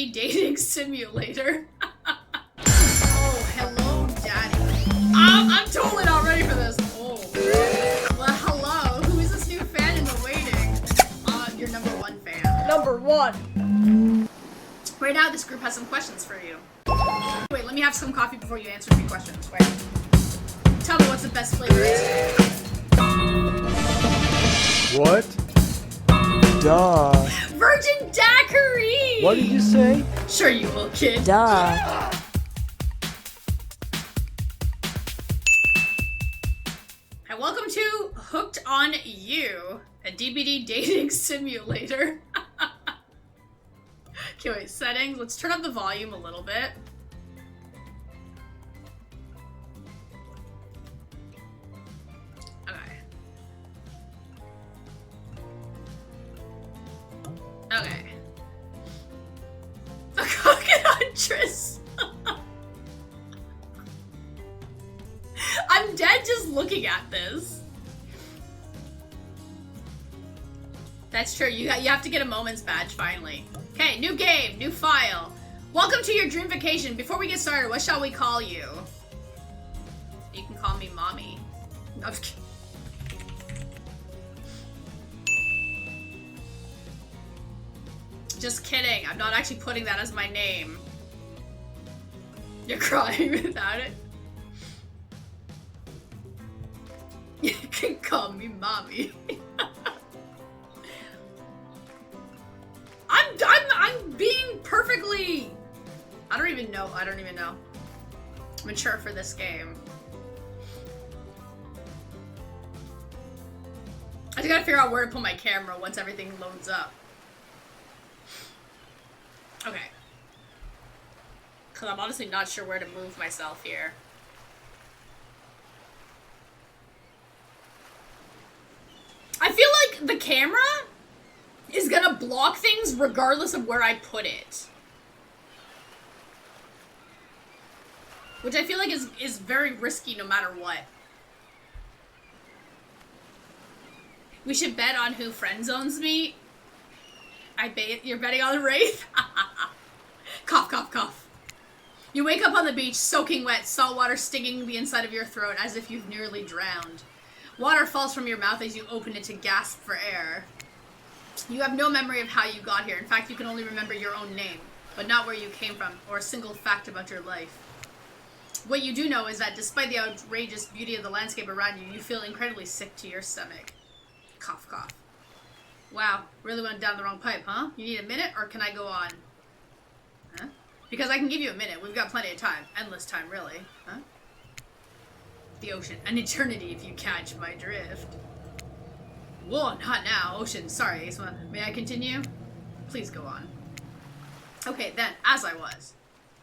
DBD dating simulator. Oh, hello, Daddy. I'm totally not ready for this. Oh. Well, hello. Who is this new fan in the waiting? Your number one fan. Number one. Right now, this group has some questions for you. Wait, let me have some coffee before you answer 3 questions. Wait. Tell me what's the best flavor is. What? Duh. Virgin daiquiri! What did you say? Sure you will, kid. Duh. Hi, welcome to Hooked on You, a DBD dating simulator. Okay, wait, settings. Let's turn up the volume a little bit. Okay. The Coconuttress. I'm dead just looking at this. That's true. You have to get a moment's badge finally. Okay, new game, new file. Welcome to your dream vacation. Before we get started, what shall we call you? You can call me Mommy. No, I'm just kidding. Just kidding. I'm not actually putting that as my name. You're crying without it. You can call me Mommy. I'm being perfectly. I don't even know. Mature for this game. I just gotta figure out where to put my camera once everything loads up. Okay. Because I'm honestly not sure where to move myself here. I feel like the camera is gonna block things regardless of where I put it. Which I feel like is very risky no matter what. We should bet on who friend zones me. You're betting on the Wraith? Cough, cough, cough. You wake up on the beach, soaking wet, salt water stinging the inside of your throat as if you've nearly drowned. Water falls from your mouth as you open it to gasp for air. You have no memory of how you got here. In fact, you can only remember your own name, but not where you came from, or a single fact about your life. What you do know is that despite the outrageous beauty of the landscape around you, you feel incredibly sick to your stomach. Cough, cough. Wow, really went down the wrong pipe, huh? You need a minute, or can I go on? Huh? Because I can give you a minute. We've got plenty of time. Endless time, really. Huh? The ocean. An eternity, if you catch my drift. Whoa, not now. Ocean. Sorry, Aesma. May I continue? Please go on. Okay, then, as I was.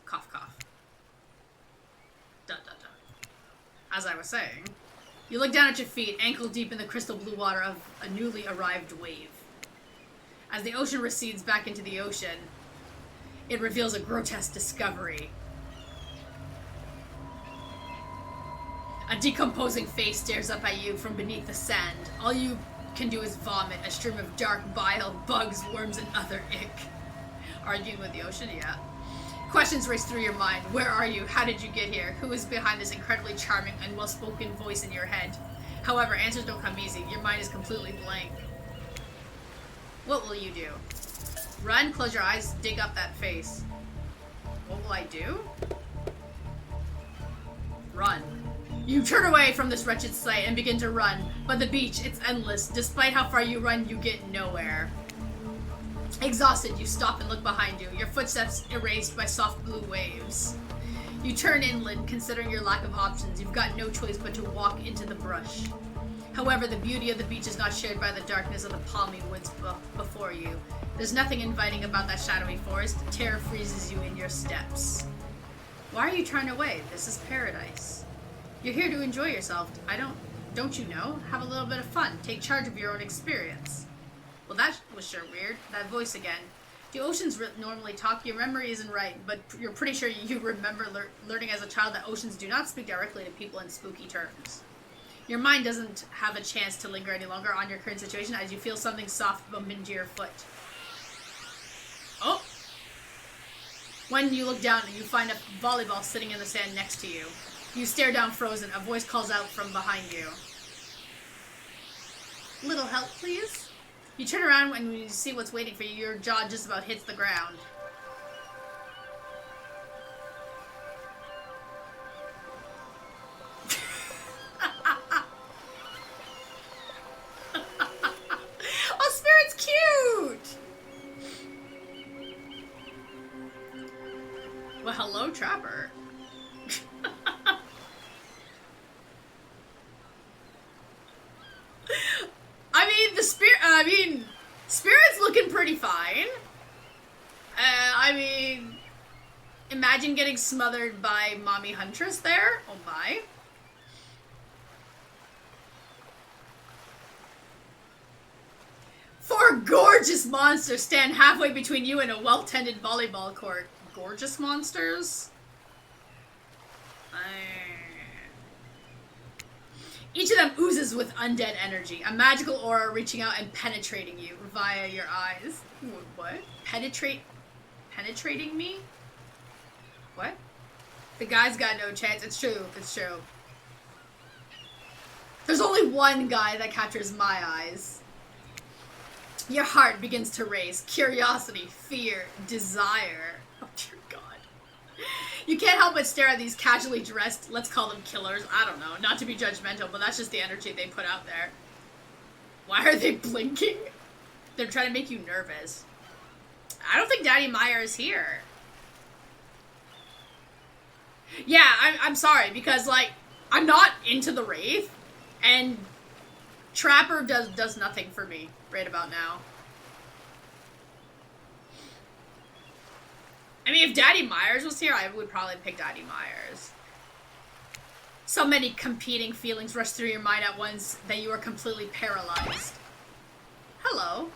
Cough, cough. Dun, dun, dun. As I was saying, you look down at your feet, ankle deep in the crystal blue water of a newly arrived wave. As the ocean recedes back into the ocean, it reveals a grotesque discovery. A decomposing face stares up at you from beneath the sand. All you can do is vomit, a stream of dark bile, bugs, worms, and other ick. Arguing with the ocean? Yeah. Questions race through your mind. Where are you? How did you get here? Who is behind this incredibly charming and well-spoken voice in your head? However, answers don't come easy. Your mind is completely blank. What will you do? Run, close your eyes, dig up that face. What will I do? Run. You turn away from this wretched sight and begin to run, but the beach, it's endless. Despite how far you run, you get nowhere. Exhausted, you stop and look behind you, your footsteps erased by soft blue waves. You turn inland, considering your lack of options. You've got no choice but to walk into the brush. However, the beauty of the beach is not shared by the darkness of the palmy woods before you. There's nothing inviting about that shadowy forest. Terror freezes you in your steps. Why are you turned away? This is paradise. You're here to enjoy yourself. Don't you know? Have a little bit of fun. Take charge of your own experience. Well, that was sure weird. That voice again. Do oceans normally talk? Your memory isn't right, but you're pretty sure you remember learning as a child that oceans do not speak directly to people in spooky terms. Your mind doesn't have a chance to linger any longer on your current situation as you feel something soft bump into your foot. Oh! When you look down, you find a volleyball sitting in the sand next to you. You stare down frozen. A voice calls out from behind you. Little help, please? You turn around when you see what's waiting for you. Your jaw just about hits the ground. Oh, Spirit's cute! Well, hello, Trapper. Spirit's looking pretty fine. Imagine getting smothered by Mommy Huntress there. Oh my. Four gorgeous monsters stand halfway between you and a well-tended volleyball court. Gorgeous monsters? Each of them oozes with undead energy, a magical aura reaching out and penetrating you via your eyes. What? Penetrating me? What? The guy's got no chance. It's true. It's true. There's only one guy that captures my eyes. Your heart begins to race. Curiosity, fear, desire. Oh dear God. You can't help but stare at these casually dressed, let's call them killers. I don't know. Not to be judgmental, but that's just the energy they put out there. Why are they blinking? They're trying to make you nervous. I don't think Daddy Meyer is here. Yeah, I'm sorry, because, like, I'm not into the Wraith, and Trapper does nothing for me right about now. I mean, if Daddy Myers was here, I would probably pick Daddy Myers. So many competing feelings rush through your mind at once that you are completely paralyzed. Hello.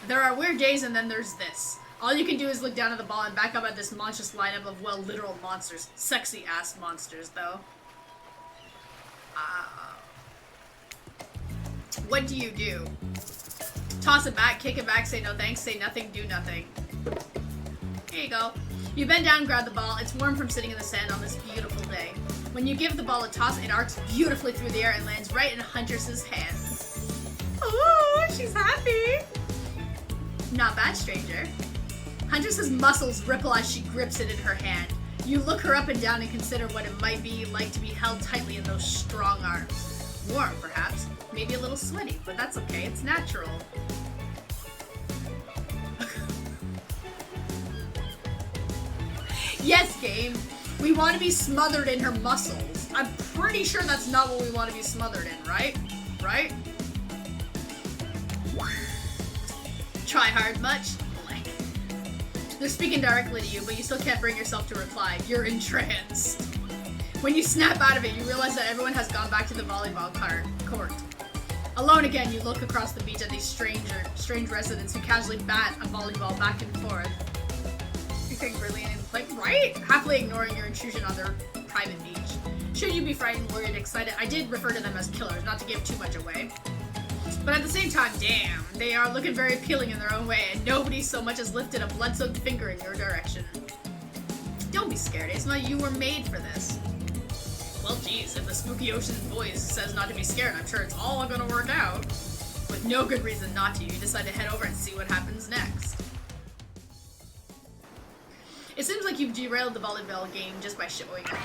There are weird days and then there's this. All you can do is look down at the ball and back up at this monstrous lineup of, well, literal monsters. Sexy-ass monsters, though. What do you do? Toss it back, kick it back, say no thanks, say nothing, do nothing. Here you go. You bend down and grab the ball. It's warm from sitting in the sand on this beautiful day. When you give the ball a toss, it arcs beautifully through the air and lands right in Huntress's hands. Oh, she's happy. Not bad, stranger. Huntress's muscles ripple as she grips it in her hand. You look her up and down and consider what it might be like to be held tightly in those strong arms. Warm, perhaps. Maybe a little sweaty, but that's okay. It's natural. Yes, game. We want to be smothered in her muscles. I'm pretty sure that's not what we want to be smothered in, right? Right? Try hard much? Blank. They're speaking directly to you, but you still can't bring yourself to reply. You're entranced. When you snap out of it, you realize that everyone has gone back to the volleyball court. Alone again, you look across the beach at these strange residents who casually bat a volleyball back and forth. Brilliant, like, right? Happily ignoring your intrusion on their private beach. Should you be frightened, worried, excited, I did refer to them as killers, not to give too much away. But at the same time, damn, they are looking very appealing in their own way, and nobody so much as lifted a blood-soaked finger in your direction. Don't be scared, Aesma, you were made for this. Well, geez, if the Spooky Ocean's voice says not to be scared, I'm sure it's all gonna work out. With no good reason not to, you decide to head over and see what happens next. It seems like you've derailed the volleyball game just by showing up.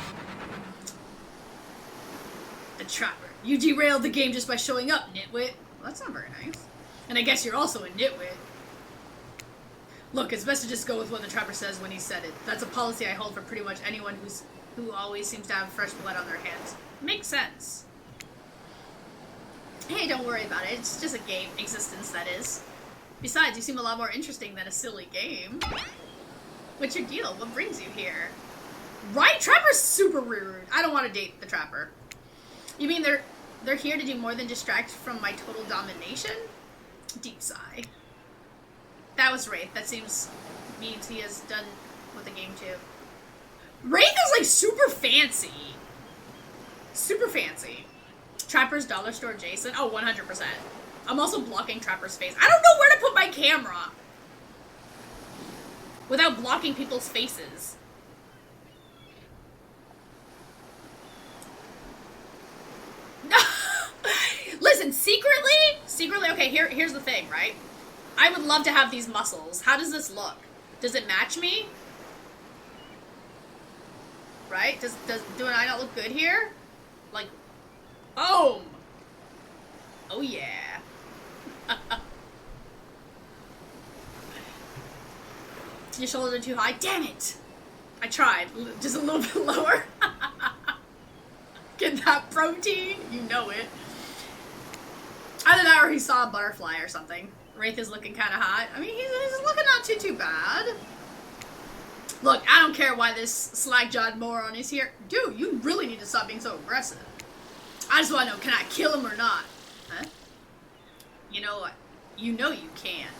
The Trapper. You derailed the game just by showing up, nitwit. Well, that's not very nice. And I guess you're also a nitwit. Look, it's best to just go with what the Trapper says when he said it. That's a policy I hold for pretty much anyone who always seems to have fresh blood on their hands. Makes sense. Hey, don't worry about it. It's just a game. Existence, that is. Besides, you seem a lot more interesting than a silly game. What's your deal? What brings you here? Right? Trapper's super rude. I don't want to date the Trapper. You mean they're here to do more than distract from my total domination? Deep sigh. That was Wraith. That means he has done with the game too. Wraith is like super fancy. Super fancy. Trapper's dollar store Jason? Oh, 100%. I'm also blocking Trapper's face. I don't know where to put my camera. without blocking people's faces. Listen, secretly, okay, here's the thing, right? I would love to have these muscles. How does this look? Does it match me? Right? Do I not look good here? Like, boom! Oh yeah. Your shoulders are too high. Damn it! I tried. Just a little bit lower. Get that protein. You know it. Either that or he saw a butterfly or something. Wraith is looking kind of hot. I mean, he's looking not too bad. Look, I don't care why this slag-jawed moron is here. Dude, you really need to stop being so aggressive. I just want to know, can I kill him or not? Huh? You know what? You know you can't.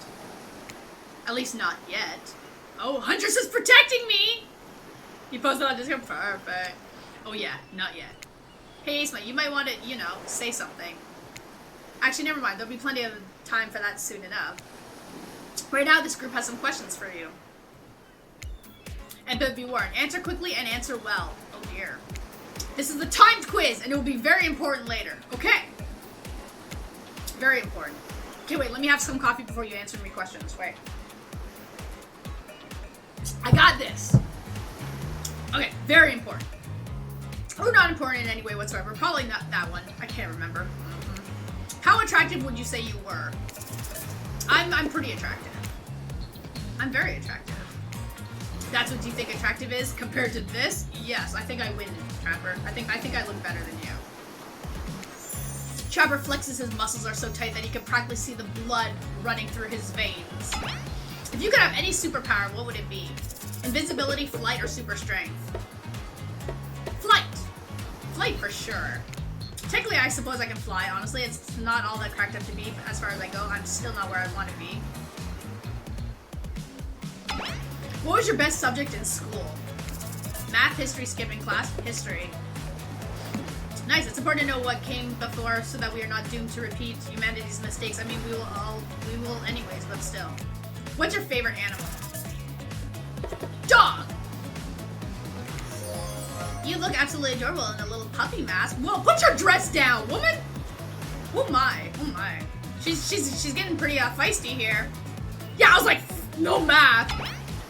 At least not yet. Oh, Huntress is protecting me! You posted on Discord? Perfect. Oh yeah, not yet. Hey, Aesma, you might want to, you know, say something. Actually, never mind. There'll be plenty of time for that soon enough. Right now, this group has some questions for you. And be warned, answer quickly and answer well. Oh dear. This is the timed quiz, and it will be very important later. Okay. Very important. Okay, wait, let me have some coffee before you answer me questions. Wait. I got this. Okay, very important. Or not important in any way whatsoever. Probably not that one. I can't remember. How attractive would you say you were? I'm pretty attractive. I'm very attractive. That's what you think attractive is compared to this? Yes, I think I win, Trapper. I think I look better than you. Trapper flexes his muscles are so tight that he can practically see the blood running through his veins. If you could have any superpower, what would it be? Invisibility, flight, or super strength? Flight! Flight for sure. Technically, I suppose I can fly, honestly. It's not all that cracked up to be, but as far as I go, I'm still not where I want to be. What was your best subject in school? Math, history, skipping class, history. Nice, it's important to know what came before so that we are not doomed to repeat humanity's mistakes. I mean, we will anyways, but still. What's your favorite animal? Dog! You look absolutely adorable in a little puppy mask. Whoa, put your dress down, woman! Oh my, oh my. She's getting pretty feisty here. Yeah, I was like, no math.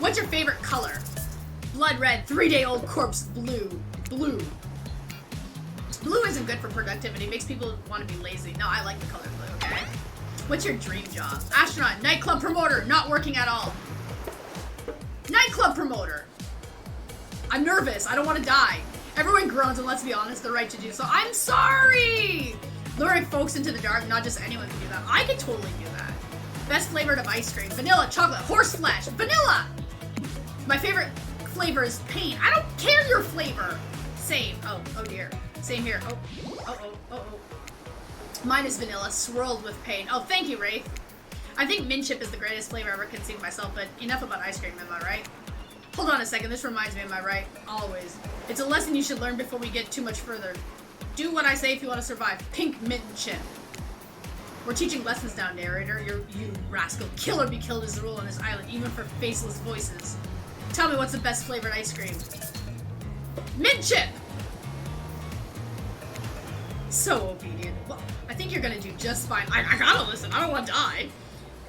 What's your favorite color? Blood red, 3-day-old corpse blue. Blue. Blue isn't good for productivity. It makes people want to be lazy. No, I like the color blue, okay? What's your dream job? Astronaut, nightclub promoter, not working at all. Nightclub promoter. I'm nervous. I don't want to die. Everyone groans, and let's be honest, the right to do so. I'm sorry! Luring folks into the dark, not just anyone can do that. I could totally do that. Best flavored of ice cream. Vanilla, chocolate, horse flesh. Vanilla! My favorite flavor is pain. I don't care your flavor. Same. Oh dear. Same here. Oh. Mine is vanilla, swirled with pain. Oh, thank you, Wraith. I think mint chip is the greatest flavor I ever conceived myself, but enough about ice cream, am I right? Hold on a second, this reminds me, am I right? Always. It's a lesson you should learn before we get too much further. Do what I say if you want to survive. Pink mint chip. We're teaching lessons now, narrator. You rascal. Kill or be killed is the rule on this island, even for faceless voices. Tell me what's the best flavored ice cream. Mint chip! So obedient. Well, I think you're gonna do just fine. I gotta listen, I don't want to die.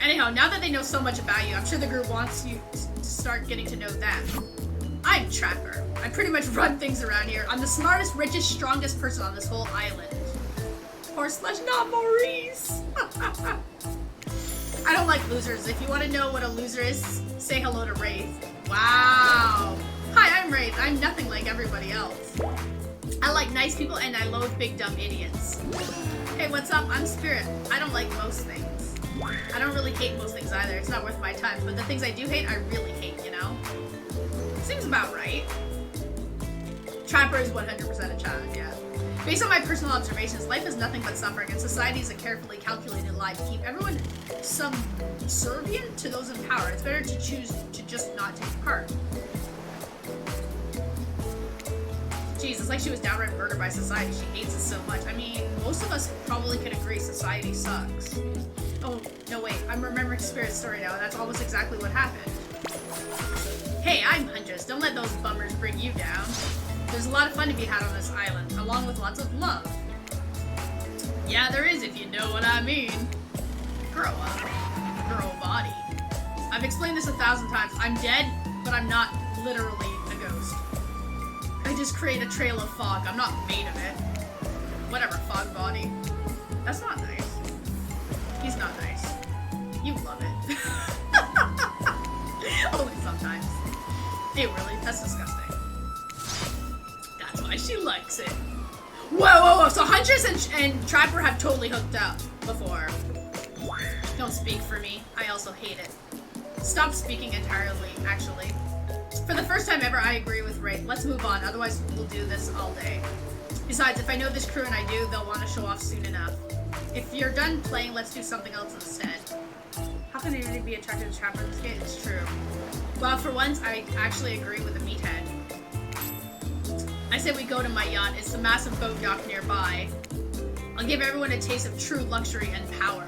Anyhow, now that they know so much about you, I'm sure the group wants you to start getting to know them. I'm Trapper. I pretty much run things around here. I'm the smartest, richest, strongest person on this whole island. Horse flesh, not Maurice! I don't like losers. If you want to know what a loser is, say hello to Wraith. Wow! Hi, I'm Wraith. I'm nothing like everybody else. I like nice people and I loathe big dumb idiots. Hey, what's up? I'm Spirit. I don't like most things. I don't really hate most things either. It's not worth my time. But the things I do hate, I really hate, you know? Seems about right. Trapper is 100% a child, yeah. Based on my personal observations, life is nothing but suffering, and society is a carefully calculated lie to keep everyone subservient to those in power. It's better to choose to just not take part. Jeez, it's like she was downright murdered by society. She hates it so much. I mean, most of us probably could agree society sucks. Oh, no wait, I'm remembering Spirit's story now, and that's almost exactly what happened. Hey, I'm Huntress. Don't let those bummers bring you down. There's a lot of fun to be had on this island, along with lots of love. Yeah, there is, if you know what I mean. Grow up. Grow a body. I've explained this 1,000 times. I'm dead, but I'm not literally a ghost. I just create a trail of fog. I'm not made of it. Whatever, fog body. That's not nice. He's not nice. You love it. Only sometimes. Ew, really? That's disgusting. That's why she likes it. Whoa, whoa, whoa. So Huntress and Trapper have totally hooked up before. Don't speak for me. I also hate it. Stop speaking entirely, actually. For the first time ever, I agree with Wraith. Let's move on, otherwise we'll do this all day. Besides, if I know this crew and I do, they'll want to show off soon enough. If you're done playing, let's do something else instead. How can anybody be attracted to Trapper in this game? It's true. Well, for once, I actually agree with the meathead. I say we go to my yacht. It's the massive boat dock nearby. I'll give everyone a taste of true luxury and power.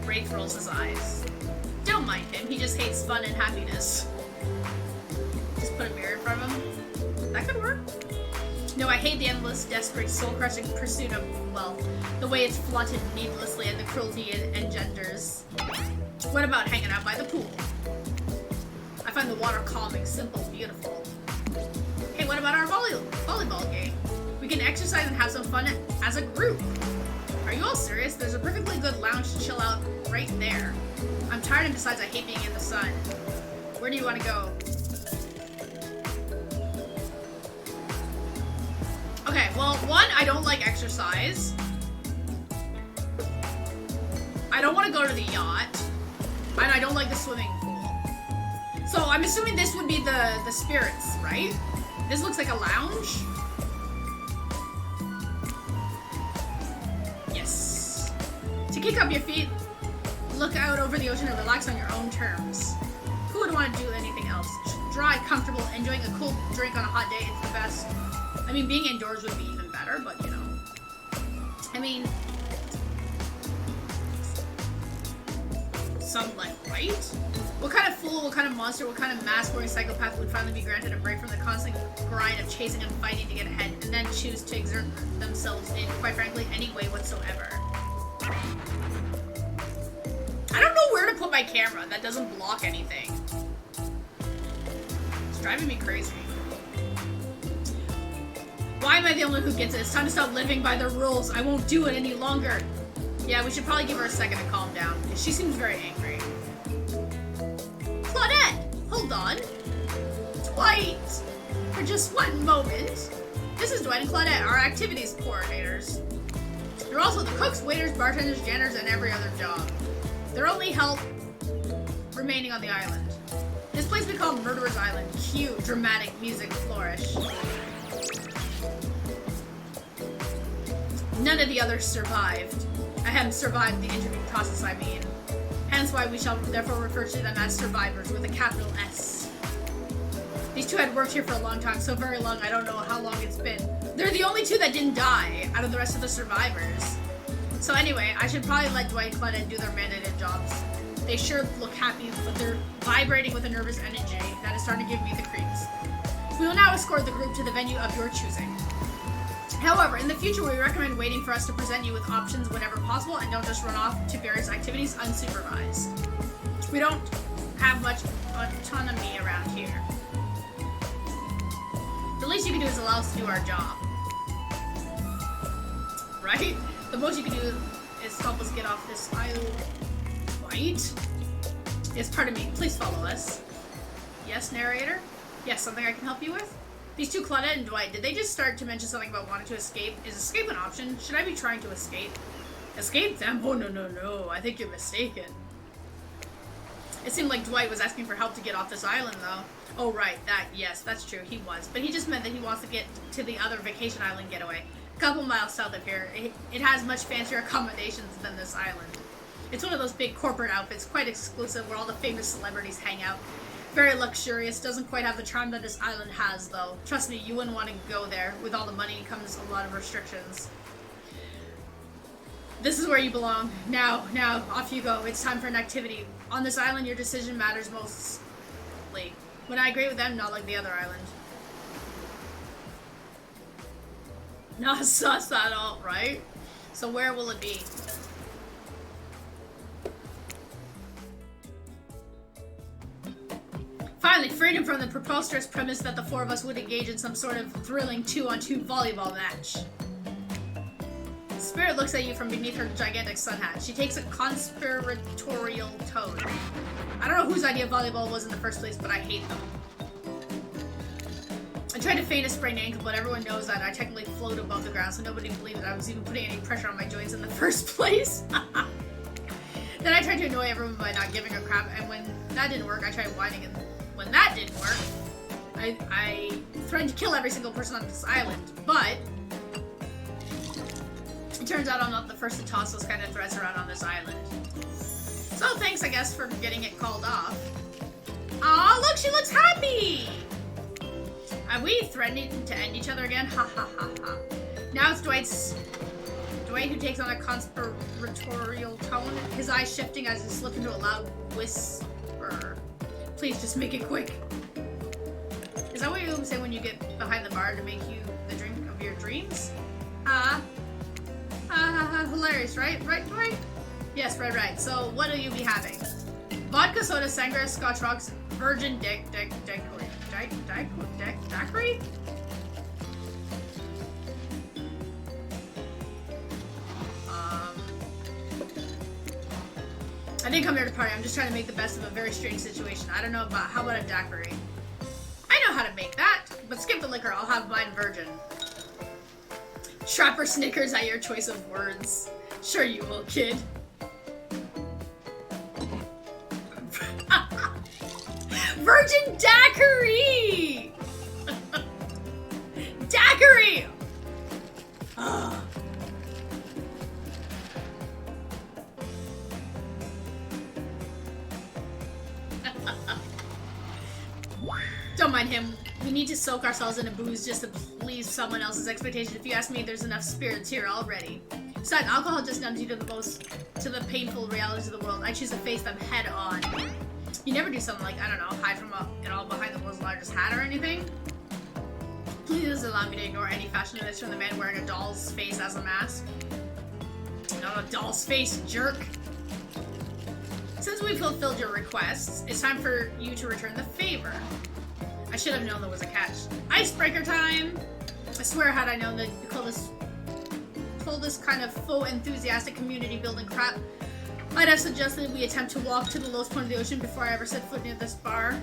Wraith rolls his eyes. Don't mind him. He just hates fun and happiness. Just put a mirror in front of him. That could work. No, I hate the endless, desperate, soul-crushing pursuit of wealth. The way it's flaunted needlessly and the cruelty it engenders. What about hanging out by the pool? I find the water calming, simple, beautiful. Hey, what about our volleyball game? We can exercise and have some fun as a group. Are you all serious? There's a perfectly good lounge to chill out right there. I'm tired and besides I hate being in the sun. Where do you want to go? Okay, well, one, I don't like exercise. I don't want to go to the yacht. And I don't like the swimming pool. So I'm assuming this would be the spirits, right? This looks like a lounge. Yes. To kick up your feet, look out over the ocean and relax on your own terms. Who would want to do anything else? Dry, comfortable, enjoying a cool drink on a hot day, it's the best. I mean, being indoors would be even better, but you know. I mean, sunlight, right? What kind of fool, what kind of monster, what kind of mask-wearing psychopath would finally be granted a break from the constant grind of chasing and fighting to get ahead, and then choose to exert themselves in, quite frankly, any way whatsoever? I don't know where to put my camera that doesn't block anything. It's driving me crazy. Why am I the only one who gets it? It's time to stop living by the rules. I won't do it any longer. Yeah, we should probably give her a second to calm down. She seems very angry. Claudette! Hold on. Dwight! For just one moment. This is Dwight and Claudette, our activities coordinators. They're also the cooks, waiters, bartenders, janitors, and every other job. They're only help remaining on the island. This place we call Murderer's Island. Cue dramatic music flourish. None of the others survived. I haven't survived the interview process, I mean. Hence why we shall therefore refer to them as survivors with a capital S. These two had worked here for a long time, so very long I don't know how long it's been. They're the only two that didn't die out of the rest of the survivors. So anyway, I should probably let Dwight and Claudette do their mandated jobs. They sure look happy, but they're vibrating with a nervous energy that is starting to give me the creeps. We will now escort the group to the venue of your choosing. However, in the future, we recommend waiting for us to present you with options whenever possible and don't just run off to various activities unsupervised. We don't have much autonomy around here. The least you can do is allow us to do our job. Right? The most you can do is help us get off this island. Right? Yes, pardon me. Please follow us. Yes, narrator? Yes, something I can help you with? These two, Claudette and Dwight, did they just start to mention something about wanting to escape? Is escape an option? Should I be trying to escape? Escape them? Oh, no, no, no. I think you're mistaken. It seemed like Dwight was asking for help to get off this island, though. Oh, right. Yes, that's true. He was. But he just meant that he wants to get to the other vacation island getaway. A couple miles south of here. It has much fancier accommodations than this island. It's one of those big corporate outfits, quite exclusive, where all the famous celebrities hang out. Very luxurious, doesn't quite have the charm that this island has, though. Trust me, you wouldn't want to go there. With all the money comes a lot of restrictions. This is where you belong. Now, off you go. It's time for an activity. On this island, your decision matters mostly. Would I agree with them? Not like the other island. Not sus at all, right? So where will it be? Finally, freedom from the preposterous premise that the four of us would engage in some sort of thrilling 2-on-2 volleyball match. Spirit looks at you from beneath her gigantic sun hat. She takes a conspiratorial tone. I don't know whose idea volleyball was in the first place, but I hate them. I tried to feign a sprained ankle, but everyone knows that I technically float above the ground, so nobody believed that I was even putting any pressure on my joints in the first place. Then I tried to annoy everyone by not giving a crap, and when that didn't work, I tried whining, and when that didn't work, I threatened to kill every single person on this island, but it turns out I'm not the first to toss those kind of threats around on this island. So thanks, I guess, for getting it called off. Aw, look, she looks happy! Are we threatening to end each other again? Ha ha ha ha. Now it's Dwight who takes on a conspiratorial tone, his eyes shifting as he slips into a loud whisper. Please, just make it quick. Is that what you say when you get behind the bar to make you the drink of your dreams? Hilarious, right? Right? Yes, right. So, what will you be having? Vodka, soda, sangria, scotch rocks, virgin daiquiri. I didn't come here to party. I'm just trying to make the best of a very strange situation. I don't know about, how about a daiquiri? I know how to make that, but skip the liquor. I'll have mine virgin. Trapper snickers at your choice of words. Sure you will, kid. Virgin daiquiri! Daiquiri! Don't mind him. We need to soak ourselves in a booze just to please someone else's expectation. If you ask me, there's enough spirits here already. Besides, alcohol just numbs you to the painful realities of the world. I choose to face them head on. You never do something like, I don't know, hide from it all behind the world's largest hat or anything? Please allow me to ignore any fashionableness from the man wearing a doll's face as a mask. Not a doll's face, jerk. Since we've fulfilled your requests, it's time for you to return the favor. I should have known there was a catch. Icebreaker time! I swear, had I known that you pull this kind of faux enthusiastic community building crap, I'd have suggested we attempt to walk to the lowest point of the ocean before I ever set foot near this bar.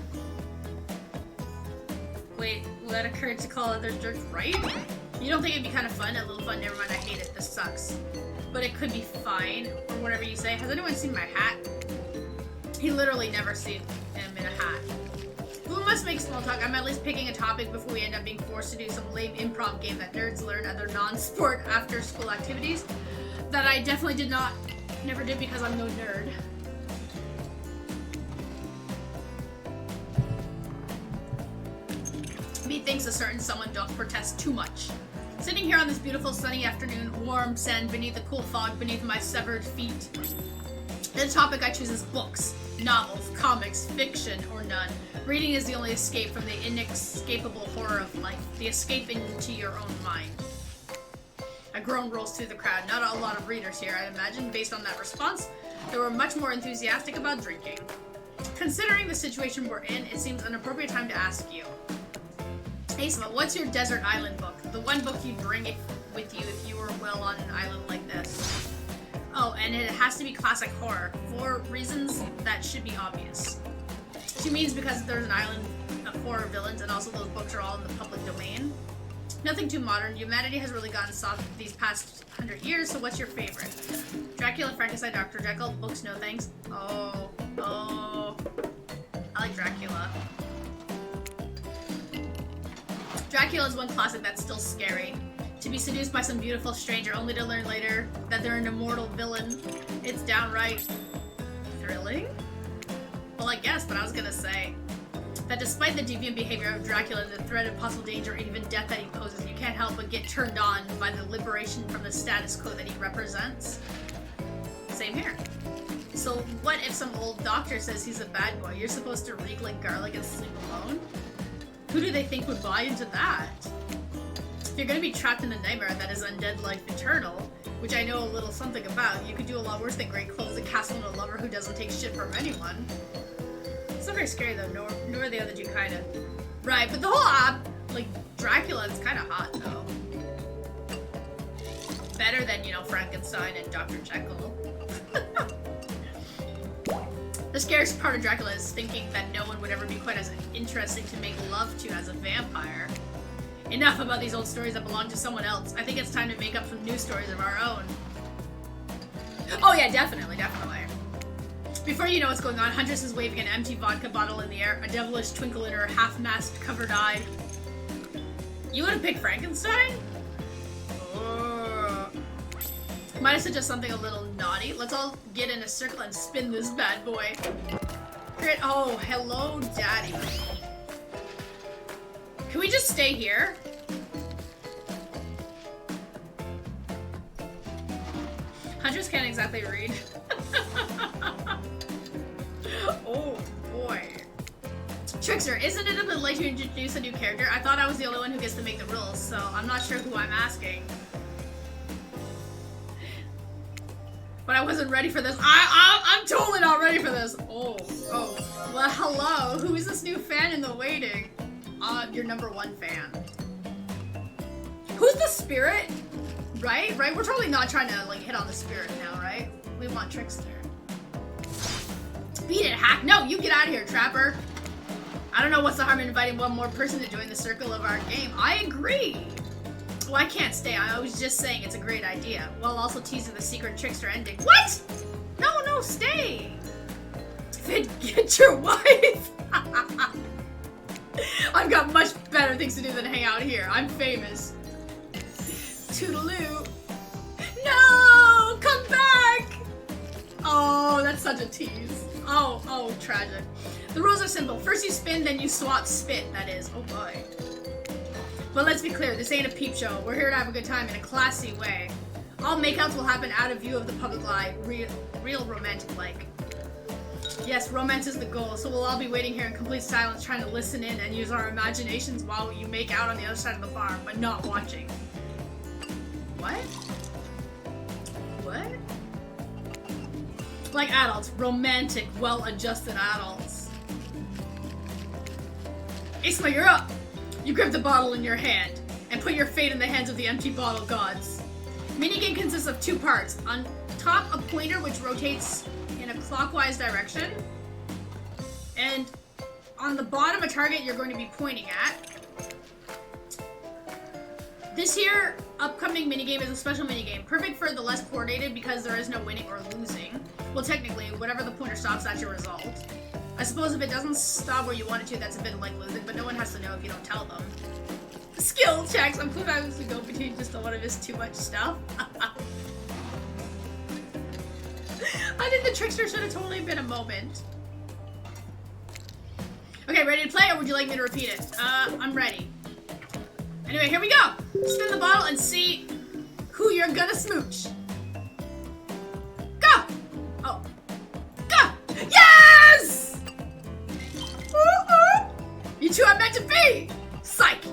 Wait, will that occur to call others jerks, right? You don't think it'd be kind of fun? A little fun? Never mind, I hate it. This sucks. But it could be fine, or whatever you say. Has anyone seen my hat? He literally never seen him in a hat. We must make small talk. I'm at least picking a topic before we end up being forced to do some lame improv game that nerds learn at their non-sport after-school activities that I definitely never did because I'm no nerd. Methinks a certain someone doth protest too much. Sitting here on this beautiful sunny afternoon, warm sand beneath the cool fog beneath my severed feet. The topic I choose is books, novels, comics, fiction, or none. Reading is the only escape from the inescapable horror of life, the escape into your own mind. A groan rolls through the crowd. Not a lot of readers here, I imagine. Based on that response, they were much more enthusiastic about drinking. Considering the situation we're in, it seems an appropriate time to ask you. Aesma, what's your desert island book? The one book you'd bring with you if you were well on an island like this. Oh, and it has to be classic horror, for reasons that should be obvious. She means because there's an island of horror villains, and also those books are all in the public domain. Nothing too modern. Humanity has really gotten soft these past 100 years, so what's your favorite? Dracula, Frankenstein, Dr. Jekyll, books no thanks. Oh. I like Dracula. Dracula is one classic that's still scary. To be seduced by some beautiful stranger only to learn later that they're an immortal villain. It's downright thrilling? Well, I guess, but I was gonna say that despite the deviant behavior of Dracula and the threat of possible danger or even death that he poses, you can't help but get turned on by the liberation from the status quo that he represents. Same here. So what if some old doctor says he's a bad boy? You're supposed to reek like garlic and sleep alone? Who do they think would buy into that? If you're gonna be trapped in a nightmare that is undead life eternal, which I know a little something about, you could do a lot worse than great clothes and castle and a lover who doesn't take shit from anyone. It's not very scary though, nor the other two kinda. Right, but the whole like, Dracula is kinda hot though. Better than, you know, Frankenstein and Dr. Jekyll. The scariest part of Dracula is thinking that no one would ever be quite as interesting to make love to as a vampire. Enough about these old stories that belong to someone else. I think it's time to make up some new stories of our own. Oh yeah, definitely, definitely. Before you know what's going on, Huntress is waving an empty vodka bottle in the air, a devilish twinkle in her half-masked covered eye. You would have picked Frankenstein? Oh. Might have suggested something a little naughty. Let's all get in a circle and spin this bad boy. Great. Oh, hello, Daddy. Can we just stay here? Huntress can't exactly read. Oh, boy. Trickster, isn't it a bit late to introduce a new character? I thought I was the only one who gets to make the rules, so I'm not sure who I'm asking. But I wasn't ready for this. I'm totally not ready for this. Oh. Well, hello. Who is this new fan in the waiting? Your #1 fan. Who's the spirit? Right? We're totally not trying to, like, hit on the spirit now, right? We want Trickster. Beat it, hack. No, you get out of here, Trapper. I don't know what's the harm in inviting one more person to join the circle of our game. I agree. Well, I can't stay. I was just saying it's a great idea. While also teasing the secret Trickster ending. What? No, stay. Finn, get your wife. I've got much better things to do than hang out here. I'm famous. Toodaloo. No, come back. Oh, that's such a tease. Oh, tragic. The rules are simple. First you spin, then you swap spit, that is. Oh boy. But let's be clear, this ain't a peep show. We're here to have a good time in a classy way. All makeouts will happen out of view of the public eye, real romantic-like. Yes, romance is the goal, so we'll all be waiting here in complete silence trying to listen in and use our imaginations while you make out on the other side of the farm, but not watching. What? Like adults, romantic, well-adjusted adults. Aesma, you're up! You grip the bottle in your hand, and put your fate in the hands of the empty bottle gods. Minigame consists of 2 parts. On top, a pointer which rotates in a clockwise direction, and on the bottom, a target you're going to be pointing at. This here upcoming minigame is a special minigame, perfect for the less coordinated because there is no winning or losing. Well, technically, whatever the pointer stops, that's your result. I suppose if it doesn't stop where you want it to, that's a bit like losing, but no one has to know if you don't tell them. Skill checks! I'm confused to go between just don't want to miss too much stuff. I think the Trickster should have totally been a moment. Okay, ready to play, or would you like me to repeat it? I'm ready. Anyway, here we go! Spin the bottle and see who you're gonna smooch. Go! Oh. Go! Yes! You two are meant to be! Psych!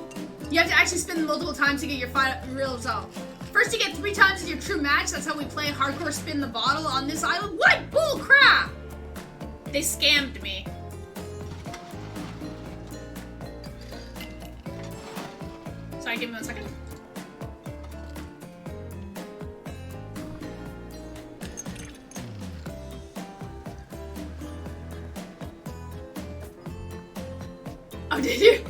You have to actually spin them multiple times to get your real result. First you get 3 times is your true match. That's how we play hardcore spin the bottle on this island. What bull crap! They scammed me. Sorry, give me 1 second. Oh, did you?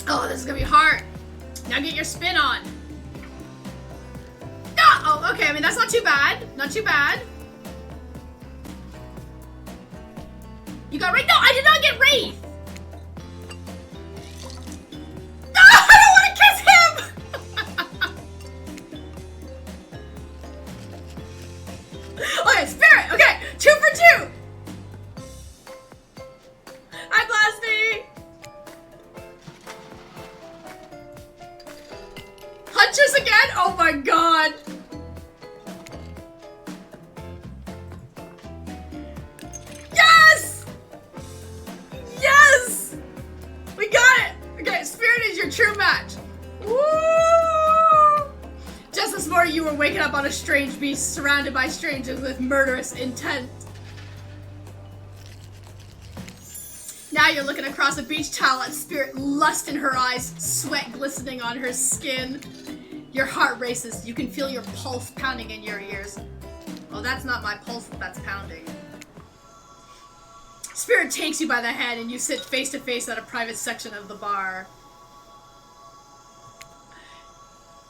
Oh, this is gonna be hard. Now get your spin on. Ah! Oh, okay. I mean, that's not too bad. Not too bad. You got Wraith? No, I did not get Wraith! No, I don't want to kiss him! Okay, Spirit! Okay, 2 for 2! a strange beast surrounded by strangers with murderous intent. Now you're looking across a beach towel at Spirit, lust in her eyes, sweat glistening on her skin. Your heart races. You can feel your pulse pounding in your ears. Oh, that's not my pulse that's pounding. Spirit takes you by the hand and you sit face to face at a private section of the bar.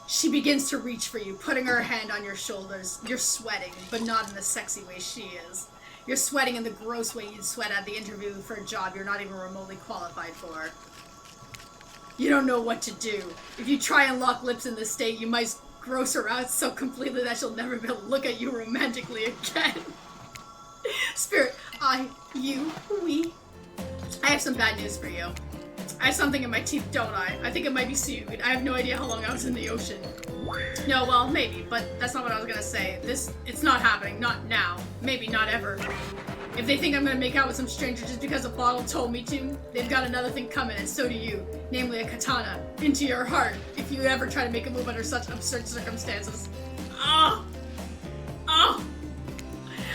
She begins to reach for you, putting her hand on your shoulders. You're sweating, but not in the sexy way she is. You're sweating in the gross way you'd sweat at the interview for a job you're not even remotely qualified for. You don't know what to do. If you try and lock lips in this state, you might gross her out so completely that she'll never be able to look at you romantically again. Spirit, we. I have some bad news for you. I have something in my teeth, don't I? I think it might be seaweed. I have no idea how long I was in the ocean. No, well, maybe, but that's not what I was gonna say. It's not happening. Not now. Maybe not ever. If they think I'm gonna make out with some stranger just because a bottle told me to, they've got another thing coming, and so do you. Namely, a katana. Into your heart, if you ever try to make a move under such absurd circumstances. Oh!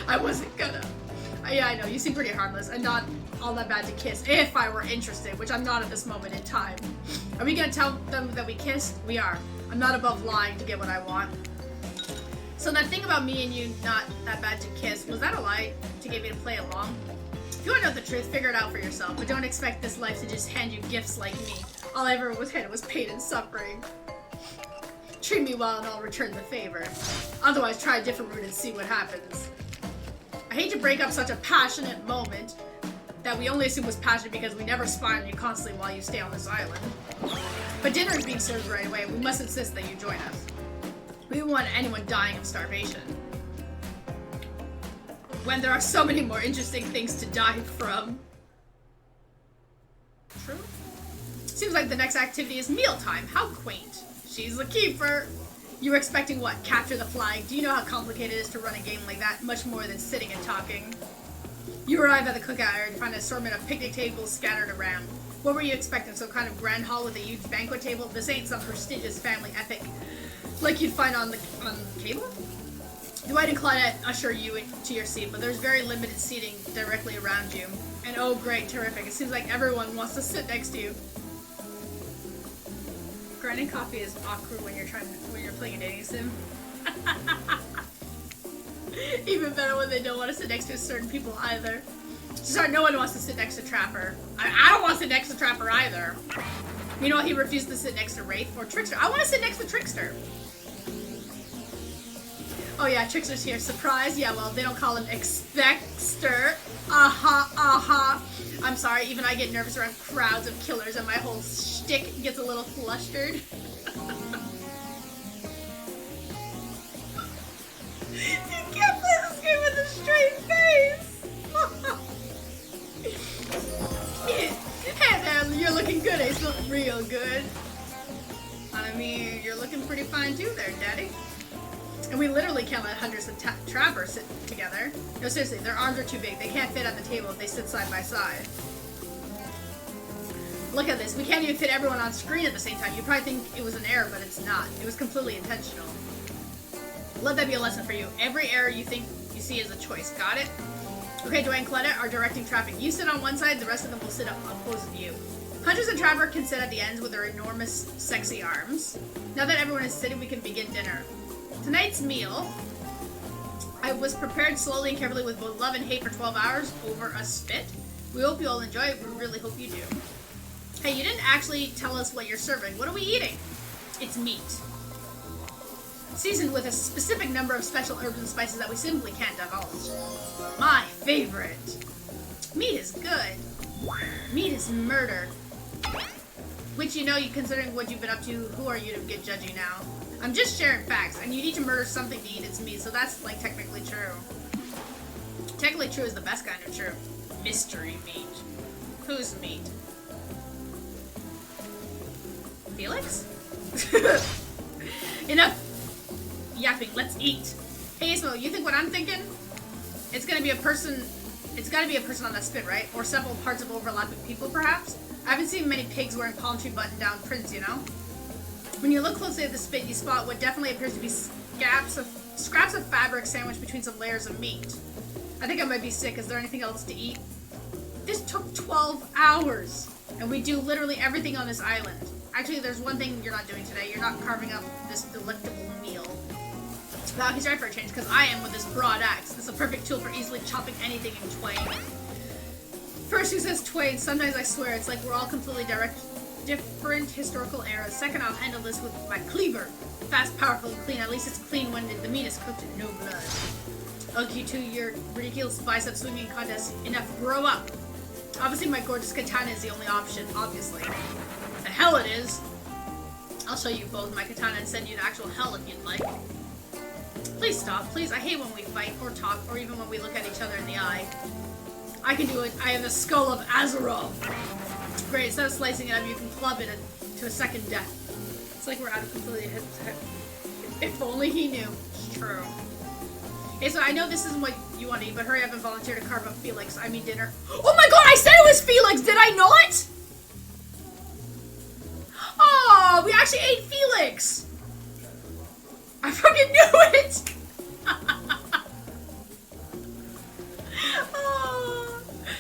I wasn't gonna. Yeah, I know, you seem pretty harmless, and not all that bad to kiss, if I were interested, which I'm not at this moment in time. Are we gonna tell them that we kissed? We are. I'm not above lying to get what I want. So that thing about me and you not that bad to kiss, was that a lie to get me to play along? If you want to know the truth, figure it out for yourself, but don't expect this life to just hand you gifts like me. All I ever was handed was pain and suffering. Treat me well and I'll return the favor. Otherwise, try a different route and see what happens. I hate to break up such a passionate moment that we only assume was passionate because we never spy on you constantly while you stay on this island. But dinner is being served right away, and we must insist that you join us. We don't want anyone dying of starvation. When there are so many more interesting things to die from. True? Seems like the next activity is mealtime. How quaint. She's the keeper. You were expecting what? Capture the flag. Do you know how complicated it is to run a game like that? Much more than sitting and talking. You arrive at the cookout area and find an assortment of picnic tables scattered around. What were you expecting? Some kind of grand hall with a huge banquet table? This ain't some prestigious family epic like you'd find on the cable? Dwight and Claudette usher you to your seat, but there's very limited seating directly around you. And oh great, terrific. It seems like everyone wants to sit next to you. Grinding coffee is awkward when you're playing a dating sim. Even better when they don't want to sit next to certain people either. Sorry, no one wants to sit next to Trapper. I don't want to sit next to Trapper either. You know, he refused to sit next to Wraith or Trickster. I want to sit next to Trickster. Oh yeah, Trickster's here. Surprise? Yeah, well, they don't call him Expecster. I'm sorry, even I get nervous around crowds of killers and my whole shtick gets a little flustered. You can't play this game with a straight face! Hey man, you're looking good, Ace. Looking real good. I mean, you're looking pretty fine too there, Daddy. And we literally can't let hundreds of trappers sit together. No, seriously, their arms are too big. They can't fit at the table if they sit side by side. Look at this. We can't even fit everyone on screen at the same time. You probably think it was an error, but it's not. It was completely intentional. Let that be a lesson for you. Every error you think you see is a choice. Got it? Okay, Dwayne and Claudette are directing traffic. You sit on one side, the rest of them will sit up opposite you. Hunters and Trapper can sit at the ends with their enormous, sexy arms. Now that everyone is sitting, we can begin dinner. Tonight's meal, I was prepared slowly and carefully with both love and hate for 12 hours over a spit. We hope you all enjoy it. We really hope you do. Hey, you didn't actually tell us what you're serving. What are we eating? It's meat. Seasoned with a specific number of special herbs and spices that we simply can't divulge. My favorite. Meat is good. Meat is murder. Which, you know, considering what you've been up to, who are you to get judgy now? I'm just sharing facts, and you need to murder something to eat its meat, so that's, like, technically true. Technically true is the best kind of true. Mystery meat. Whose meat? Felix? Enough yapping, let's eat. Hey, Aesmo, you think what I'm thinking? It's gotta be a person on that spit, right? Or several parts of overlapping people, perhaps? I haven't seen many pigs wearing palm tree button-down prints, you know? When you look closely at the spit, you spot what definitely appears to be scraps of Scraps of fabric sandwiched between some layers of meat. I think I might be sick. Is there anything else to eat? This took 12 hours. And we do literally everything on this island. Actually, there's one thing you're not doing today. You're not carving up this delectable meal. Well, he's right for a change, because I am with this broad axe. It's a perfect tool for easily chopping anything in twain. First, who says twain? Sometimes I swear it's like we're all completely different historical eras. Second, I'll handle this with my cleaver. Fast, powerful, and clean. At least it's clean when the meat is cooked in no blood. Ugh, you two, your ridiculous bicep swinging contest. Enough, grow up. Obviously, my gorgeous katana is the only option, obviously. The hell it is. I'll show you both my katana and send you to actual hell if you'd like. Please stop, please. I hate when we fight or talk, or even when we look at each other in the eye. I can do it. I have the skull of Azarov. Great, instead of slicing it up, you can club it to a second death. It's like we're out of completely head to head. If only he knew. It's true. Okay, so I know this isn't what you want to eat, but hurry up and volunteer to carve up Felix. I mean dinner. Oh my god, I said it was Felix! Did I not? Oh, we actually ate Felix! I fucking knew it!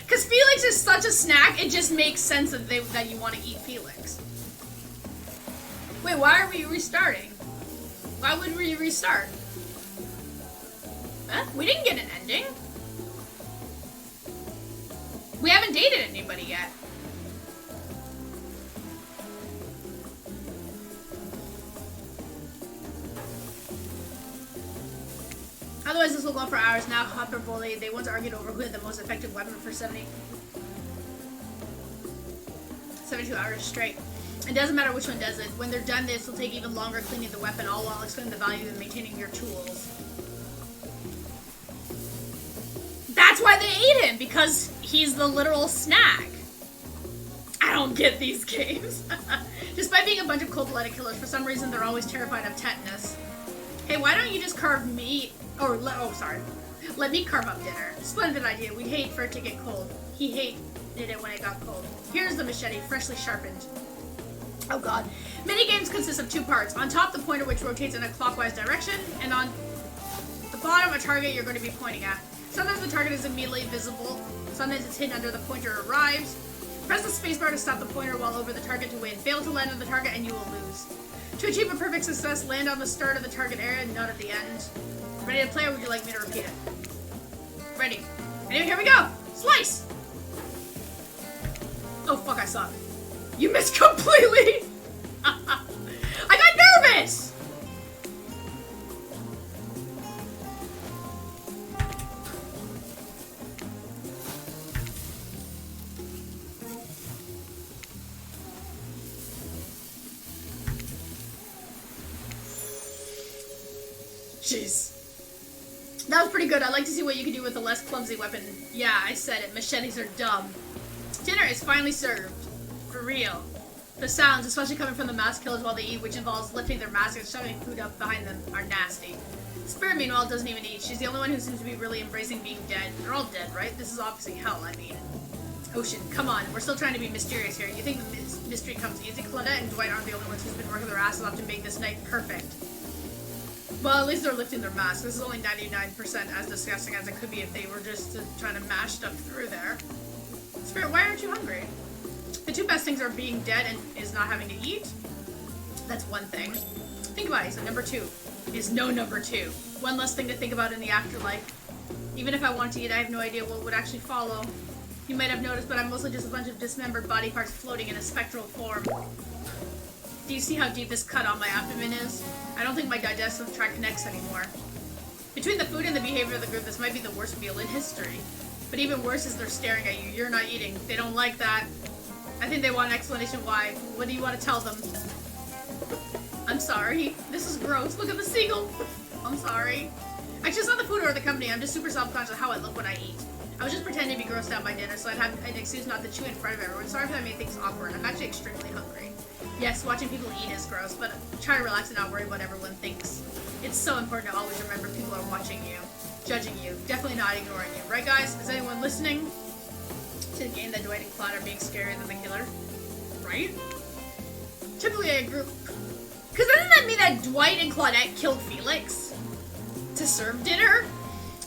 Because Felix is such a snack, it just makes sense that you want to eat Felix. Wait, why are we restarting? Why would we restart? Huh? We didn't get an ending. We haven't dated anybody yet. Otherwise, this will go on for hours. Now, Hopper Bully, they once argued over who had the most effective weapon for 72 hours straight. It doesn't matter which one does it. When they're done, this will take even longer cleaning the weapon, all while explaining the value of maintaining your tools. That's why they ate him, because he's the literal snack. I don't get these games. Despite being a bunch of cold-blooded killers, for some reason they're always terrified of tetanus. Hey, why don't you just carve meat? Let me carve up dinner. Splendid idea. We'd hate for it to get cold. He hated it when it got cold. Here's the machete, freshly sharpened. Oh god. Minigames consist of two parts. On top, the pointer, which rotates in a clockwise direction, and on the bottom, a target you're going to be pointing at. Sometimes the target is immediately visible. Sometimes it's hidden under the pointer arrives. Press the spacebar to stop the pointer while over the target to win. Fail to land on the target and you will lose. To achieve a perfect success, land on the start of the target area, not at the end. Ready to play, or would you like me to repeat it? Ready. And here we go! Slice! Oh fuck, I suck. You missed completely! I got nervous! Jeez. That was pretty good. I'd like to see what you can do with a less clumsy weapon. Yeah, I said it. Machetes are dumb. Dinner is finally served. For real. The sounds, especially coming from the mask killers while they eat, which involves lifting their mask and shoving food up behind them, are nasty. Spirit, meanwhile, doesn't even eat. She's the only one who seems to be really embracing being dead. They're all dead, right? This is obviously hell, I mean. Ocean, come on. We're still trying to be mysterious here. You think the mystery comes easy? Claudette and Dwight aren't the only ones who's been working their asses off to make this night perfect. Well, at least they're lifting their masks. This is only 99% as disgusting as it could be if they were just trying to mash stuff through there. Spirit, why aren't you hungry? The two best things are being dead and is not having to eat. That's one thing. Think about it. So number two is no number two. One less thing to think about in the afterlife. Even if I want to eat, I have no idea what would actually follow. You might have noticed, but I'm mostly just a bunch of dismembered body parts floating in a spectral form. Do you see how deep this cut on my abdomen is? I don't think my digestive tract connects anymore. Between the food and the behavior of the group, this might be the worst meal in history. But even worse is they're staring at you. You're not eating. They don't like that. I think they want an explanation why. What do you want to tell them? I'm sorry. This is gross. Look at the seagull. I'm sorry. Actually, it's not the food or the company. I'm just super self-conscious of how I look when I eat. I was just pretending to be grossed out by dinner, so I'd have an excuse not to chew in front of everyone. Sorry if that made things awkward. I'm actually extremely hungry. Yes, watching people eat is gross, but try to relax and not worry what everyone thinks. It's so important to always remember people are watching you, judging you, definitely not ignoring you. Right, guys? Is anyone listening to the game that Dwight and Claude are being scarier than the killer? Right? Typically I agree. Because doesn't that mean that Dwight and Claudette killed Felix? to serve dinner.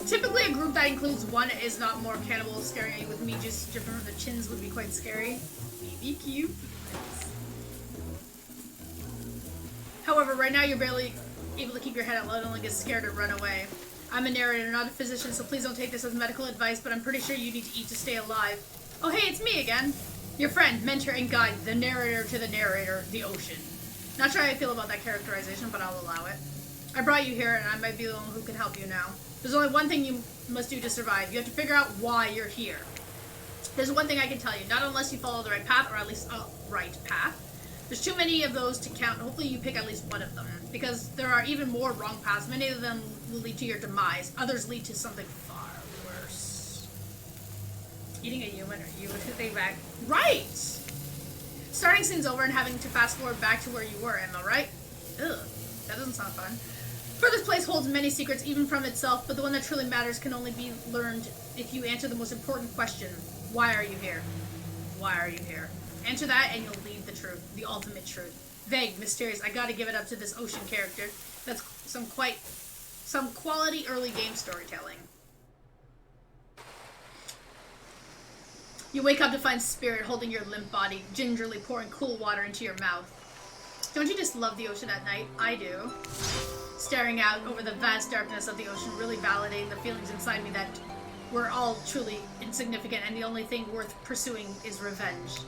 Typically a group that includes one is not more cannibal staring at you with meat juice dripping from the chins would be quite scary. Maybe cute. However, right now you're barely able to keep your head out low and only get scared or run away. I'm a narrator, not a physician, so please don't take this as medical advice, but I'm pretty sure you need to eat to stay alive. Oh hey, it's me again. Your friend, mentor, and guide, the narrator to the narrator, the ocean. Not sure how I feel about that characterization, but I'll allow it. I brought you here, and I might be the one who can help you now. There's only one thing you must do to survive. You have to figure out why you're here. There's one thing I can tell you, not unless you follow the right path, or at least a right path. There's too many of those to count. Hopefully you pick at least one of them, because there are even more wrong paths. Many of them will lead to your demise. Others lead to something far worse. Eating a human or you would think back. Right! Starting scene's over and having to fast forward back to where you were, am I right? Ugh, that doesn't sound fun. For this place holds many secrets, even from itself, but the one that truly matters can only be learned if you answer the most important question. Why are you here? Why are you here? Answer that and you'll leave the truth, the ultimate truth. Vague, mysterious, I gotta give it up to this ocean character. That's some quality early game storytelling. You wake up to find Spirit holding your limp body, gingerly pouring cool water into your mouth. Don't you just love the ocean at night? I do. Staring out over the vast darkness of the ocean, really validating the feelings inside me that we're all truly insignificant and the only thing worth pursuing is revenge.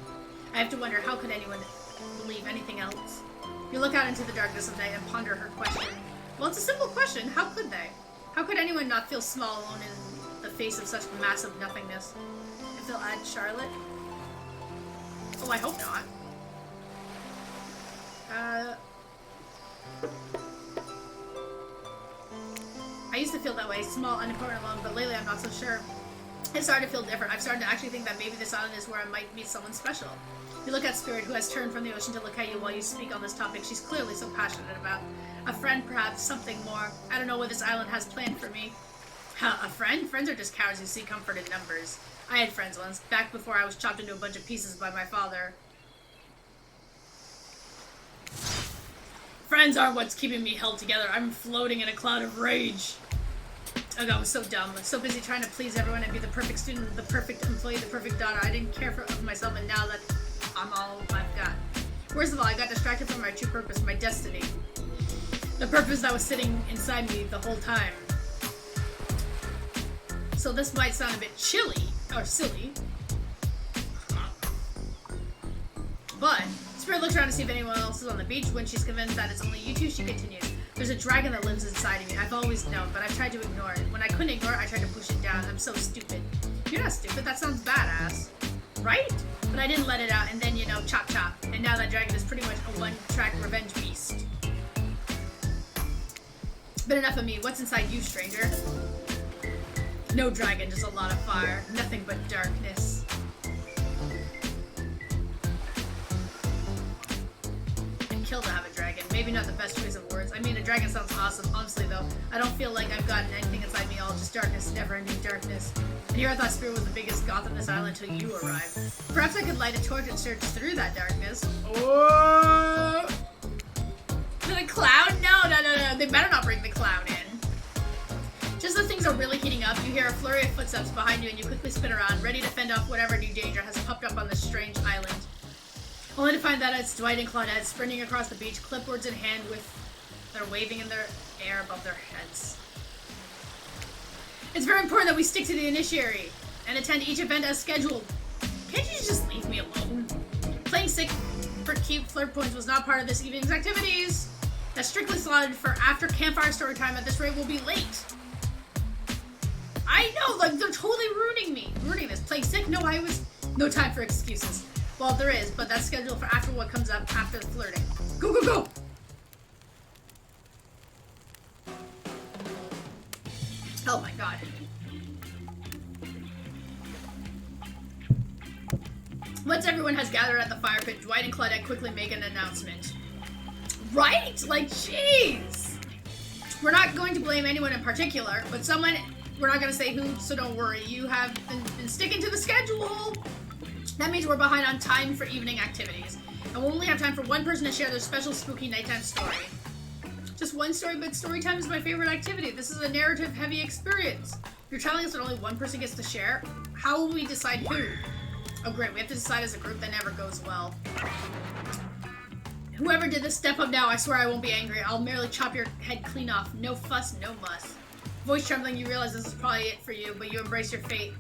I have to wonder, how could anyone believe anything else? You look out into the darkness of night and ponder her question. Well, it's a simple question. How could they? How could anyone not feel small alone in the face of such massive nothingness? If they'll add Charlotte? Oh, I hope not. I used to feel that way, small, unimportant, alone, but lately I'm not so sure. It's starting to feel different. I'm starting to actually think that maybe this island is where I might meet someone special. You look at Spirit, who has turned from the ocean to look at you while you speak on this topic she's clearly so passionate about. A friend, perhaps, something more. I don't know what this island has planned for me. A friend? Friends are just cowards who seek comfort in numbers. I had friends once, back before I was chopped into a bunch of pieces by my father. Friends aren't what's keeping me held together. I'm floating in a cloud of rage. Oh god, I was so dumb. I was so busy trying to please everyone and be the perfect student, the perfect employee, the perfect daughter. I didn't care for myself, and now that I'm all I've got. Worst of all, I got distracted from my true purpose, my destiny. The purpose that was sitting inside me the whole time. So this might sound a bit chilly, or silly. But Spirit looks around to see if anyone else is on the beach. When she's convinced that it's only you two, she continues. There's a dragon that lives inside of me. I've always known, but I've tried to ignore it. When I couldn't ignore it, I tried to push it down. I'm so stupid. You're not stupid. That sounds badass. Right? But I didn't let it out, and then, you know, chop chop. And now that dragon is pretty much a one-track revenge beast. But enough of me. What's inside you, stranger? No dragon, just a lot of fire. Nothing but darkness. Kill to have a dragon. Maybe not the best choice of words. I mean, a dragon sounds awesome. Honestly, though, I don't feel like I've gotten anything inside me. All just darkness, never-ending darkness. And here I thought Spirit was the biggest goth on this island until you arrived. Perhaps I could light a torch and search through that darkness. Oh! The clown? No. They better not bring the clown in. Just as things are really heating up, you hear a flurry of footsteps behind you, and you quickly spin around, ready to fend off whatever new danger has popped up on this strange island. Only to find that it's Dwight and Claudette sprinting across the beach, clipboards in hand, they're waving in their air above their heads. It's very important that we stick to the initiatory and attend each event as scheduled. Can't you just leave me alone? Playing sick for cute flirt points was not part of this evening's activities. That's strictly slotted for after campfire story time. At this rate, we'll be late. I know, like, they're totally ruining this. Playing sick? No, no time for excuses. Well, there is, but that's scheduled for after what comes up after the flirting. Go, go, go! Oh my god. Once everyone has gathered at the fire pit, Dwight and Claudette quickly make an announcement. Right? Like, jeez! We're not going to blame anyone in particular, but someone, we're not going to say who, so don't worry. You have been sticking to the schedule. That means we're behind on time for evening activities. And we'll only have time for one person to share their special spooky nighttime story. Just one story, but story time is my favorite activity. This is a narrative-heavy experience. You're telling us that only one person gets to share? How will we decide who? Oh great, we have to decide as a group. That never goes well. Whoever did this, step up now. I swear I won't be angry. I'll merely chop your head clean off. No fuss, no muss. Voice trembling, you realize this is probably it for you, but you embrace your fate.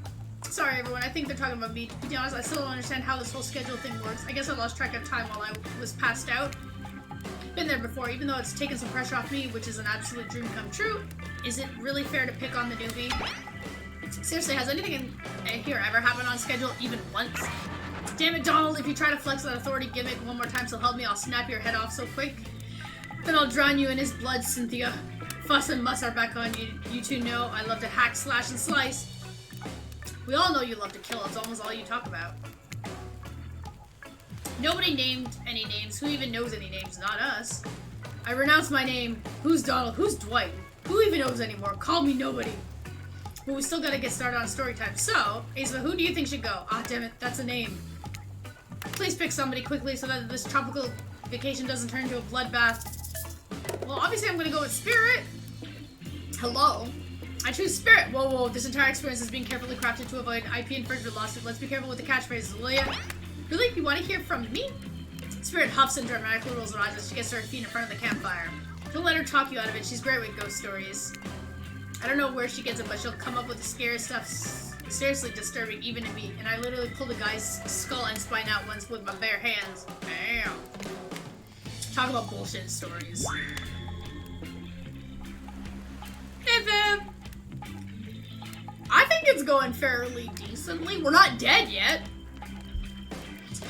Sorry everyone, I think they're talking about me. To be honest, I still don't understand how this whole schedule thing works. I guess I lost track of time while I was passed out. Been there before, even though it's taken some pressure off me, which is an absolute dream come true. Is it really fair to pick on the newbie? Seriously, has anything in here ever happened on schedule even once? Damn it, Donald, if you try to flex that authority gimmick one more time so help me, I'll snap your head off so quick. Then I'll drown you in his blood, Cynthia. Fuss and muss are back on you. You two know I love to hack, slash, and slice. We all know you love to kill. It's almost all you talk about. Nobody named any names. Who even knows any names? Not us. I renounce my name. Who's Donald? Who's Dwight? Who even knows anymore? Call me nobody. But we still gotta get started on story time. So, Asa, who do you think should go? Ah, damn it. That's a name. Please pick somebody quickly so that this tropical vacation doesn't turn into a bloodbath. Well, obviously I'm gonna go with Spirit. Hello? I choose Spirit. Whoa, whoa. This entire experience is being carefully crafted to avoid IP infringement lawsuit. Let's be careful with the catchphrases, will ya? Really? You want to hear from me? Spirit huffs and dramatically rolls her eyes as she gets her feet in front of the campfire. Don't let her talk you out of it. She's great with ghost stories. I don't know where she gets it, but she'll come up with the scary stuff seriously disturbing even to me. And I literally pulled a guy's skull and spine out once with my bare hands. Damn. Talk about bullshit stories. I think it's going fairly decently. We're not dead yet.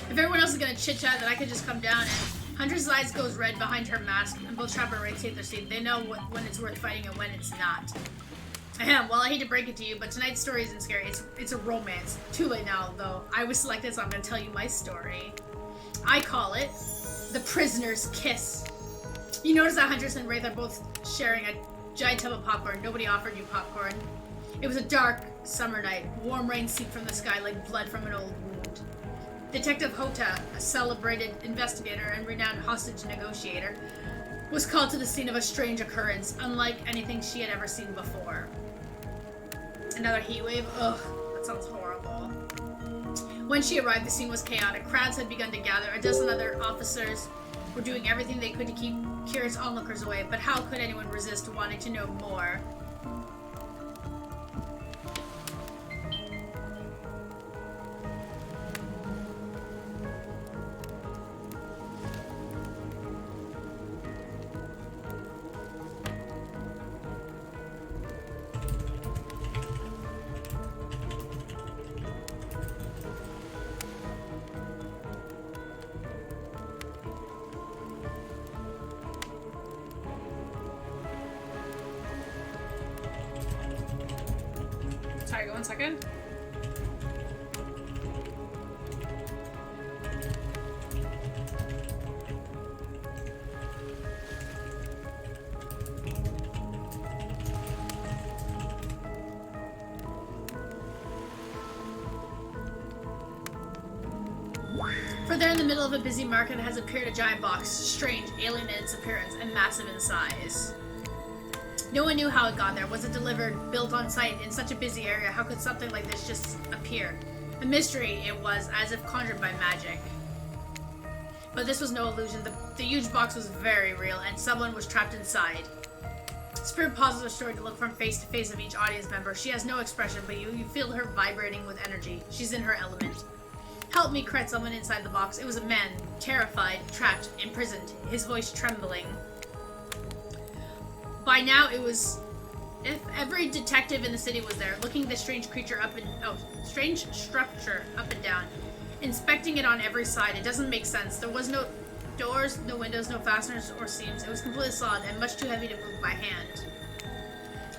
If everyone else is gonna chit-chat, then I could just come down and Hunter's eyes goes red behind her mask, and both Trapper and Ray take their seat. They know when it's worth fighting and when it's not. Ahem, well, I hate to break it to you, but tonight's story isn't scary. It's a romance. Too late now, though. I was selected, so I'm gonna tell you my story. I call it The Prisoner's Kiss. You notice that Huntress and Wraith are both sharing a giant tub of popcorn. Nobody offered you popcorn. It was a dark summer night. Warm rain seeped from the sky like blood from an old wound. Detective Hota, a celebrated investigator and renowned hostage negotiator, was called to the scene of a strange occurrence, unlike anything she had ever seen before. Another heat wave? Ugh, that sounds horrible. When she arrived, the scene was chaotic. Crowds had begun to gather. A dozen other officers were doing everything they could to keep curious onlookers away, but how could anyone resist wanting to know more? Sorry, go 1 second. For there in the middle of a busy market has appeared a giant box, strange, alien in its appearance, and massive in size. No one knew how it got there. Was it delivered, built on site, in such a busy area? How could something like this just appear? A mystery it was, as if conjured by magic. But this was no illusion. The huge box was very real, and someone was trapped inside. Spirit pauses her story to look from face to face of each audience member. She has no expression, but you feel her vibrating with energy. She's in her element. Help me, cried someone inside the box. It was a man, terrified, trapped, imprisoned, his voice trembling. By now, it was... If every detective in the city was there, looking at the strange creature strange structure up and down, inspecting it on every side. It doesn't make sense. There was no doors, no windows, no fasteners or seams. It was completely solid and much too heavy to move by hand.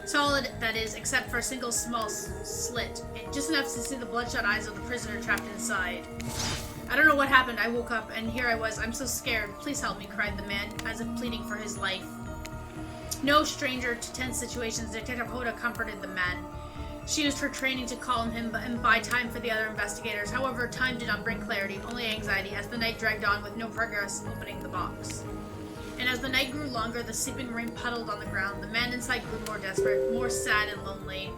Solid, that is, except for a single small slit, just enough to see the bloodshot eyes of the prisoner trapped inside. I don't know what happened. I woke up, and here I was. I'm so scared. Please help me, cried the man, as if pleading for his life. No stranger to tense situations, Detective Hoda comforted the man. She used her training to calm him and buy time for the other investigators. However, time did not bring clarity, only anxiety, as the night dragged on with no progress opening the box. And as the night grew longer, the sleeping rain puddled on the ground. The man inside grew more desperate, more sad and lonely.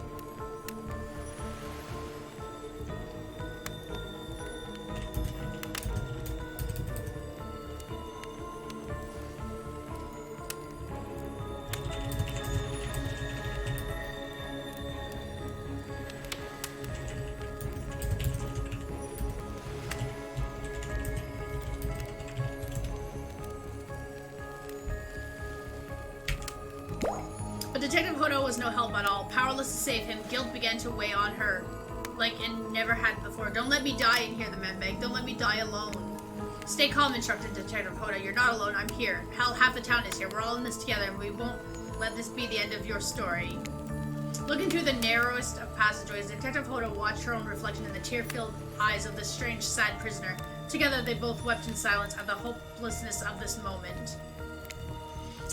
Detective Hodo was no help at all. Powerless to save him, guilt began to weigh on her like it never had before. Don't let me die in here, the man begged. Don't let me die alone. Stay calm, instructed Detective Hodo. You're not alone. I'm here. Hell, half the town is here. We're all in this together, and we won't let this be the end of your story. Looking through the narrowest of passageways, Detective Hodo watched her own reflection in the tear-filled eyes of the strange, sad prisoner. Together, they both wept in silence at the hopelessness of this moment.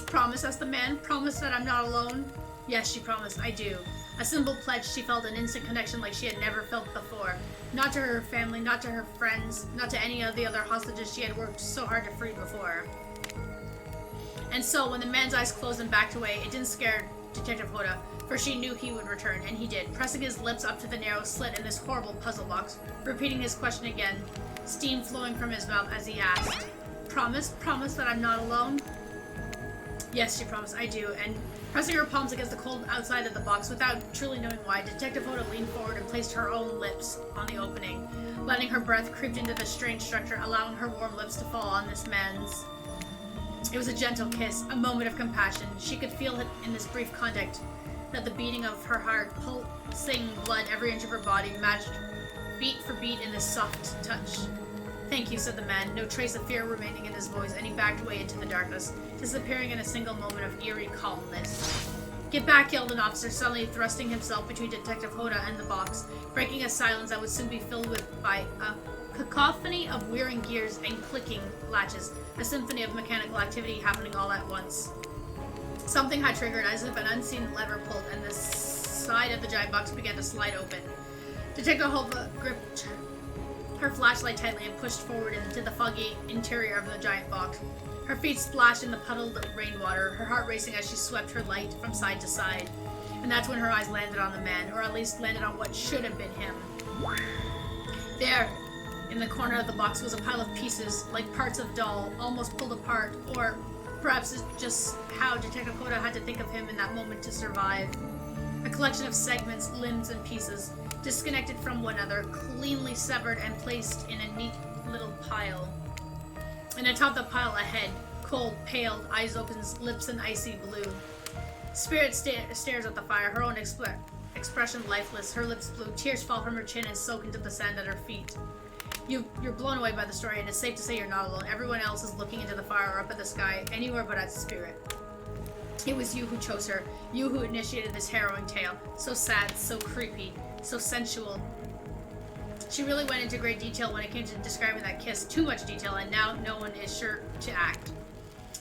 Promise, asked the man. Promise that I'm not alone? Yes, she promised. I do. A simple pledge, she felt an instant connection like she had never felt before. Not to her family, not to her friends, not to any of the other hostages she had worked so hard to free before. And so, when the man's eyes closed and backed away, it didn't scare Detective Hoda, for she knew he would return, and he did, pressing his lips up to the narrow slit in this horrible puzzle box, repeating his question again, steam flowing from his mouth as he asked, Promise? Promise that I'm not alone? Yes, she promised, I do, and pressing her palms against the cold outside of the box without truly knowing why, Detective Hoda leaned forward and placed her own lips on the opening, letting her breath creep into the strange structure, allowing her warm lips to fall on this man's. It was a gentle kiss, a moment of compassion. She could feel it in this brief contact, that the beating of her heart, pulsing blood every inch of her body, matched beat for beat in this soft touch. Thank you, said the man, no trace of fear remaining in his voice, and he backed away into the darkness, disappearing in a single moment of eerie calmness. Get back, yelled an officer, suddenly thrusting himself between Detective Hoda and the box, breaking a silence that would soon be filled by a cacophony of whirring gears and clicking latches, a symphony of mechanical activity happening all at once. Something had triggered as if an unseen lever pulled, and the side of the giant box began to slide open. Detective Hoda gripped her flashlight tightly and pushed forward into the foggy interior of the giant box. Her feet splashed in the puddled rainwater, her heart racing as she swept her light from side to side. And that's when her eyes landed on the man, or at least landed on what should have been him. There, in the corner of the box, was a pile of pieces, like parts of doll, almost pulled apart, or perhaps it's just how Detective Hoda had to think of him in that moment to survive. A collection of segments, limbs, and pieces, disconnected from one another, cleanly severed and placed in a neat little pile. And atop the pile a head, cold, pale, eyes open, lips an icy blue. Spirit stares at the fire, her own expression lifeless, her lips blue, tears fall from her chin and soak into the sand at her feet. You're blown away by the story, and it's safe to say you're not alone. Everyone else is looking into the fire or up at the sky, anywhere but at Spirit. It was you who chose her, you who initiated this harrowing tale. So sad, so creepy, so sensual. She really went into great detail when it came to describing that kiss, too much detail, and now no one is sure to act.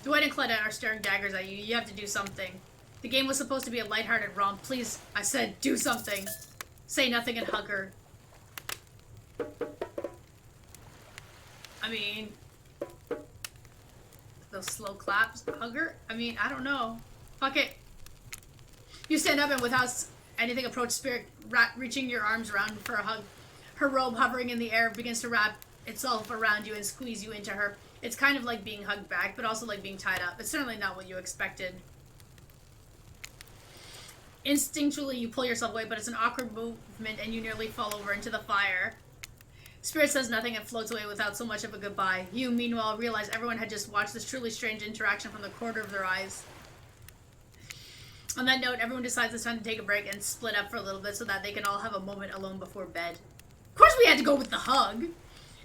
Dwight and Claudette are staring daggers at you. You have to do something. The game was supposed to be a lighthearted romp. Please, I said, do something. Say nothing and hug her. I mean, those slow claps, hug her? I mean, I don't know. Fuck it. You stand up and without anything approach Spirit, reaching your arms around for a hug. Her robe hovering in the air begins to wrap itself around you and squeeze you into her. It's kind of like being hugged back, but also like being tied up. It's certainly not what you expected. Instinctually, you pull yourself away, but it's an awkward movement and you nearly fall over into the fire. Spirit says nothing and floats away without so much of a goodbye. You, meanwhile, realize everyone had just watched this truly strange interaction from the corner of their eyes. On that note, everyone decides it's time to take a break and split up for a little bit so that they can all have a moment alone before bed. Of course we had to go with the hug!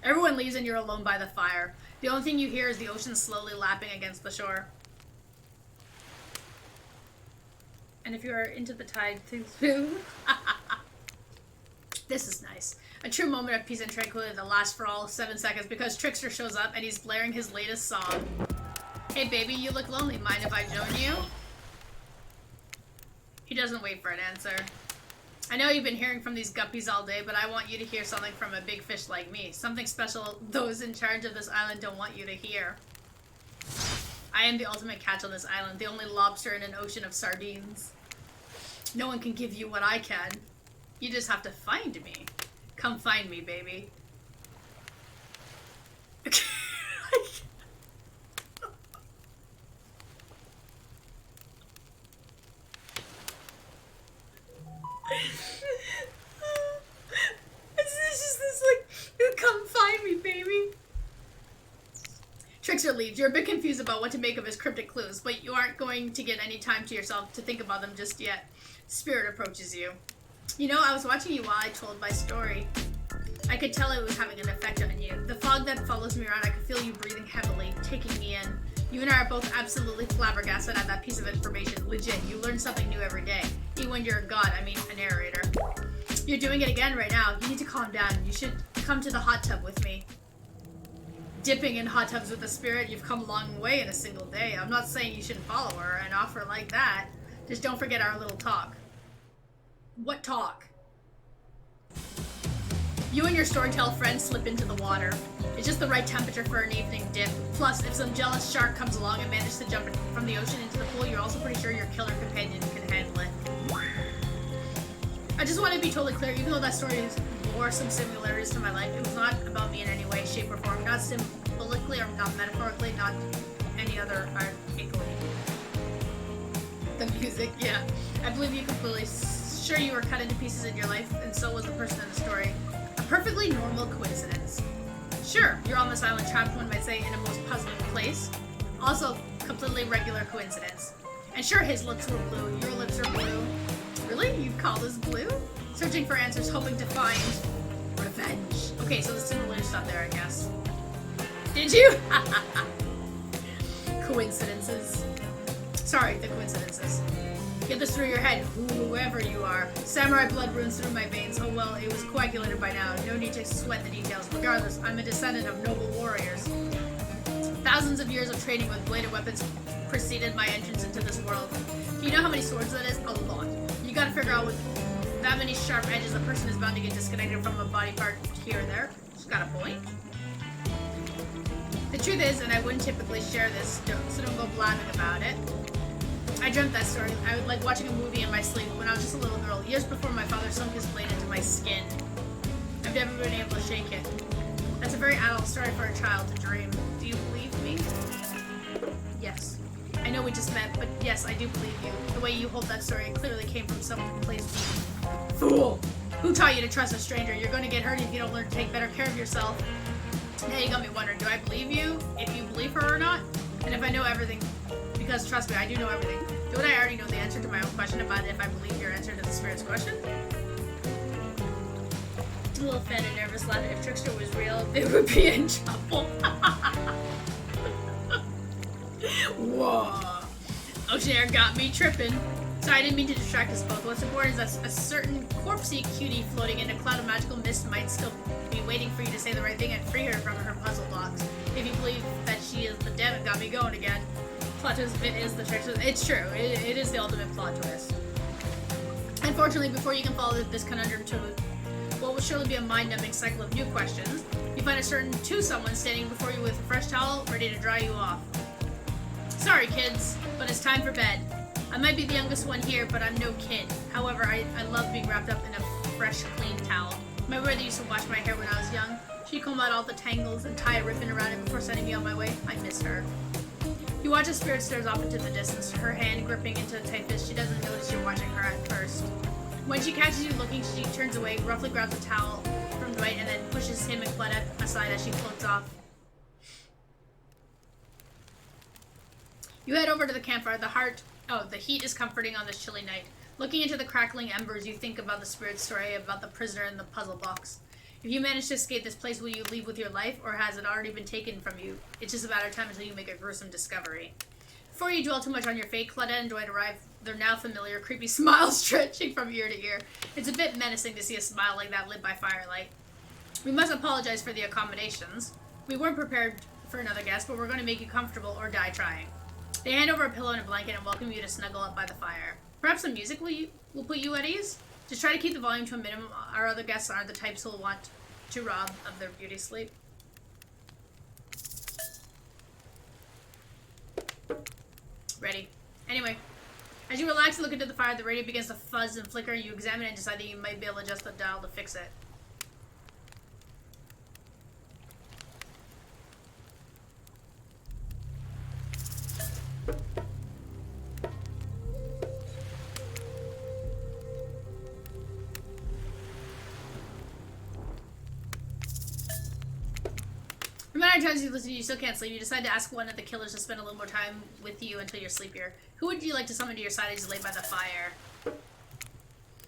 Everyone leaves and you're alone by the fire. The only thing you hear is the ocean slowly lapping against the shore. And if you are into the tide, please move. This is nice. A true moment of peace and tranquility that lasts for all 7 seconds because Trickster shows up and he's blaring his latest song. Hey baby, you look lonely. Mind if I join you? He doesn't wait for an answer. I know you've been hearing from these guppies all day, but I want you to hear something from a big fish like me. Something special those in charge of this island don't want you to hear. I am the ultimate catch on this island, the only lobster in an ocean of sardines. No one can give you what I can. You just have to find me. Come find me, baby. It's just this, like, come find me, baby. Trickster leaves. You're a bit confused about what to make of his cryptic clues, but you aren't going to get any time to yourself to think about them just yet. Spirit approaches you. You know, I was watching you while I told my story. I could tell it was having an effect on you. The fog that follows me around, I could feel you breathing heavily, taking me in. You and I are both absolutely flabbergasted at that piece of information. Legit, you learn something new every day. Even when you're a god, I mean a narrator. You're doing it again right now. You need to calm down. You should come to the hot tub with me. Dipping in hot tubs with the spirit, you've come a long way in a single day. I'm not saying you shouldn't follow her and offer like that. Just don't forget our little talk. What talk? You and your storytell friends slip into the water. It's just the right temperature for an evening dip. Plus, if some jealous shark comes along and manages to jump from the ocean into the pool, you're also pretty sure your killer companion can handle it. I just want to be totally clear, even though that story bore some similarities to my life, it was not about me in any way, shape, or form. Not symbolically or not metaphorically, not any other article. The music, yeah. I believe you completely. Sure, you were cut into pieces in your life, and so was the person in the story. A perfectly normal coincidence. Sure, you're on this island trapped, one might say, in a most puzzling place. Also, completely regular coincidence. And sure, his lips were blue, your lips are blue. Really? You'd call this blue? Searching for answers, hoping to find revenge. Okay, so the simulator stopped there, I guess. Did you? Coincidences. Sorry, the coincidences. Get this through your head, whoever you are. Samurai blood runs through my veins. Oh well, it was coagulated by now. No need to sweat the details. Regardless, I'm a descendant of noble warriors. Thousands of years of training with bladed weapons preceded my entrance into this world. Do you know how many swords that is? A lot. You gotta figure out with that many sharp edges, a person is bound to get disconnected from a body part here or there. She's got a point. The truth is, and I wouldn't typically share this, so don't go blabbing about it. I dreamt that story. I was like watching a movie in my sleep when I was just a little girl, years before my father sunk his blade into my skin. I've never been able to shake it. That's a very adult story for a child to dream. Do you believe me? Yes. I know we just met, but yes, I do believe you. The way you hold that story, it clearly came from someone who plays me. Fool! Who taught you to trust a stranger? You're going to get hurt if you don't learn to take better care of yourself. Now you got me wondering, do I believe you? If you believe her or not? And if I know everything, because trust me, I do know everything. Don't I already know the answer to my own question about if I believe your answer to the spirit's question? A little fan of nervous laugh. If Trickster was real, they would be in trouble. Whoa. Ocean air got me tripping. Sorry, I didn't mean to distract us both. What's important is that a certain corpsey cutie floating in a cloud of magical mist might still be waiting for you to say the right thing and free her from her puzzle blocks. If you believe that she is the damn it got me going again. Plot twist, it is the Trickster. It's true. It is the ultimate plot twist. Unfortunately, before you can follow this conundrum to what will surely be a mind-numbing cycle of new questions, you find a certain someone standing before you with a fresh towel, ready to dry you off. Sorry, kids, but it's time for bed. I might be the youngest one here, but I'm no kid. However, I love being wrapped up in a fresh, clean towel. My mother used to wash my hair when I was young. She'd comb out all the tangles and tie a ribbon around it before sending me on my way. I miss her. You watch as Spirit stares off into the distance, her hand gripping into a tight fist. She doesn't notice you're watching her at first. When she catches you looking, she turns away, roughly grabs a towel from Dwight, and then pushes him and Cleta aside as she floats off. You head over to the campfire. The heat is comforting on this chilly night. Looking into the crackling embers, you think about the Spirit's story about the prisoner in the puzzle box. If you manage to escape this place, will you leave with your life, or has it already been taken from you? It's just a matter of time until you make a gruesome discovery. Before you dwell too much on your fate, Cleta and Dwight arrive. Their now familiar, creepy smile stretching from ear to ear. It's a bit menacing to see a smile like that lit by firelight. We must apologize for the accommodations. We weren't prepared for another guest, but we're going to make you comfortable or die trying. They hand over a pillow and a blanket and welcome you to snuggle up by the fire. Perhaps some music will put you at ease? Just try to keep the volume to a minimum. Our other guests aren't the types who'll want to rob of their beauty sleep. Ready. Anyway, as you relax and look into the fire, the radio begins to fuzz and flicker. You examine it and decide that you might be able to adjust the dial to fix it. No matter how times you listen, you still can't sleep. You decide to ask one of the killers to spend a little more time with you until you're sleepier. Who would you like to summon to your side as you lay by the fire?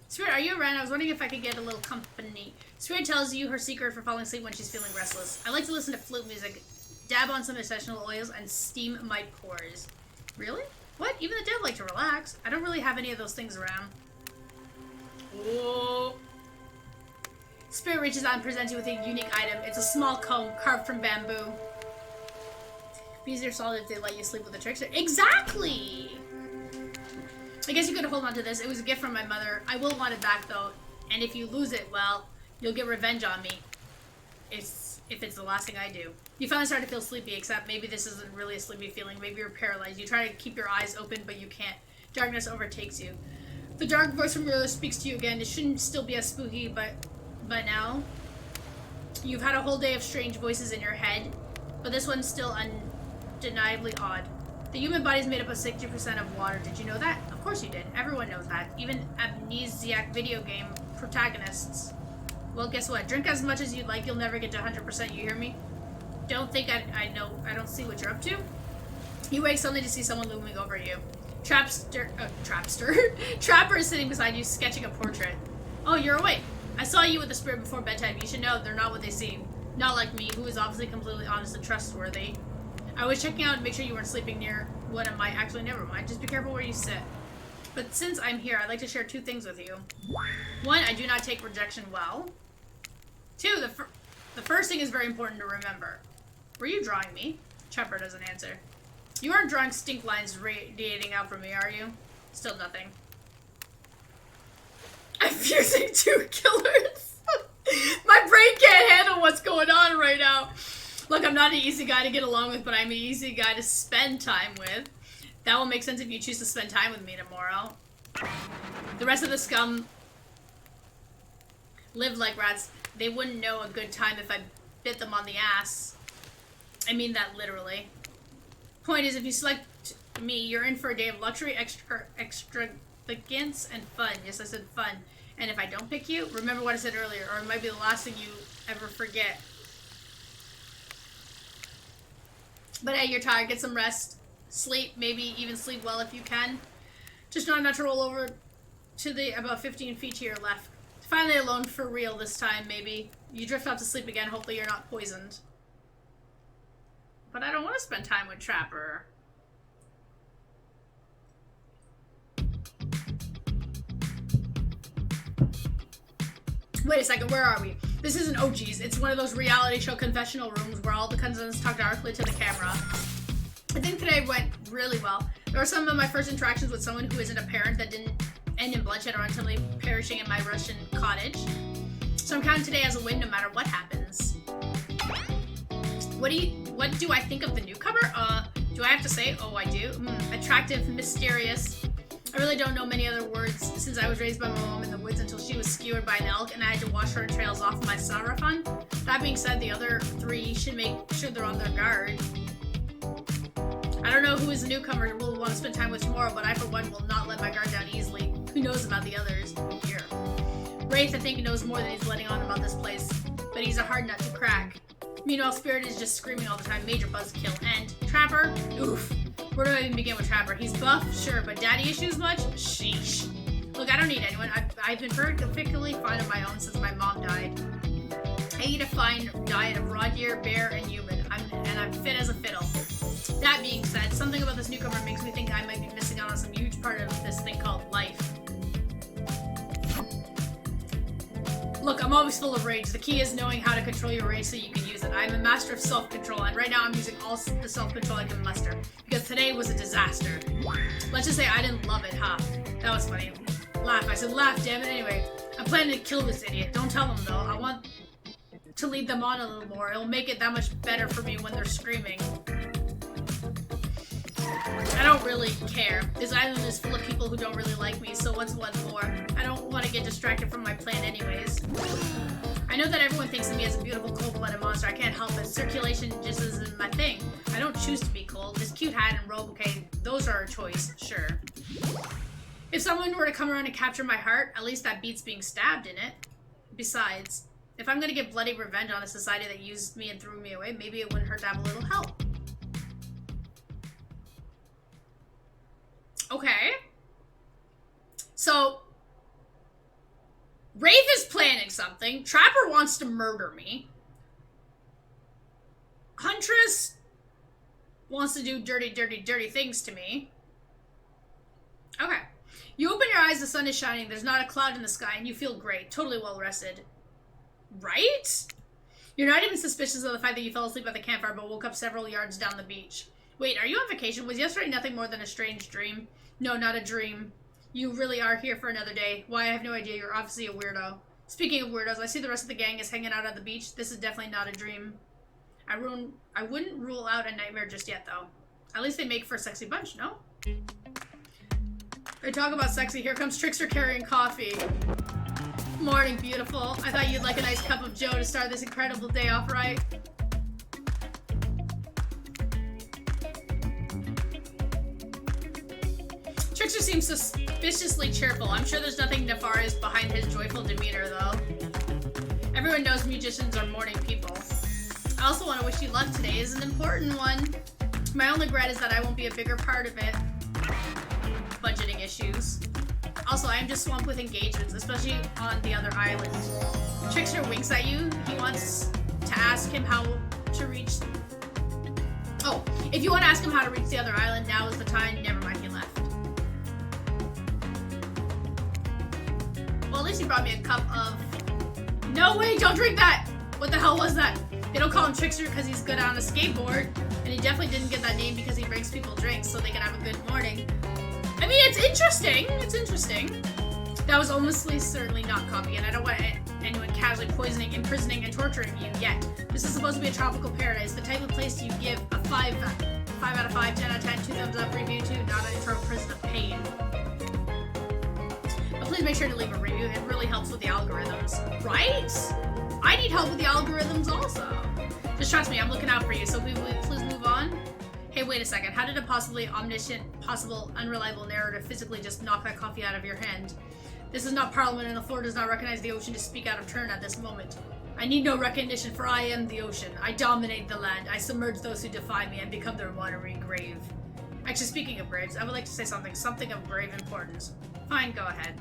Spirit, are you around? I was wondering if I could get a little company. Spirit tells you her secret for falling asleep when she's feeling restless. I like to listen to flute music, dab on some essential oils, and steam my pores. Really? What? Even the dead like to relax. I don't really have any of those things around. Whoa. Spirit reaches out and presents you with a unique item. It's a small comb carved from bamboo. Bees are solid if they let you sleep with a trickster. Exactly! I guess you could hold on to this. It was a gift from my mother. I will want it back though. And if you lose it, well, you'll get revenge on me. If it's the last thing I do. You finally start to feel sleepy, except maybe this isn't really a sleepy feeling. Maybe you're paralyzed. You try to keep your eyes open, but you can't. Darkness overtakes you. The dark voice from earlier speaks to you again. It shouldn't still be as spooky, but now you've had a whole day of strange voices in your head, but this one's still undeniably odd. The human body is made up of 60% of water. Did you know that? Of course you did. Everyone knows that. Even amnesiac video game protagonists. Well, guess what? Drink as much as you'd like. You'll never get to 100%. You hear me? Don't think I know. I don't see what you're up to. You wake suddenly to see someone looming over you. Trapster. Trapper is sitting beside you, sketching a portrait. Oh, you're awake. I saw you with the spirit before bedtime. You should know they're not what they seem. Not like me, who is obviously completely honest and trustworthy. I was checking out to make sure you weren't sleeping near one of my... Actually, never mind. Just be careful where you sit. But since I'm here, I'd like to share two things with you. One, I do not take rejection well. Two, the first thing is very important to remember. Were you drawing me? Trapper doesn't answer. You aren't drawing stink lines radiating out from me, are you? Still nothing. I'm fusing two killers. My brain can't handle what's going on right now. Look, I'm not an easy guy to get along with, but I'm an easy guy to spend time with. That will make sense if you choose to spend time with me tomorrow. The rest of the scum live like rats. They wouldn't know a good time if I bit them on the ass. I mean that literally. Point is, if you select me, you're in for a day of luxury, extravagance, and fun. Yes, I said fun. And if I don't pick you, remember what I said earlier, or it might be the last thing you ever forget. But hey, you're tired. Get some rest. Sleep. Maybe even sleep well if you can. Just try not to roll over to the about 15 feet to your left. Finally alone for real this time, maybe. You drift off to sleep again. Hopefully you're not poisoned. But I don't want to spend time with Trapper. Wait a second, where are we? This isn't OG's. It's one of those reality show confessional rooms where all the cousins talk directly to the camera. I think today went really well. There were some of my first interactions with someone who isn't a parent that didn't end in bloodshed or ultimately perishing in my Russian cottage. So I'm counting today as a win no matter what happens. What do I think of the newcomer? Do I have to say? Oh, I do. Attractive, mysterious. I really don't know many other words since I was raised by my mom in the woods until she was skewered by an elk and I had to wash her trails off my sarafan. That being said, the other three should make sure they're on their guard. I don't know who is a newcomer and will want to spend time with tomorrow, but I for one will not let my guard down easily. Who knows about the others? Here. Wraith, I think, knows more than he's letting on about this place, but he's a hard nut to crack. Meanwhile, Spirit is just screaming all the time, major buzzkill. And Trapper? Oof. Where do I even begin with Trapper? He's buff, sure, but daddy issues much? Sheesh. Look, I don't need anyone. I've been perfectly fine on my own since my mom died. I eat a fine diet of raw deer, bear, and human. I'm fit as a fiddle. That being said, something about this newcomer makes me think I might be missing out on some huge part of this thing called life. Look, I'm always full of rage. The key is knowing how to control your rage so you can use it. I'm a master of self-control, and right now I'm using all the self-control I can muster. Because today was a disaster. Let's just say I didn't love it, huh? That was funny. Laugh. I said laugh, damn it. Anyway, I'm planning to kill this idiot. Don't tell them, though. I want to lead them on a little more. It'll make it that much better for me when they're screaming. I don't really care. This island is full of people who don't really like me, so what's one for? I don't want to get distracted from my plan anyways. I know that everyone thinks of me as a beautiful, cold-blooded monster. I can't help it. Circulation just isn't my thing. I don't choose to be cold. This cute hat and robe, okay, those are a choice, sure. If someone were to come around and capture my heart, at least that beats being stabbed in it. Besides, if I'm gonna get bloody revenge on a society that used me and threw me away, maybe it wouldn't hurt to have a little help. Okay. So, Wraith is planning something. Trapper wants to murder me. Huntress wants to do dirty, dirty, dirty things to me. Okay. You open your eyes, the sun is shining, there's not a cloud in the sky, and you feel great. Totally well rested. Right? You're not even suspicious of the fact that you fell asleep at the campfire but woke up several yards down the beach. Wait, are you on vacation? Was yesterday nothing more than a strange dream? No, not a dream. You really are here for another day. Why, I have no idea. You're obviously a weirdo. Speaking of weirdos, I see the rest of the gang is hanging out at the beach. This is definitely not a dream. I wouldn't rule out a nightmare just yet, though. At least they make for a sexy bunch, no? They talk about sexy. Here comes Trickster carrying coffee. Morning, beautiful. I thought you'd like a nice cup of joe to start this incredible day off right. Trickster seems suspiciously cheerful. I'm sure there's nothing nefarious behind his joyful demeanor, though. Everyone knows musicians are morning people. I also want to wish you luck. Today is an important one. My only regret is that I won't be a bigger part of it. Budgeting issues. Also, I am just swamped with engagements, especially on the other island. Trickster winks at you. He wants to ask him how to reach... Oh, if you want to ask him how to reach the other island, now is the time. Never mind, he left. Well, at least he brought me a cup of... No way, don't drink that! What the hell was that? They don't call him Trickster because he's good on a skateboard, and he definitely didn't get that name because he brings people drinks so they can have a good morning. I mean, it's interesting. It's interesting. That was almost certainly not copy, and I don't want anyone casually poisoning, imprisoning, and torturing you yet. This is supposed to be a tropical paradise, the type of place you give a 5 out of 5, 10 out of 10, 2 thumbs up review to, not an eternal prison of pain. But please make sure to leave a review. It really helps with the algorithms. Right? I need help with the algorithms also. Just trust me, I'm looking out for you, so please move on. Hey, wait a second. How did a possibly omniscient, possible unreliable narrative physically just knock that coffee out of your hand? This is not Parliament, and the floor does not recognize the ocean to speak out of turn at this moment. I need no recognition, for I am the ocean. I dominate the land. I submerge those who defy me and become their watery grave. Actually, speaking of graves, I would like to say something of grave importance. Fine, go ahead.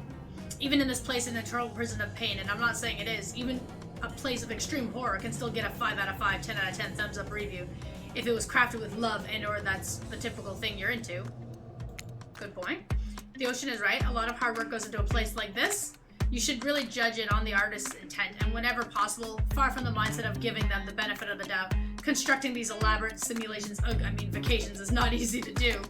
Even in this place, an eternal prison of pain, and I'm not saying it is, even a place of extreme horror can still get a 5 out of 5, 10 out of 10 thumbs up review. If it was crafted with love and or that's the typical thing you're into. Good point. The ocean is right. A lot of hard work goes into a place like this. You should really judge it on the artist's intent and whenever possible, far from the mindset of giving them the benefit of the doubt. Constructing these elaborate simulations, vacations is not easy to do.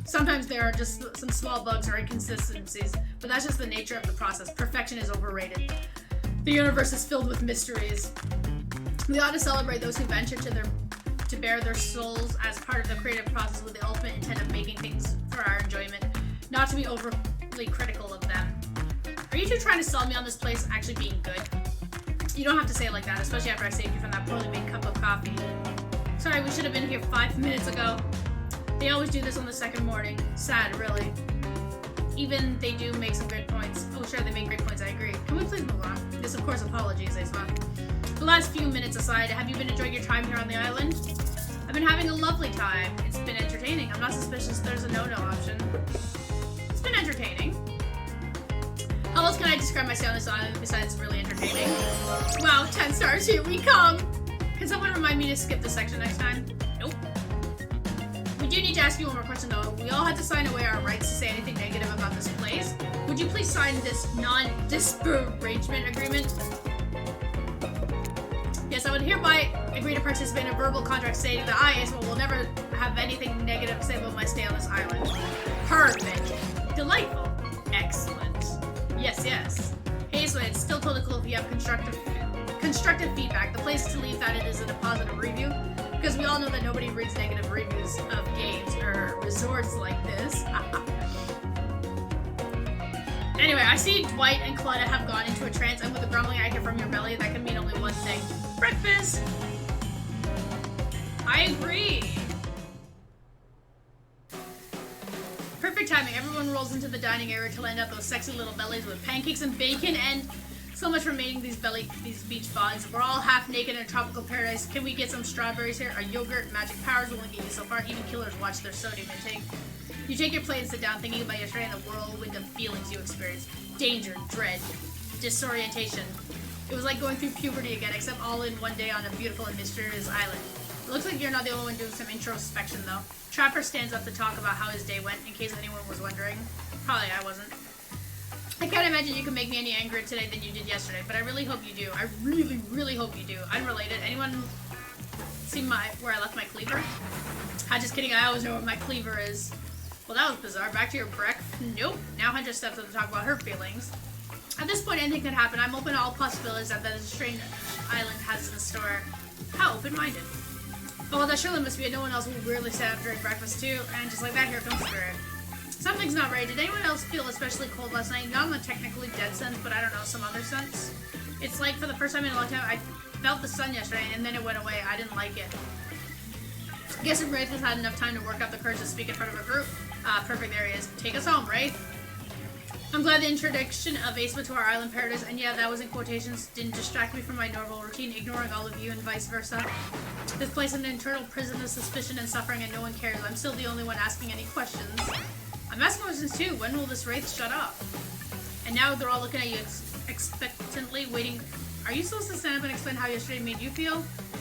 Sometimes there are just some small bugs or inconsistencies, but that's just the nature of the process. Perfection is overrated. The universe is filled with mysteries. We ought to celebrate those who venture to bear their souls as part of the creative process with the ultimate intent of making things for our enjoyment, not to be overly critical of them. Are you two trying to sell me on this place actually being good? You don't have to say it like that, especially after I saved you from that poorly made cup of coffee. Sorry, we should have been here 5 minutes ago. They always do this on the second morning. Sad, really. Even they do make some great points. Oh, sure, they make great points, I agree. Can we please move on? This, of course, apologies, Aesma. The last few minutes aside, have you been enjoying your time here on the island? I've been having a lovely time. It's been entertaining. I'm not suspicious there's a no-no option. It's been entertaining. How else can I describe my stay on this island besides really entertaining? Wow, 10 stars, here we come! Can someone remind me to skip this section next time? Nope. We do need to ask you one more question though. We all had to sign away our rights to say anything negative about this place. Would you please sign this non-disparagement agreement? Yes, I would hereby agree to participate in a verbal contract stating that I, Aesma, will never have anything negative to say about my stay on this island. Perfect. Delightful. Excellent. Yes, yes. Hey, Aesma, it's still totally cool if you have constructive feedback. The place to leave that it is in a positive review, because we all know that nobody reads negative reviews of games or resorts like this. Anyway, I see Dwight and Claudia have gone into a trance, and with the grumbling I hear from your belly, that can mean only one thing. Breakfast! I agree. Perfect timing. Everyone rolls into the dining area to land up those sexy little bellies with pancakes and bacon, and so much for making these beach bods. We're all half naked in a tropical paradise. Can we get some strawberries here? A yogurt, magic powers will get you so far. Even killers watch their sodium intake. You take your plate and sit down, thinking about yesterday and the whirlwind of feelings you experienced. Danger, dread, disorientation. It was like going through puberty again, except all in one day on a beautiful and mysterious island. It looks like you're not the only one doing some introspection, though. Trapper stands up to talk about how his day went, in case anyone was wondering. Probably I wasn't. I can't imagine you can make me any angrier today than you did yesterday, but I really hope you do. I really, really hope you do. Unrelated. Anyone see where I left my cleaver? Just kidding. I always know where my cleaver is. Well, that was bizarre. Back to your break. Nope. Now Hunter steps up to talk about her feelings. At this point, anything could happen. I'm open to all possibilities that this strange island has in store. How open-minded. Oh, well, that surely must be it. No one else will weirdly stand up during breakfast, too. And just like that, here comes Spirit. Something's not right. Did anyone else feel especially cold last night? Not in the technically dead sense, but I don't know, some other sense. It's like for the first time in a long time, I felt the sun yesterday, and then it went away. I didn't like it. I guess if Wraith has had enough time to work up the courage to speak in front of a group. Perfect, there he is. Take us home, Wraith. I'm glad the introduction of Aesma to our island paradise, and yeah, that was in quotations, didn't distract me from my normal routine, ignoring all of you and vice versa. This place is an internal prison of suspicion and suffering, and no one cares. I'm still the only one asking any questions. I'm asking questions too. When will this Wraith shut up? And now they're all looking at you expectantly, waiting. Are you supposed to stand up and explain how yesterday made you feel?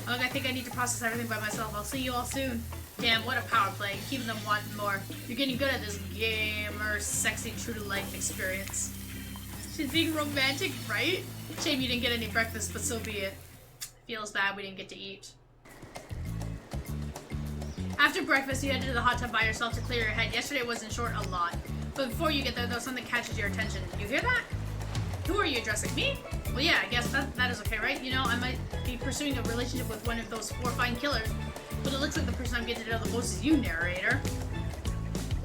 Look, I think I need to process everything by myself. I'll see you all soon. Damn, what a power play. Keeping them wanting more. You're getting good at this gamer, sexy, true-to-life experience. She's being romantic, right? Shame you didn't get any breakfast, but so be it. Feels bad we didn't get to eat. After breakfast, you headed to the hot tub by yourself to clear your head. Yesterday was in short a lot. But before you get there, though, something catches your attention. You hear that? Who are you addressing? Me? Well, yeah, I guess that is okay, right? You know, I might be pursuing a relationship with one of those 4 fine killers, but it looks like the person I'm getting to know the most is you, narrator.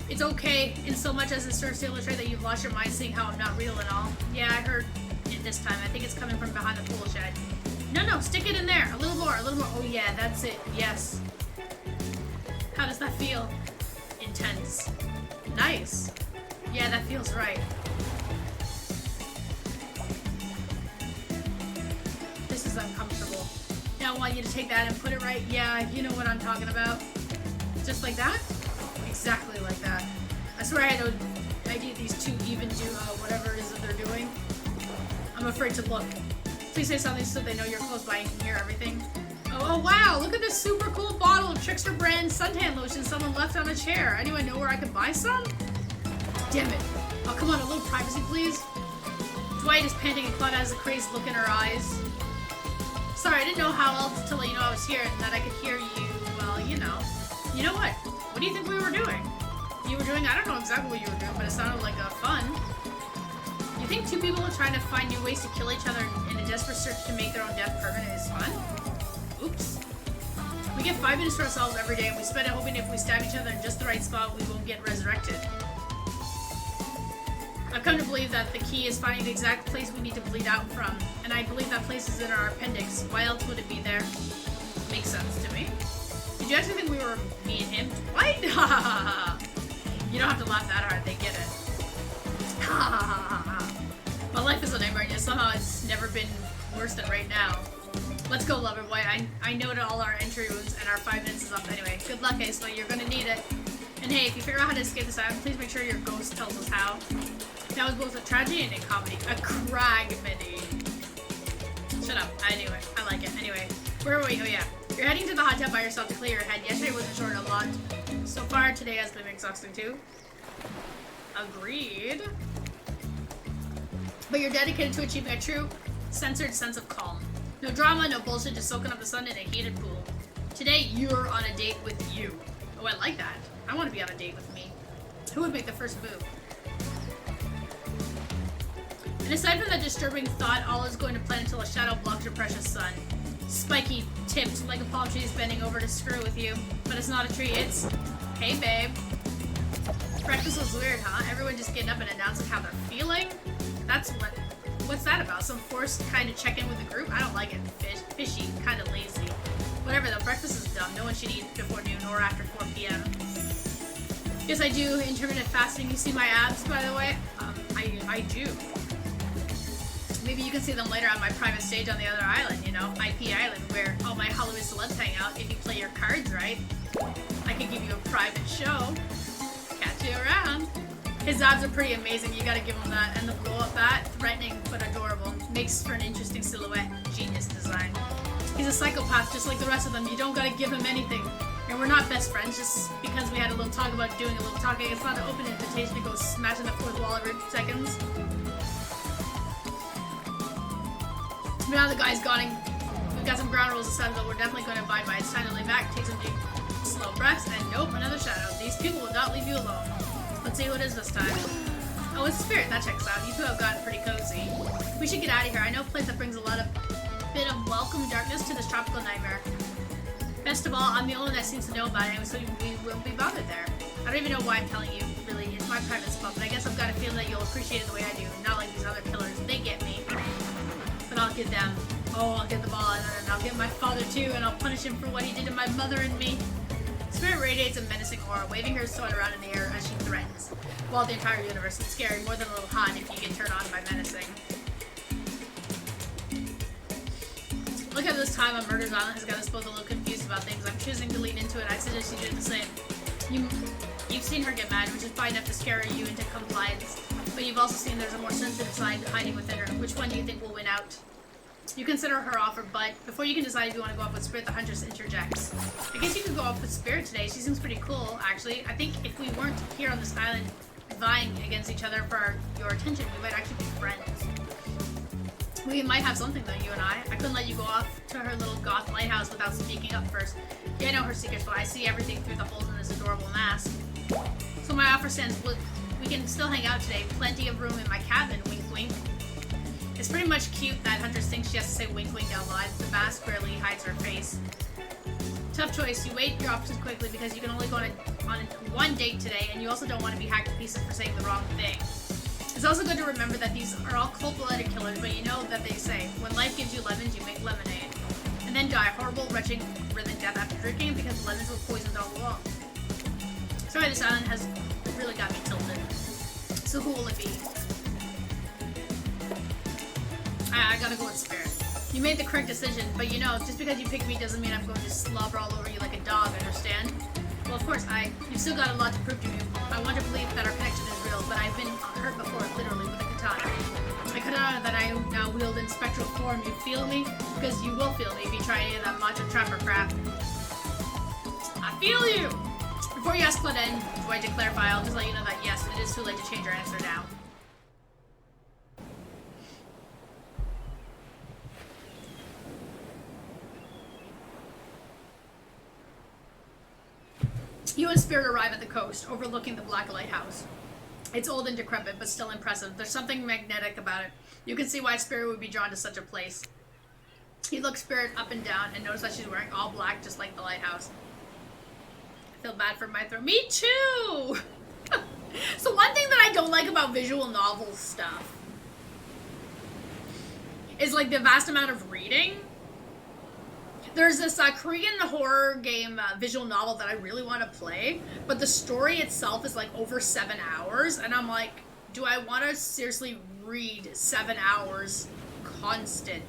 It's okay, in so much as it serves to illustrate that you've lost your mind seeing how I'm not real and all. Yeah, I heard it this time. I think it's coming from behind the pool shed. No, stick it in there. A little more, a little more. Oh yeah, that's it. Yes. How does that feel? Intense. Nice. Yeah, that feels right. This is uncomfortable. Now I want you to take that and put it right. Yeah, you know what I'm talking about. Just like that? Exactly like that. I swear I had no idea these two even do whatever it is that they're doing. I'm afraid to look. Please say something so they know you're close by and can hear everything. Oh wow, look at this super cool bottle of Trickster brand suntan lotion someone left on a chair. Anyone know where I can buy some? Damn it. Oh, come on, a little privacy, please. Dwight is panting and Claudia has a crazed look in her eyes. Sorry, I didn't know how else to let you know I was here and that I could hear you, well, you know. You know what? What do you think we were doing? You were doing, I don't know exactly what you were doing, but it sounded like fun. You think 2 people are trying to find new ways to kill each other in a desperate search to make their own death permanent is fun? Oops. We get 5 minutes for ourselves every day, and we spend it hoping if we stab each other in just the right spot, we won't get resurrected. I've come to believe that the key is finding the exact place we need to bleed out from, and I believe that place is in our appendix. Why else would it be there? Makes sense to me. Did you actually think we were me and him? What? Ha ha ha ha. You don't have to laugh that hard, they get it. Ha ha ha ha ha. My life is a nightmare, and yet somehow it's never been worse than right now. Let's go, lover boy. I noted all our entry wounds, and our 5 minutes is up anyway. Good luck, Aesma. You're gonna need it. And hey, if you figure out how to escape this island, please make sure your ghost tells us how. That was both a tragedy and a comedy. A cragmedy. Shut up. Anyway, I like it. Anyway, where are we? Oh yeah. You're heading to the hot tub by yourself to clear your head. Yesterday wasn't short a lot. So far, today has been exhausting too. Agreed. But you're dedicated to achieving a true, censored sense of calm. No drama, no bullshit, just soaking up the sun in a heated pool. Today, you're on a date with you. Oh, I like that. I want to be on a date with me. Who would make the first move? And aside from that disturbing thought, all is going to plan until a shadow blocks your precious sun. Spiky tipped like a palm tree is bending over to screw with you. But it's not a tree, it's, hey babe. Breakfast was weird, huh? Everyone just getting up and announcing how they're feeling? What's that about? Some forced kind of check-in with the group? I don't like it. Fishy, kind of lazy. Whatever though, breakfast is dumb. No one should eat before noon or after 4 p.m. Yes, I do intermittent fasting. You see my abs, by the way? I do. Maybe you can see them later on my private stage on the other island, you know, IP Island, where all my Hollywood celebs hang out. If you play your cards right, I can give you a private show. Catch you around. His abs are pretty amazing, you gotta give him that. And the blow-up bat, threatening but adorable. Makes for an interesting silhouette. Genius design. He's a psychopath just like the rest of them. You don't gotta give him anything. And we're not best friends just because we had a little talk about doing a little talking. It's not an open invitation to go smashing the fourth wall every seconds. But now the guy's gone and we've got some ground rules decided that we're definitely going to abide by. It's time to lay back, take some deep, slow breaths, and nope, another shadow. These people will not leave you alone. Let's see who it is this time. Oh, it's Spirit. That checks out. You two have gotten pretty cozy. We should get out of here. I know a place that brings a bit of welcome darkness to this tropical nightmare. Best of all, I'm the only one that seems to know about it, so we won't be bothered there. I don't even know why I'm telling you, really. It's my private spot, but I guess I've got a feeling that you'll appreciate it the way I do. Not like these other killers. They get me. But I'll get them. Oh, I'll get the ball, and then I'll get my father too, and I'll punish him for what he did to my mother and me. Spirit radiates a menacing aura, waving her sword around in the air as she threatens. While the entire universe is scary, more than a little hot if you get turned on by menacing. Look at this time on Murder's Island has got us both a little confused about things. I'm choosing to lean into it. I suggest you do the same. You've seen her get mad, which is probably enough to scare you into compliance. But you've also seen there's a more sensitive side hiding within her. Which one do you think will win out? You consider her offer, but before you can decide if you want to go off with Spirit, the Huntress interjects. I guess you could go off with Spirit today. She seems pretty cool, actually. I think if we weren't here on this island vying against each other for your attention, we might actually be friends. We might have something though, you and I. I couldn't let you go off to her little goth lighthouse without speaking up first. Yeah, I know her secrets, but I see everything through the holes in this adorable mask. So my offer stands. We can still hang out today. Plenty of room in my cabin, wink wink. It's pretty much cute that Huntress thinks she has to say wink wink out loud. The mask barely hides her face. Tough choice. You weigh your options quickly because you can only go on one date today, and you also don't want to be hacked to pieces for saying the wrong thing. It's also good to remember that these are all cold-blooded killers, but you know that they say, when life gives you lemons, you make lemonade. And then die a horrible, wretched, rhythm death after drinking because lemons were poisoned all along. Sorry, this island has really got me tilted. So who will it be? I gotta go with Spirit. You made the correct decision, but you know, just because you picked me doesn't mean I'm going to slobber all over you like a dog, understand? Well, of course, you've still got a lot to prove to me. I want to believe that our connection is real, but I've been hurt before, literally, with a katana. A katana that I now wield in spectral form. You feel me? Because you will feel me if you try any of that macho trapper crap. I feel you! Before you ask Claudine, do I declare clarify, I'll just let you know that yes, it is too late to change your answer now. You and Spirit arrive at the coast, overlooking the Black Lighthouse. It's old and decrepit, but still impressive. There's something magnetic about it. You can see why Spirit would be drawn to such a place. He looks Spirit up and down and notices that she's wearing all black, just like the lighthouse. I feel bad for my throat. Me too! So one thing that I don't like about visual novel stuff is like the vast amount of reading. There's this Korean horror game visual novel that I really want to play, but the story itself is like over 7 hours, and I'm like, do I want to seriously read 7 hours constant,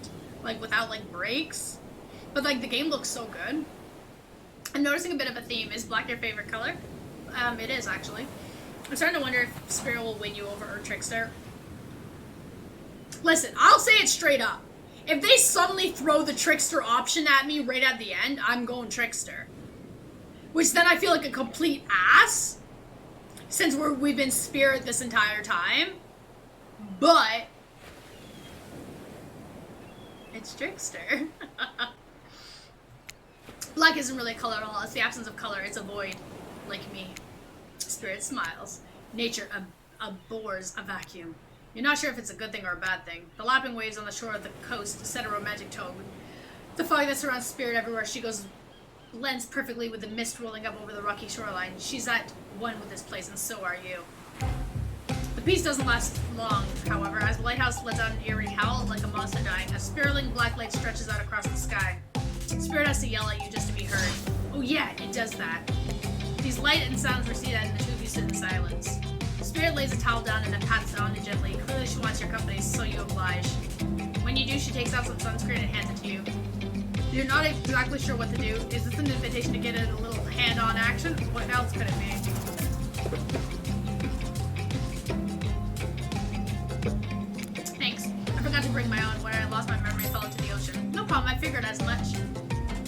like without like breaks? But like the game looks so good. I'm noticing a bit of a theme. Is black your favorite color? It is actually. I'm starting to wonder if Spirit will win you over or Trickster. Listen, I'll say it straight up. If they suddenly throw the Trickster option at me right at the end, I'm going Trickster. Which then I feel like a complete ass, since we've been Spirit this entire time. But it's Trickster. Black isn't really a color at all. It's the absence of color. It's a void, like me. Spirit smiles. Nature abhors a vacuum. You're not sure if it's a good thing or a bad thing. The lapping waves on the shore of the coast set a romantic tone. The fog that surrounds Spirit everywhere she goes blends perfectly with the mist rolling up over the rocky shoreline. She's at one with this place, and so are you. The peace doesn't last long, however, as the lighthouse lets out an eerie howl like a monster dying. A spiraling black light stretches out across the sky. Spirit has to yell at you just to be heard. Oh yeah, it does that. These light and sounds recede and the two of you sit in silence. Spirit lays a towel down and then pats it on you gently. Clearly she wants your company, so you oblige. When you do, she takes out some sunscreen and hands it to you. You're not exactly sure what to do. Is this an invitation to get in a little hand-on action? What else could it be? Thanks. I forgot to bring my own when I lost my memory and fell into the ocean. No problem, I figured as much.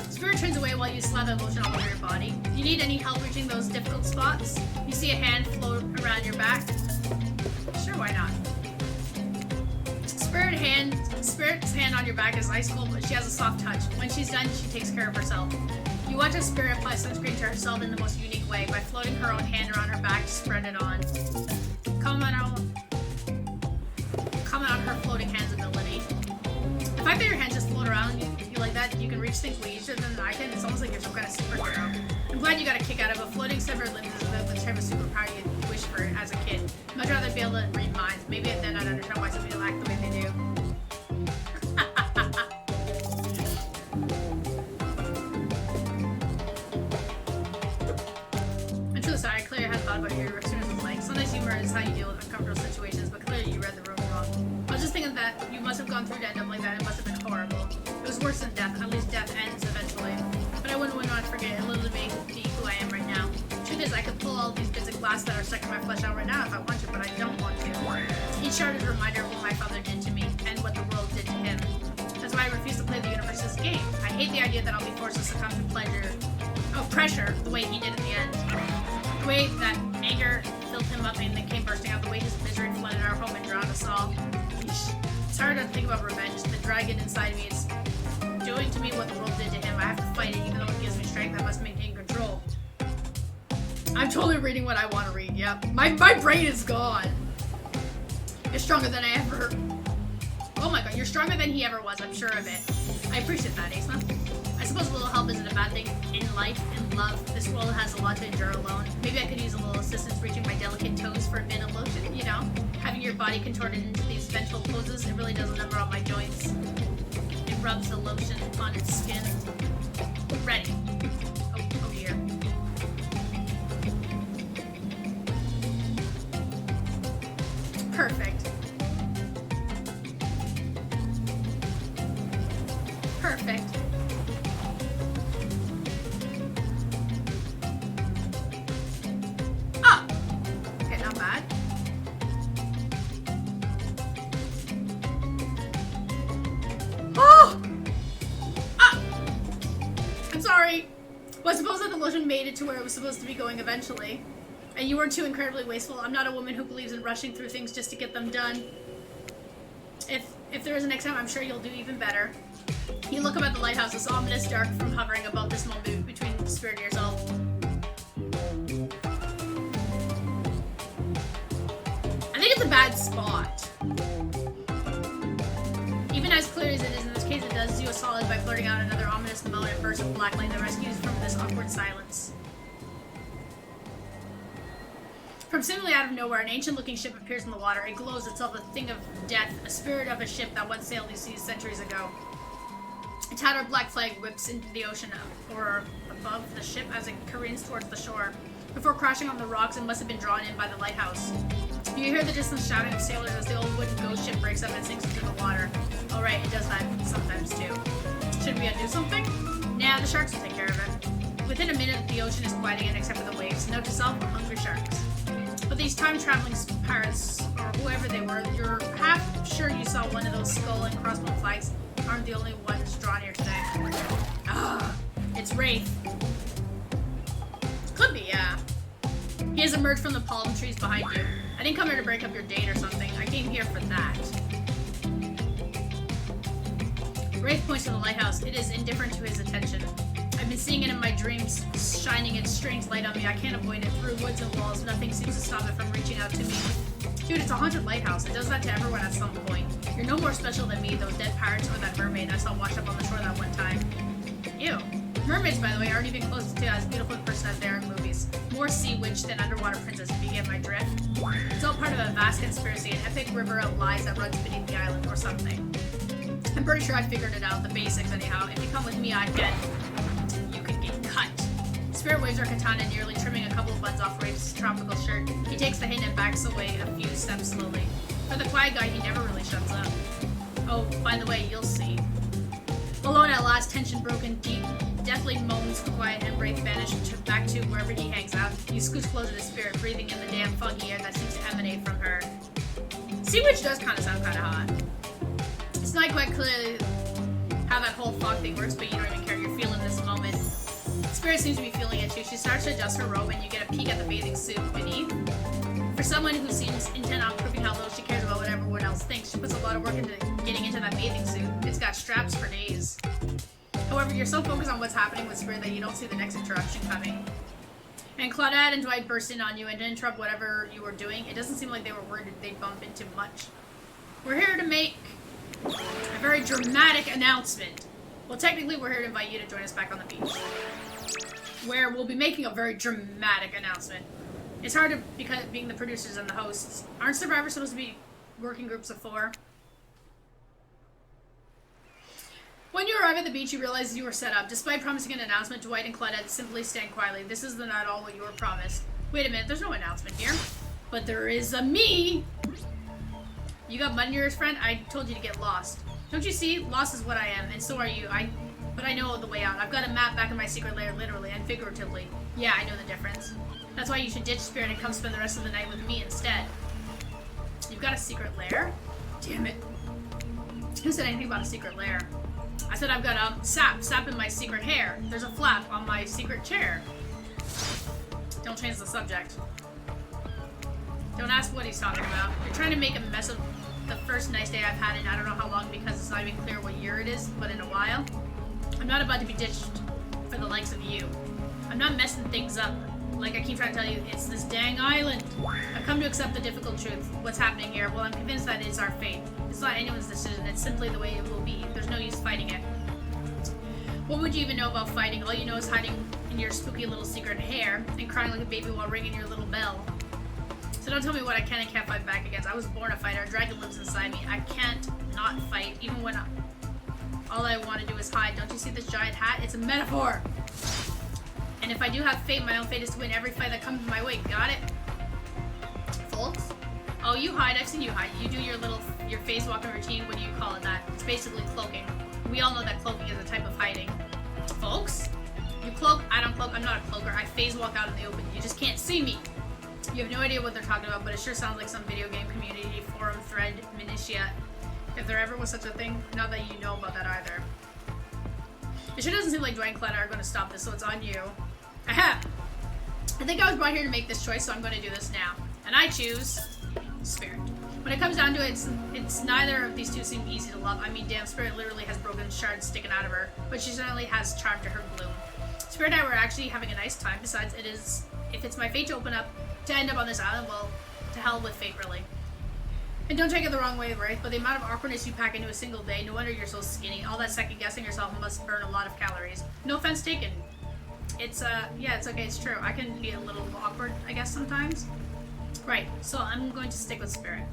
Spirit turns away while you slather lotion all over your body. You need any help reaching those difficult spots? You see a hand float around your back? Sure, why not? Spirit's hand on your back is ice cold, but she has a soft touch. When she's done, she takes care of herself. You watch as Spirit apply sunscreen to herself in the most unique way by floating her own hand around her back to spread it on. Comment on her floating hands ability. The fact that your hands just float around, you like that, you can reach things way easier than I can. It's almost like you're some kind of superhero. I'm glad you got a kick out of it. Floating severed limbs is the type of superpower you wish for as a kid. Much rather be able to read minds. Maybe then I'd understand why some people act the way they do. I'm truly sorry. Clearly I hadn't thought about your experiences like. Sometimes humor is how you deal with uncomfortable situations, but clearly you read the room wrong. I was just thinking that you must have gone through to end up like that. It must have been horrible. It was worse than death. At least death ends eventually. But I wouldn't want to forget. It literally made me who I am right now. Truth is, I could pull all these bits of glass that are stuck in my flesh out right now if I want to, but I don't want to. Each shard is a reminder of what my father did to me and what the world did to him. That's why I refuse to play the universe's game. I hate the idea that I'll be forced to succumb to pressure the way he did in the end. The way that anger filled him up and then came bursting out. The way his misery flooded our home and drowned us all. It's hard to think about revenge. The dragon inside me is doing to me what the world did to him. I have to fight it even though it gives me strength. I must maintain control. I'm totally reading what I want to read, yep. My brain is gone. You're stronger than I ever... Oh my god, you're stronger than he ever was, I'm sure of it. I appreciate that, Asma. I suppose a little help isn't a bad thing in life, in love. This world has a lot to endure alone. Maybe I could use a little assistance reaching my delicate toes for a bit of lotion, you know? Having your body contorted into these vengeful poses, it really does a number on my joints. It rubs the lotion on its skin. Ready. Oh dear. Perfect. Perfect. Ah! Okay, not bad. Oh! Ah! I'm sorry. Well, I suppose that the lotion made it to where it was supposed to be going eventually. And you weren't too incredibly wasteful. I'm not a woman who believes in rushing through things just to get them done. If there is a next time, I'm sure you'll do even better. You look up at the lighthouse, it's ominous dark from hovering above this moment between the Spirit and yourself. I think it's a bad spot. Even as clear as it is in this case, it does you a solid by blurting out another ominous moment burst of black light that rescues from this awkward silence. From seemingly out of nowhere, an ancient-looking ship appears in the water. It glows itself a thing of death, a spirit of a ship that once sailed these seas centuries ago. A tattered black flag whips into the ocean or above the ship as it careens towards the shore. Before crashing on the rocks, it must have been drawn in by the lighthouse. You hear the distant shouting of sailors as the old wooden ghost ship breaks up and sinks into the water. Oh right, it does that sometimes too. Should we undo something? Nah, the sharks will take care of it. Within a minute, the ocean is quiet again except for the waves. Note to self, hungry sharks. But these time-traveling pirates, or whoever they were, you're half sure you saw one of those skull and crossbow flags aren't the only ones drawn here today. Ah, it's Wraith. Could be, yeah. He has emerged from the palm trees behind you. I didn't come here to break up your date or something. I came here for that. Wraith points to the lighthouse. It is indifferent to his attention. I've been seeing it in my dreams, shining its strange light on me. I can't avoid it. Through woods and walls, nothing seems to stop it from reaching out to me. Dude, it's a haunted lighthouse. It does that to everyone at some point. You're no more special than me, those dead pirates, or that mermaid I saw washed up on the shore that one time. Ew. Mermaids, by the way, aren't even close to as beautiful a person as they are in movies. More sea witch than underwater princess, if you get my drift. It's all part of a vast conspiracy, an epic river of lies that runs beneath the island, or something. I'm pretty sure I figured it out, the basics anyhow. If you come with me, you could get cut. Spirit waves her katana, nearly trimming a couple of buds off Rave's tropical shirt. He takes the hint and backs away a few steps slowly. For the quiet guy, he never really shuts up. Oh, by the way, you'll see. Alone at last, tension broken deep. Deathly moans quiet and Wraith vanished back to wherever he hangs out. He scoots closer to Spirit, breathing in the damn foggy air that seems to emanate from her. Sea Witch does kind of sound kind of hot. It's not quite clear how that whole fog thing works, but you don't even care. You're feeling this moment. Spirit seems to be feeling it too. She starts to adjust her robe and you get a peek at the bathing suit beneath. For someone who seems intent on proving how little she cares about what everyone else thinks, she puts a lot of work into getting into that bathing suit. It's got straps for days. However, you're so focused on what's happening with Spirit that you don't see the next interruption coming. And Claudette and Dwight burst in on you and to interrupt whatever you were doing. It doesn't seem like they were worried they'd bump into much. We're here to make a very dramatic announcement. Well, technically, we're here to invite you to join us back on the beach, where we'll be making a very dramatic announcement. It's hard to, because being the producers and the hosts. Aren't survivors supposed to be working groups of 4? When you arrive at the beach, you realize you were set up. Despite promising an announcement, Dwight and Claudette simply stand quietly. This is not all what you were promised. Wait a minute, there's no announcement here. But there is a me! You got mud in your ears, friend? I told you to get lost. Don't you see? Lost is what I am, and so are you. But I know the way out. I've got a map back in my secret lair, literally and figuratively. Yeah, I know the difference. That's why you should ditch Spirit and come spend the rest of the night with me instead. You've got a secret lair? Damn it. Who said anything about a secret lair? I said I've got sap in my secret hair. There's a flap on my secret chair. Don't change the subject. Don't ask what he's talking about. You're trying to make a mess of the first nice day I've had in I don't know how long because it's not even clear what year it is, but in a while. I'm not about to be ditched for the likes of you. I'm not messing things up. Like I keep trying to tell you, it's this dang island. I've come to accept the difficult truth. What's happening here? Well, I'm convinced that it's our fate. It's not anyone's decision. It's simply the way it will be. There's no use fighting it. What would you even know about fighting? All you know is hiding in your spooky little secret hair and crying like a baby while ringing your little bell. So don't tell me what I can and can't fight back against. I was born a fighter. A dragon lives inside me. I can't not fight, even when all I want to do is hide. Don't you see this giant hat? It's a metaphor. And if I do have fate, my own fate is to win every fight that comes my way. Got it? Folks? Oh, you hide. I've seen you hide. You do your phase walking routine. What do you call it that? It's basically cloaking. We all know that cloaking is a type of hiding. Folks? You cloak? I don't cloak. I'm not a cloaker. I phase walk out in the open. You just can't see me. You have no idea what they're talking about, but it sure sounds like some video game community forum thread minutia. If there ever was such a thing, not that you know about that either. It sure doesn't seem like Dwight and Claudette are going to stop this, so it's on you. Aha! I think I was brought here to make this choice, so I'm going to do this now. And I choose Spirit. When it comes down to it, it's neither of these two seem easy to love. I mean, damn, Spirit literally has broken shards sticking out of her, but she certainly has charm to her gloom. Spirit and I were actually having a nice time. Besides, if it's my fate to end up on this island, well, to hell with fate, really. And don't take it the wrong way, Wraith, but the amount of awkwardness you pack into a single day, no wonder you're so skinny. All that second-guessing yourself must burn a lot of calories. No offense taken. Yeah, it's okay, it's true. I can be a little awkward, I guess, sometimes. Right, so I'm going to stick with Spirit.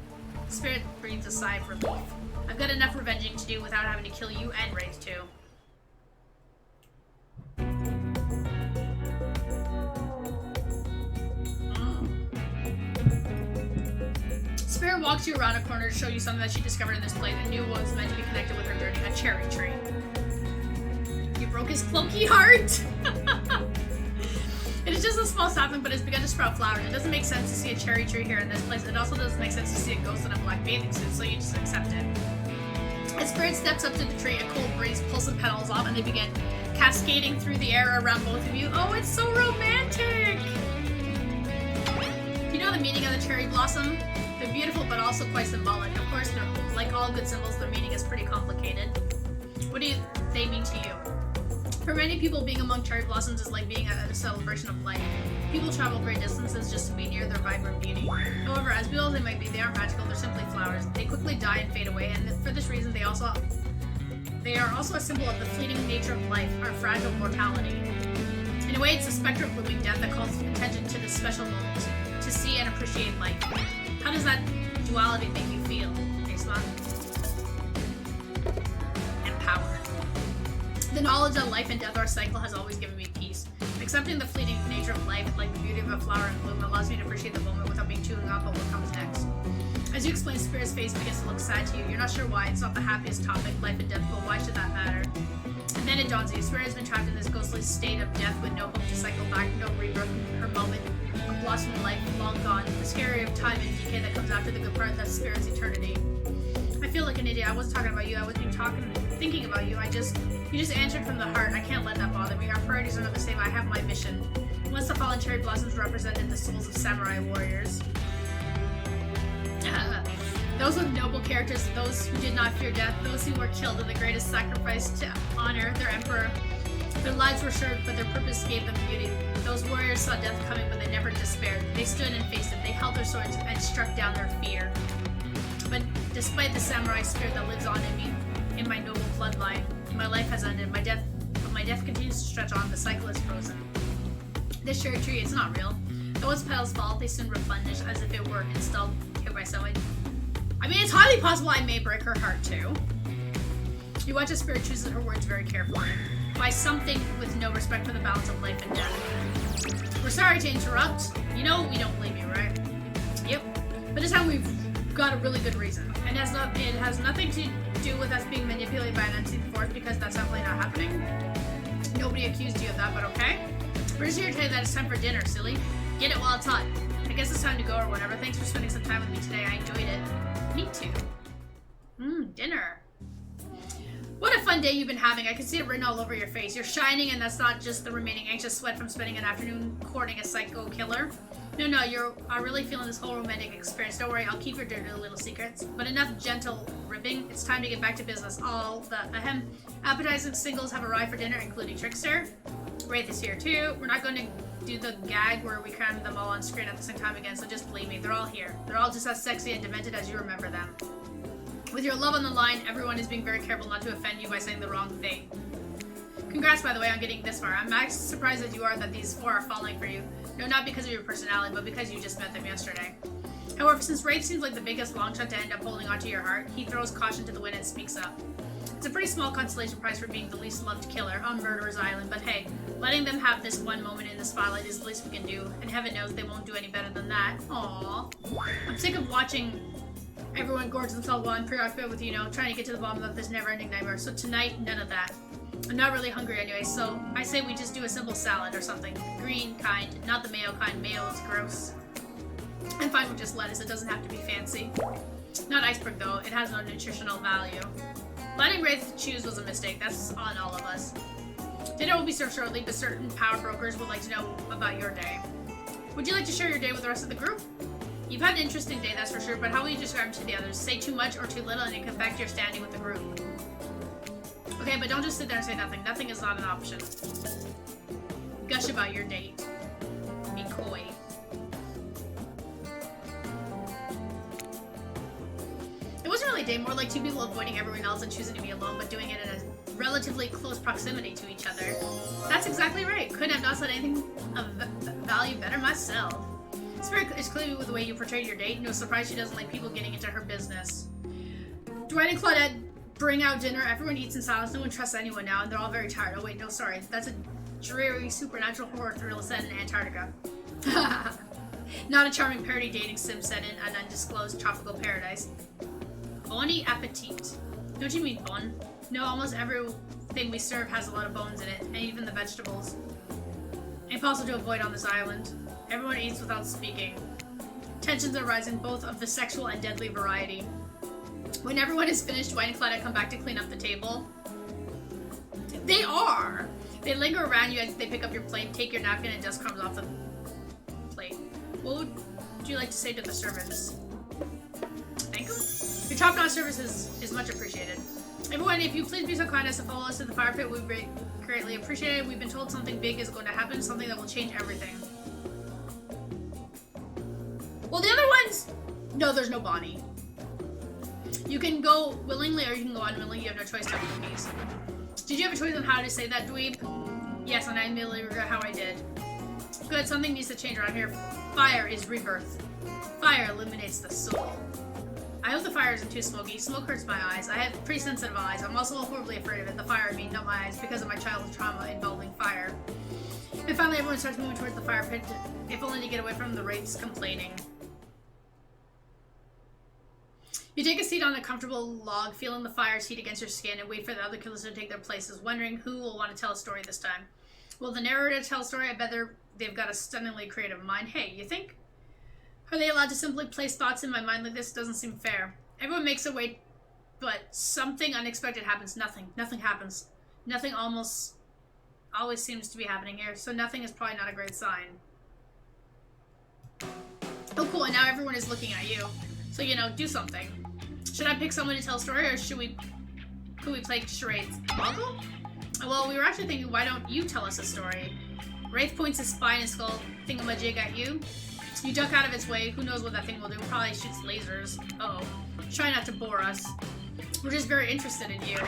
Spirit breathes a sigh of relief. I've got enough revenging to do without having to kill you and Wraith, too. Spirit walks you around a corner to show you something that she discovered in this place and knew what was meant to be connected with her journey, a cherry tree. You broke his cloaky heart! It is just a small sapling, but it's begun to sprout flowers. It doesn't make sense to see a cherry tree here in this place. It also doesn't make sense to see a ghost in a black bathing suit, so you just accept it. As Spirit steps up to the tree, a cold breeze pulls the petals off and they begin cascading through the air around both of you. Oh, it's so romantic! You know the meaning of the cherry blossom? They're beautiful, but also quite symbolic. Of course, like all good symbols, their meaning is pretty complicated. What do they mean to you? For many people, being among cherry blossoms is like being at a celebration of life. People travel great distances just to be near their vibrant beauty. However, as beautiful as they might be, they aren't magical, they're simply flowers. They quickly die and fade away, and for this reason, they are also a symbol of the fleeting nature of life, our fragile mortality. In a way, it's a specter of looming death that calls attention to this special moment, to see and appreciate life. How does that duality make you feel, Aesma? Empowered. The knowledge that life and death are a cycle has always given me peace. Accepting the fleeting nature of life, like the beauty of a flower in bloom, allows me to appreciate the moment without being too hung up on what comes next. As you explain, Spirit's face begins to look sad to you. You're not sure why. It's not the happiest topic, life and death, but why should that matter? And then it dawns on you. Spirit has been trapped in this ghostly state of death with no hope to cycle back, no rebirth. Her moment of blossoming life long gone. The scary of time and decay that comes after the good part, that's Spirit's eternity. I feel like an idiot. I wasn't talking about you. I wasn't thinking about you. You just answered from the heart. I can't let that bother me. Our priorities are not the same. I have my mission. Once the fallen cherry blossoms represented the souls of samurai warriors. Those with noble characters, those who did not fear death, those who were killed in the greatest sacrifice to honor their emperor. Their lives were short, but their purpose gave them beauty. Those warriors saw death coming, but they never despaired. They stood and faced it. They held their swords and struck down their fear. But despite the samurai spirit that lives on in me, in my noble bloodline, my life has ended. My death continues to stretch on. The cycle is frozen. This cherry tree is not real. Though its petals fall, they soon replenish as if it were installed here by someone. I mean, it's highly possible I may break her heart too. You watch as Spirit chooses her words very carefully. By something with no respect for the balance of life and death. We're sorry to interrupt. You know we don't blame you, right? Yep. But this time we've got a really good reason. And it has nothing to do with us being manipulated by an unseen force, because that's definitely not happening. Nobody accused you of that, but okay. We're just here to tell you that it's time for dinner, silly. Get it while it's hot. I guess it's time to go or whatever. Thanks for spending some time with me today. I enjoyed it. Me too. Dinner. What a fun day you've been having. I can see it written all over your face. You're shining, and that's not just the remaining anxious sweat from spending an afternoon courting a psycho killer. No, you're really feeling this whole romantic experience. Don't worry, I'll keep your dirty little secrets. But enough gentle ribbing. It's time to get back to business. All the appetizing singles have arrived for dinner, including Trickster. Wraith is here too. We're not going to do the gag where we cram them all on screen at the same time again, so just believe me, they're all here. They're all just as sexy and demented as you remember them. With your love on the line, everyone is being very careful not to offend you by saying the wrong thing. Congrats, by the way, on getting this far. I'm as surprised as you are that these four are falling for you. No, not because of your personality, but because you just met them yesterday. However, since Wraith seems like the biggest longshot to end up holding onto your heart, he throws caution to the wind and speaks up. It's a pretty small consolation prize for being the least loved killer on Murderer's Island, but hey, letting them have this one moment in the spotlight is the least we can do, and heaven knows they won't do any better than that. Aww. I'm sick of watching everyone gorge themselves while I'm preoccupied with, trying to get to the bottom of this never-ending nightmare, so tonight, none of that. I'm not really hungry anyway, so I say we just do a simple salad or something. Green kind, not the mayo kind. Mayo is gross. I'm fine with just lettuce, it doesn't have to be fancy. Not iceberg though, it has no nutritional value. Letting Wraith choose was a mistake, that's on all of us. Dinner will be served shortly, but certain power brokers would like to know about your day. Would you like to share your day with the rest of the group? You've had an interesting day, that's for sure, but how will you describe it to the others? Say too much or too little and it can affect your standing with the group. Okay, but don't just sit there and say nothing. Nothing is not an option. Gush about your date. Be coy. It wasn't really a date, more like two people avoiding everyone else and choosing to be alone, but doing it in a relatively close proximity to each other. That's exactly right. Couldn't have not said anything of value better myself. It's clearly with the way you portrayed your date. No surprise she doesn't like people getting into her business. Dwight and Claudette bring out dinner. Everyone eats in silence. No one trusts anyone now, and they're all very tired. Oh wait, no, sorry. That's a dreary supernatural horror thriller set in Antarctica. Not a charming parody dating sim set in an undisclosed tropical paradise. Bon appetit. Don't you mean bon? No, almost everything we serve has a lot of bones in it, and even the vegetables. Impossible to avoid on this island. Everyone eats without speaking. Tensions are rising, both of the sexual and deadly variety. When everyone is finished, Dwight and Claudette come back to clean up the table. They are! They linger around you as they pick up your plate, take your napkin, and dust crumbs off the plate. What would you like to say to the servants? Thank them? Your top-notch service is much appreciated. Everyone, if you please be so kind as to follow us to the fire pit, we'd greatly appreciate it. We've been told something big is going to happen, something that will change everything. Well, the other ones... No, there's no Bonnie. You can go willingly or you can go unwillingly. You have no choice to have cookies. Did you have a choice on how to say that, dweeb? Yes, and I immediately regret how I did. Good, something needs to change around here. Fire is rebirth. Fire illuminates the soul. I hope the fire isn't too smoky. Smoke hurts my eyes. I have pretty sensitive eyes. I'm also horribly afraid of it. The fire, I mean, not my eyes, because of my childhood trauma involving fire. And finally, everyone starts moving towards the fire pit, if only to get away from the wraiths complaining. You take a seat on a comfortable log, feeling the fire's heat against your skin, and wait for the other killers to take their places, wondering who will want to tell a story this time. Will the narrator tell a story? I bet they've got a stunningly creative mind. Hey, you think? Are they allowed to simply place thoughts in my mind like this? Doesn't seem fair. Everyone makes their way, but something unexpected happens. Nothing happens. Nothing almost always seems to be happening here, so nothing is probably not a great sign. Oh cool, and now everyone is looking at you. So, you know, do something. Should I pick someone to tell a story, or could we play charades? Muggle? Well, we were actually thinking, why don't you tell us a story? Wraith points his spine and skull thingamajig at you. You duck out of its way. Who knows what that thing will do? Probably shoots lasers. Uh-oh. Try not to bore us. We're just very interested in you.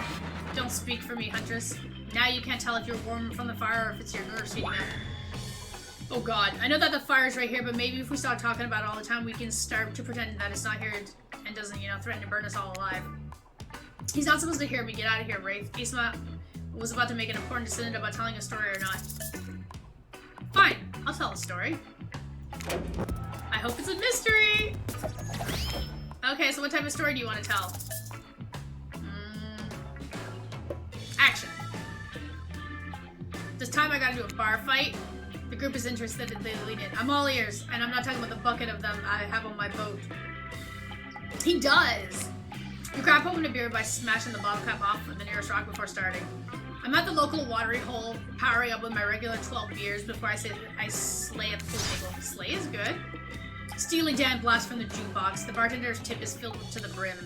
Don't speak for me, Huntress. Now you can't tell if you're warm from the fire or if it's your nerves heating up. Oh god. I know that the fire's right here, but maybe if we start talking about it all the time, we can start to pretend that it's not here and doesn't, you know, threaten to burn us all alive. He's not supposed to hear me. Get out of here, Wraith. Aesma was about to make an important decision about telling a story or not. Fine. I'll tell a story. I hope it's a mystery! Okay, so what type of story do you want to tell? Action. This time I gotta do a bar fight. The group is interested and they lead in. I'm all ears, and I'm not talking about the bucket of them I have on my boat. He does! You crack open a beer by smashing the bottle cap off of the nearest rock before starting. I'm at the local watery hole, powering up with my regular 12 beers before I slay at the pool table. Slay is good. Steely Dan blast from the jukebox. The bartender's tip is filled to the brim.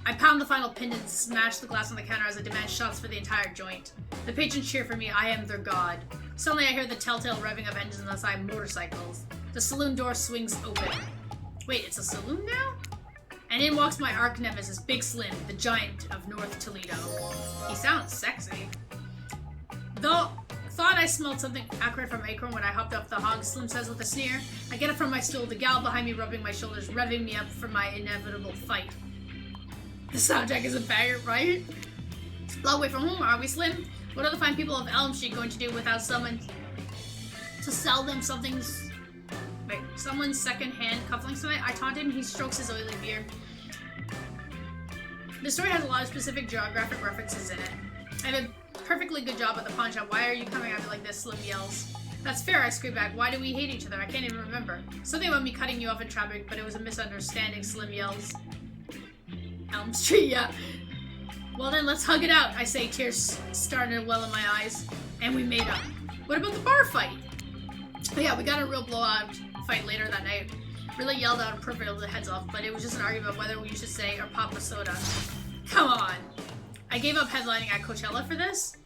I pound the final pin and smash the glass on the counter as I demand shots for the entire joint. The patrons cheer for me. I am their god. Suddenly I hear the telltale revving of engines outside motorcycles. The saloon door swings open. Wait, it's a saloon now? And in walks my arch nemesis, Big Slim, the giant of North Toledo. He sounds sexy. Though thought I smelled something acrid from Acorn when I hopped off the hog, Slim says with a sneer. I get up from my stool, the gal behind me rubbing my shoulders, revving me up for my inevitable fight. The soundtrack is a banger, right? Long way from home, are we, Slim? What are the fine people of Elm Street going to do without someone to sell them someone's second-hand cufflinks tonight? I taunt him, he strokes his oily beard. The story has a lot of specific geographic references in it. I have a perfectly good job at the pawn shop. Why are you coming at me like this? Slim yells. That's fair, I scream back. Why do we hate each other? I can't even remember. Something about me cutting you off in traffic, but it was a misunderstanding, Slim yells. Elm Street, yeah. Well then, let's hug it out, I say, tears starting to well in my eyes. And we made up. What about the bar fight? Oh yeah, we got a real blowout fight later that night. Really yelled out appropriately the heads off, but it was just an argument whether we should say or pop a soda. Come on! I gave up headlining at Coachella for this?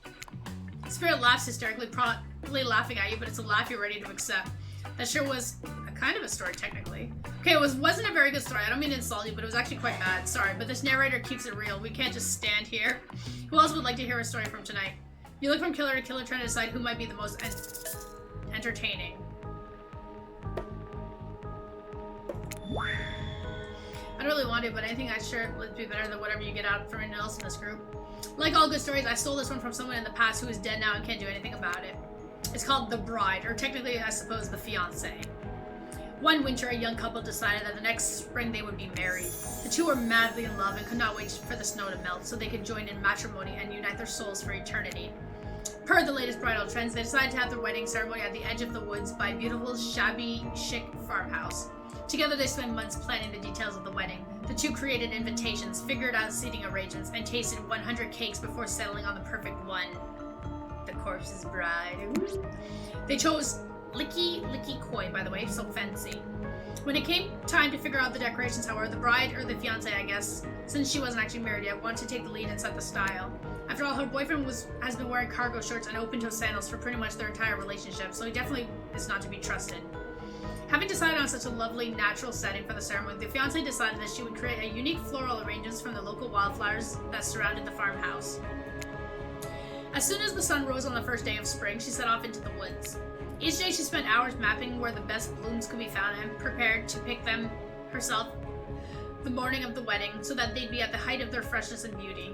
Spirit laughs hysterically, probably laughing at you, but it's a laugh you're ready to accept. That sure was a kind of a story, technically. Okay, it wasn't a very good story. I don't mean to insult you, but it was actually quite bad. Sorry, but this narrator keeps it real. We can't just stand here. Who else would like to hear a story from tonight? You look from killer to killer, trying to decide who might be the most entertaining. I don't really want to, but I think I sure would be better than whatever you get out from anyone else in this group. Like all good stories, I stole this one from someone in the past who is dead now and can't do anything about it. It's called The Bride, or technically, I suppose, The Fiancé. One winter, a young couple decided that the next spring they would be married. The two were madly in love and could not wait for the snow to melt so they could join in matrimony and unite their souls for eternity. Per the latest bridal trends, they decided to have their wedding ceremony at the edge of the woods by a beautiful, shabby, chic farmhouse. Together they spent months planning the details of the wedding. The two created invitations, figured out seating arrangements, and tasted 100 cakes before settling on the perfect one. The corpse's bride. They chose Licky Koi, by the way, so fancy. When it came time to figure out the decorations, however, the bride, or the fiance, I guess, since she wasn't actually married yet, wanted to take the lead and set the style. After all, her boyfriend has been wearing cargo shorts and open-toe sandals for pretty much their entire relationship, so he definitely is not to be trusted. Having decided on such a lovely, natural setting for the ceremony, the fiancé decided that she would create a unique floral arrangements from the local wildflowers that surrounded the farmhouse. As soon as the sun rose on the first day of spring, she set off into the woods. Each day she spent hours mapping where the best blooms could be found and prepared to pick them herself the morning of the wedding so that they'd be at the height of their freshness and beauty.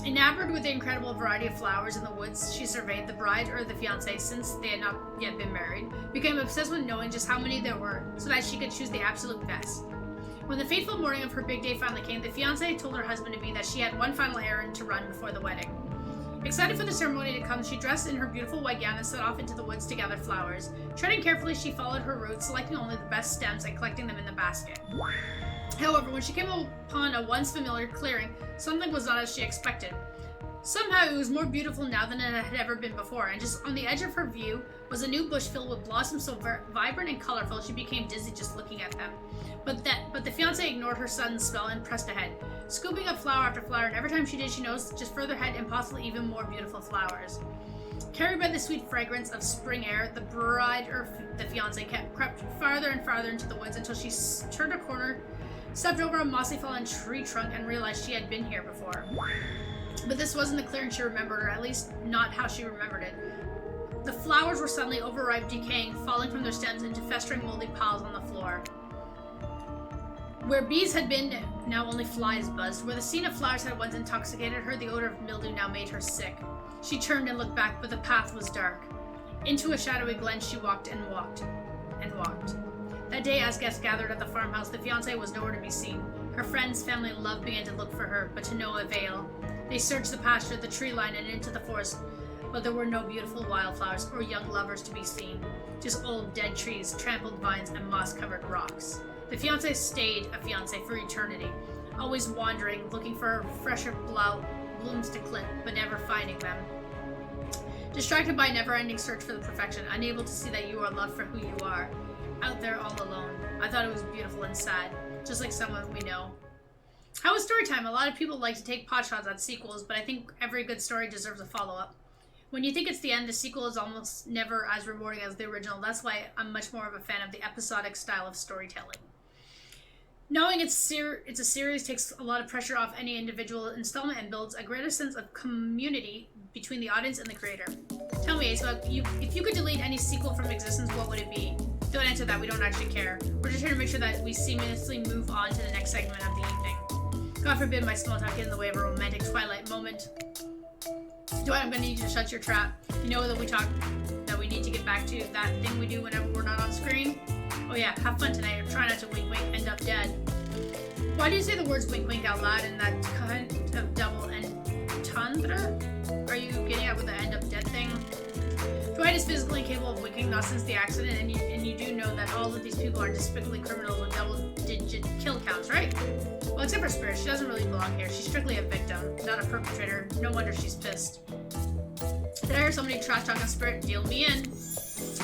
Enamored with the incredible variety of flowers in the woods she surveyed, the bride, or the fiancé, since they had not yet been married, became obsessed with knowing just how many there were so that she could choose the absolute best. When the fateful morning of her big day finally came, the fiancé told her husband-to-be that she had one final errand to run before the wedding. Excited for the ceremony to come, she dressed in her beautiful white gown and set off into the woods to gather flowers. Treading carefully, she followed her route, selecting only the best stems and collecting them in the basket. However, when she came upon a once familiar clearing, something was not as she expected. Somehow it was more beautiful now than it had ever been before, and just on the edge of her view was a new bush filled with blossoms so vibrant and colorful she became dizzy just looking at them. But the fiancé ignored her sudden spell and pressed ahead, scooping up flower after flower, and every time she did, she noticed just further ahead and possibly even more beautiful flowers. Carried by the sweet fragrance of spring air, the bride, or the fiancé, crept farther and farther into the woods until she turned a corner, stepped over a mossy fallen tree trunk, and realized she had been here before. But this wasn't the clearing she remembered, or at least not how she remembered it. The flowers were suddenly overripe, decaying, falling from their stems into festering moldy piles on the floor. Where bees had been, now only flies buzzed. Where the scene of flowers had once intoxicated her, the odor of mildew now made her sick. She turned and looked back, but the path was dark. Into a shadowy glen she walked and walked and walked. That day, as guests gathered at the farmhouse, the fiancé was nowhere to be seen. Her friends, family, and love began to look for her, but to no avail. They searched the pasture, the tree line, and into the forest, but there were no beautiful wildflowers or young lovers to be seen. Just old dead trees, trampled vines, and moss-covered rocks. The fiancé stayed a fiancé for eternity, always wandering, looking for fresher blooms to clip, but never finding them. Distracted by a never-ending search for the perfection, unable to see that you are loved for who you are, out there all alone. I thought it was beautiful and sad, just like someone we know. How was story time? A lot of people like to take pot shots at sequels, but I think every good story deserves a follow-up. When you think it's the end, the sequel is almost never as rewarding as the original. That's why I'm much more of a fan of the episodic style of storytelling. Knowing it's a series takes a lot of pressure off any individual installment and builds a greater sense of community between the audience and the creator. Tell me, Aesma, if you could delete any sequel from existence, what would it be? Don't answer that, we don't actually care. We're just here to make sure that we seamlessly move on to the next segment of the evening. God forbid my small talk get in the way of a romantic twilight moment. Dwight, I'm gonna need you to shut your trap. You know that we need to get back to that thing we do whenever we're not on screen? Oh yeah, have fun tonight. Try not to wink wink, end up dead. Why do you say the words wink wink out loud in that kind of double entendre? Are you getting at with the end up dead thing? Dwight is physically incapable of winking, not since the accident, and you do know that all of these people are despicably criminals with double-digit kill counts, right? Well, except for Spirit, she doesn't really belong here. She's strictly a victim, not a perpetrator. No wonder she's pissed. Did I hear somebody trash talking Spirit? Deal me in.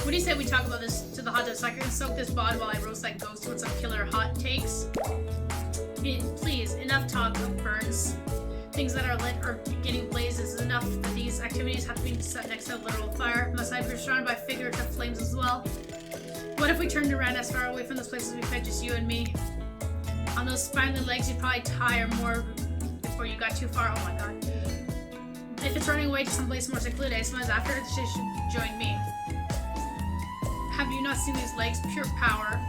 What do you say we talk about this to the hot tub so I can soak this bod while I roast that ghost with some killer hot takes? Please, enough talk of burns. Things that are lit or getting blazes is enough that these activities have to be set next to a literal fire. Must I be surrounded by figurative flames as well? What if we turned around as far away from this place as we could, just you and me? On those spindly legs, you'd probably tire more before you got too far. Oh my god. If it's running away to someplace more secluded, Aesma is after it, she should join me. Have you not seen these legs? Pure power.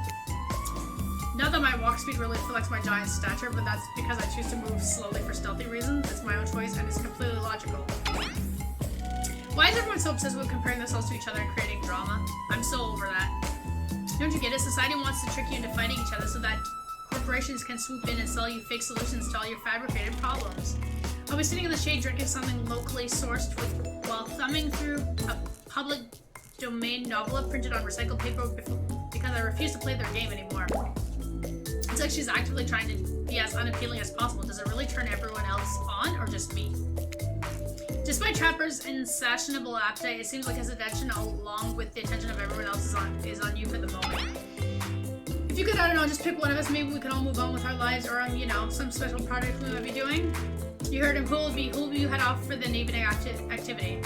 Not that my walk speed really reflects my giant stature, but that's because I choose to move slowly for stealthy reasons. It's my own choice and it's completely logical. Why is everyone so obsessed with comparing themselves to each other and creating drama? I'm so over that. Don't you get it? Society wants to trick you into fighting each other so that corporations can swoop in and sell you fake solutions to all your fabricated problems. I was sitting in the shade drinking something locally sourced while thumbing through a public domain novel printed on recycled paper because I refuse to play their game anymore. It's like she's actively trying to be as unappealing as possible. Does it really turn everyone else on, or just me? Despite Trapper's insatiable appetite, it seems like his attention, along with the attention of everyone else, is on you for the moment. If you could, I don't know, just pick one of us, maybe we can all move on with our lives, or you know, some special project we might be doing. You heard him. Who will you head off for the evening activity?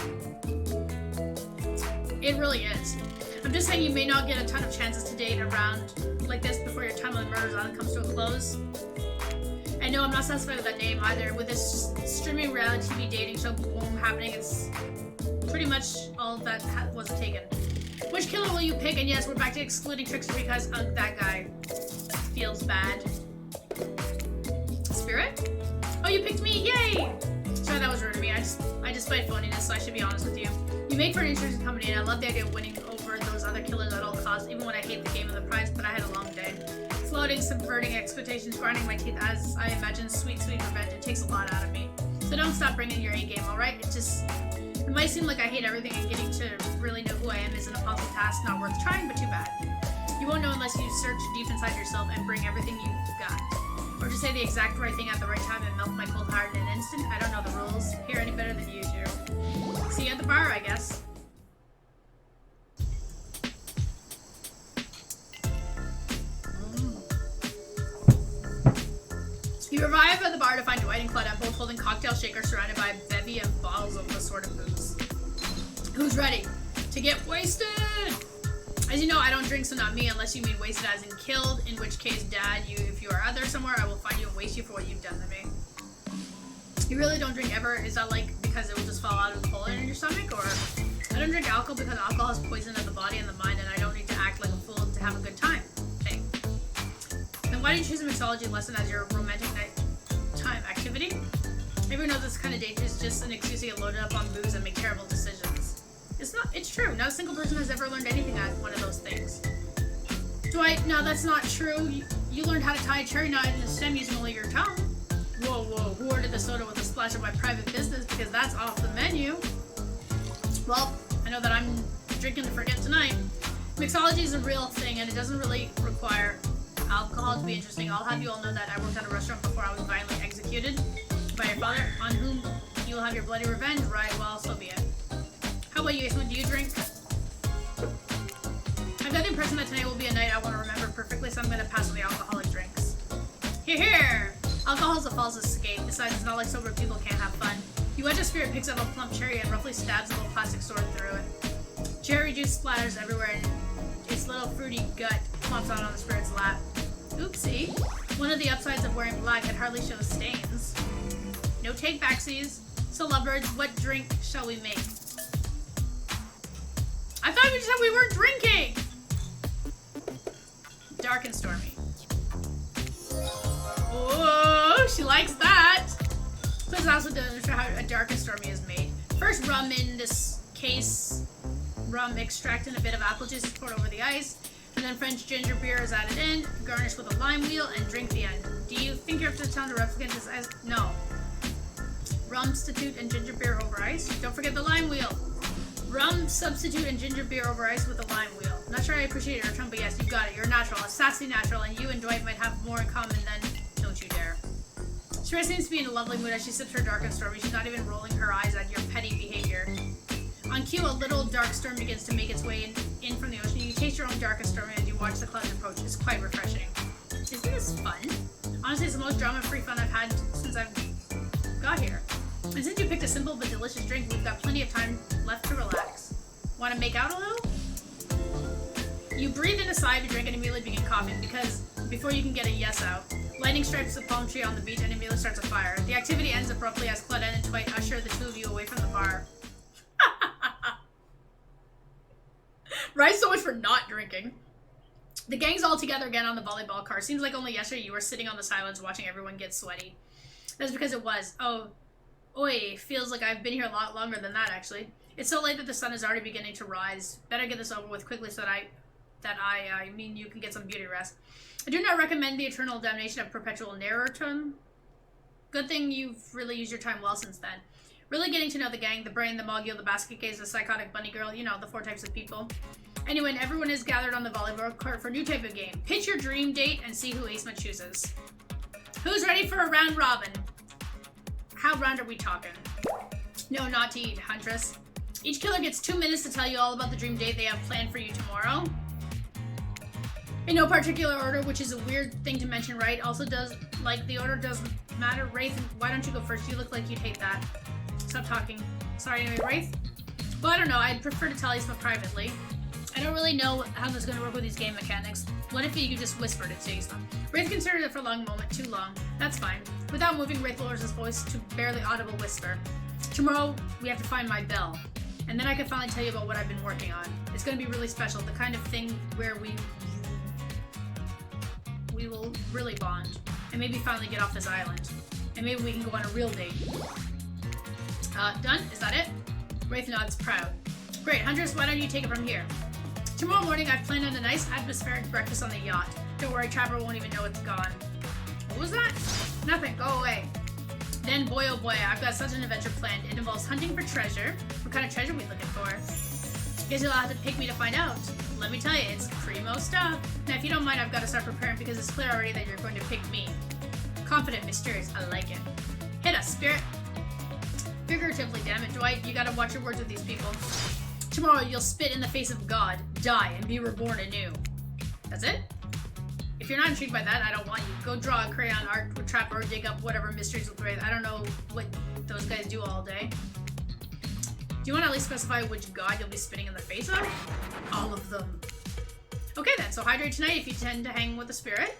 It really is. I'm just saying you may not get a ton of chances to date around like this before your time on the Murder Island comes to a close. I know I'm not satisfied with that name either. With this streaming reality TV dating show boom happening, it's pretty much all that was taken. Which killer will you pick? And yes, we're back to excluding Trickster because that guy feels bad. Spirit? Oh, you picked me! Yay! Sorry, that was rude of me. I just played phoniness, so I should be honest with you. You make for an interesting company, and I love the idea of winning over those other killers at all costs, even when I hate the game and the prize, but I had a long day. Floating, subverting expectations, grinding my teeth as I imagine sweet, sweet revenge. It takes a lot out of me. So don't stop bringing your A-game, alright? It might seem like I hate everything, and getting to really know who I am is an impossible task, not worth trying, but too bad. You won't know unless you search deep inside yourself and bring everything you've got. Or to say the exact right thing at the right time and melt my cold heart in an instant. I don't know the rules here any better than you do. See you at the bar, I guess. You arrive at the bar to find Dwight and Claudette both holding cocktail shakers surrounded by a bevy of bottles of assorted booze. Who's ready to get wasted? As you know, I don't drink, so not me, unless you mean wasted as in killed, in which case, Dad, if you are out there somewhere, I will find you and waste you for what you've done to me. You really don't drink ever? Is that like because it will just fall out of the hole in your stomach? Or I don't drink alcohol because alcohol is poison of the body and the mind, and I don't need to act like a fool to have a good time. Thing. Then why do you choose a mixology lesson as your romantic nighttime activity? Everyone knows this kind of date is just an excuse to get loaded up on booze and make terrible decisions. It's true. Not a single person has ever learned anything at one of those things. Dwight, no, that's not true. You learned how to tie a cherry knot in a stem using only your tongue. Whoa, who ordered the soda with a splash of my private business because that's off the menu? Well, I know that I'm drinking to forget tonight. Mixology is a real thing and it doesn't really require alcohol to be interesting. I'll have you all know that I worked at a restaurant before I was violently executed by your father, on whom you will have your bloody revenge, right? Well, so be it. How about you, Aesma? Do you drink? I've got the impression that tonight will be a night I want to remember perfectly, so I'm going to pass on the alcoholic drinks. Here! Alcohol is a false escape. Besides, it's not like sober people can't have fun. You watch a spirit picks up a plump cherry and roughly stabs a little plastic sword through it. Cherry juice splatters everywhere and its little fruity gut plops out on the spirit's lap. Oopsie. One of the upsides of wearing black, it hardly shows stains. No take-backsies. So lovebirds, what drink shall we make? I thought we just said we weren't drinking! Dark and stormy. Oh, she likes that! Please also demonstrate how a dark and stormy is made. First, rum, in this case, rum extract and a bit of apple juice is poured over the ice, and then French ginger beer is added in, garnished with a lime wheel, and drink the end. Do you think you're up to the town to replicate this ice? No. Rum substitute and ginger beer over ice. Don't forget the lime wheel. Rum substitute and ginger beer over ice with a lime wheel. Not sure I appreciate your tongue, but yes, you got it. You're natural, a sassy natural, and you and Dwight might have more in common than don't you dare. Shira seems to be in a lovely mood as she sips her dark and stormy. She's not even rolling her eyes at your petty behavior. On cue, a little dark storm begins to make its way in from the ocean. You taste your own dark and stormy as you watch the clouds approach. It's quite refreshing. Isn't this fun? Honestly, it's the most drama-free fun I've had since I've got here. And since you picked a simple but delicious drink, we've got plenty of time left to relax. Want to make out a little? You breathe in a sigh of your drink and immediately begin coughing because before you can get a yes out, lightning strikes the palm tree on the beach and immediately starts a fire. The activity ends abruptly as Claudette and Dwight usher the two of you away from the bar. Right, so much for not drinking. The gang's all together again on the volleyball court. Seems like only yesterday you were sitting on the sidelines watching everyone get sweaty. That's because it was. Oh, oi, feels like I've been here a lot longer than that, actually. It's so late that the sun is already beginning to rise. Better get this over with quickly so that I mean you can get some beauty rest. I do not recommend the eternal damnation of perpetual narratum. Good thing you've really used your time well since then. Really getting to know the gang, the brain, the mogul, the basket case, the psychotic bunny girl, you know, the 4 types of people. Anyway, everyone is gathered on the volleyball court for a new type of game. Pitch your dream date and see who Aesma chooses. Who's ready for a round robin? How round are we talking? No, not to eat, Huntress. Each killer gets 2 minutes to tell you all about the dream date they have planned for you tomorrow. In no particular order, which is a weird thing to mention, right? Also does, like, the order doesn't matter. Wraith, why don't you go first? You look like you'd hate that. Stop talking. Sorry, anyway, Wraith? Well, I don't know. I'd prefer to tell Aesma privately. I don't really know how this is going to work with these game mechanics. What if you just whispered it to Aesma? Wraith considered it for a long moment. Too long. That's fine. Without moving, Wraith lowers his voice to barely audible whisper. Tomorrow, we have to find my bell. And then I can finally tell you about what I've been working on. It's going to be really special. The kind of thing where we will really bond. And maybe finally get off this island. And maybe we can go on a real date. Done? Is that it? Wraith nods, proud. Great, Huntress, why don't you take it from here? Tomorrow morning, I've planned on a nice atmospheric breakfast on the yacht. Don't worry, Trapper won't even know it's gone. What was that? Nothing, go away. Then, boy oh boy, I've got such an adventure planned. It involves hunting for treasure. What kind of treasure are we looking for? Guess you'll have to pick me to find out. Let me tell you, it's primo stuff. Now, if you don't mind, I've got to start preparing because it's clear already that you're going to pick me. Confident, mysterious, I like it. Hit us, spirit. Figuratively, damn it, Dwight. You gotta watch your words with these people. Tomorrow, you'll spit in the face of God, die, and be reborn anew. That's it? If you're not intrigued by that, I don't want you. Go draw a crayon art with Trapper or dig up whatever mysteries with Wraith. I don't know what those guys do all day. Do you want to at least specify which god you'll be spitting in the face of? All of them. Okay then, so hydrate tonight if you tend to hang with the spirit.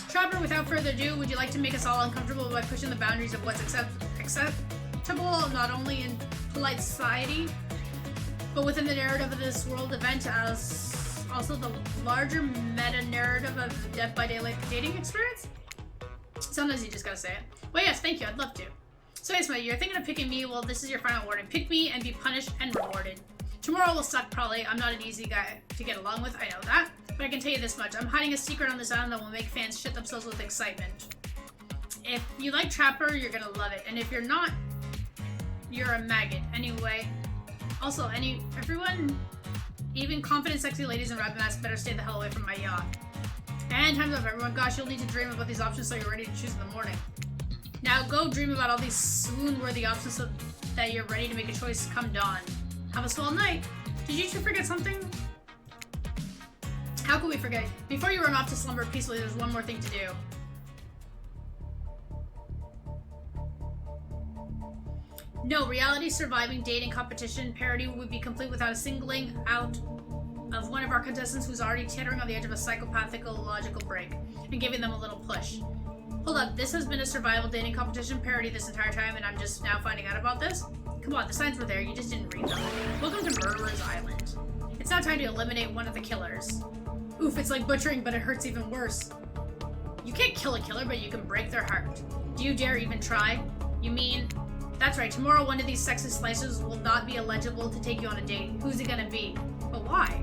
Trapper, without further ado, would you like to make us all uncomfortable by pushing the boundaries of what's acceptable, not only in polite society, but within the narrative of this world event as also the larger meta-narrative of the Dead by Daylight dating experience? Sometimes you just gotta say it. Well, yes, thank you, I'd love to. So, Aesma, you're thinking of picking me? Well, this is your final warning. Pick me and be punished and rewarded. Tomorrow will suck, probably. I'm not an easy guy to get along with, I know that. But I can tell you this much. I'm hiding a secret on this island that will make fans shit themselves with excitement. If you like Trapper, you're gonna love it. And if you're not, you're a maggot. Anyway, also, everyone, even confident, sexy ladies in rabbit masks better stay the hell away from my yacht. And time's up, everyone. Gosh, you'll need to dream about these options so you're ready to choose in the morning. Now go dream about all these swoon-worthy options so that you're ready to make a choice come dawn. Have a swell night. Did you two forget something? How could we forget? Before you run off to slumber peacefully, there's one more thing to do. No, reality surviving dating competition parody would be complete without a singling out of one of our contestants who's already teetering on the edge of a psychopathical logical break and giving them a little push. Hold up, this has been a survival dating competition parody this entire time and I'm just now finding out about this? Come on, the signs were there, you just didn't read them. Welcome to Murderer's Island. It's now time to eliminate one of the killers. Oof, it's like butchering, but it hurts even worse. You can't kill a killer, but you can break their heart. Do you dare even try? You mean... That's right, tomorrow one of these sexist slicers will not be eligible to take you on a date. Who's it gonna be? But why?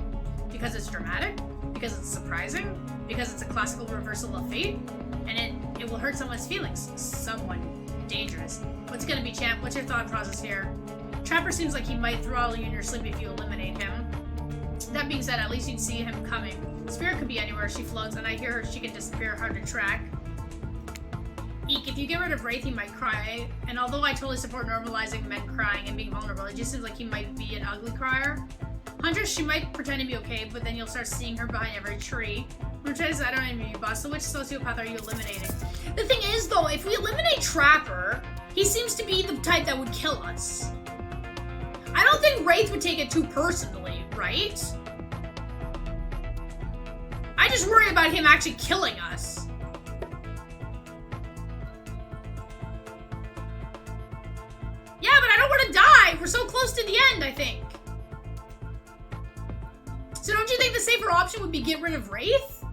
Because it's dramatic? Because it's surprising? Because it's a classical reversal of fate? And it will hurt someone's feelings. Someone dangerous. What's it gonna be, champ? What's your thought process here? Trapper seems like he might throttle you in your sleep if you eliminate him. That being said, at least you'd see him coming. Spirit could be anywhere she floats, and I hear her she can disappear, hard to track. Eek, if you get rid of Wraith, he might cry, and although I totally support normalizing men crying and being vulnerable, it just seems like he might be an ugly crier. Huntress, she might pretend to be okay, but then you'll start seeing her behind every tree. Huntress, I don't envy you, boss, so which sociopath are you eliminating? The thing is, though, if we eliminate Trapper, he seems to be the type that would kill us. I don't think Wraith would take it too personally, right? I just worry about him actually killing us. Yeah, but I don't want to die. We're so close to the end, I think. So don't you think the safer option would be get rid of Wraith?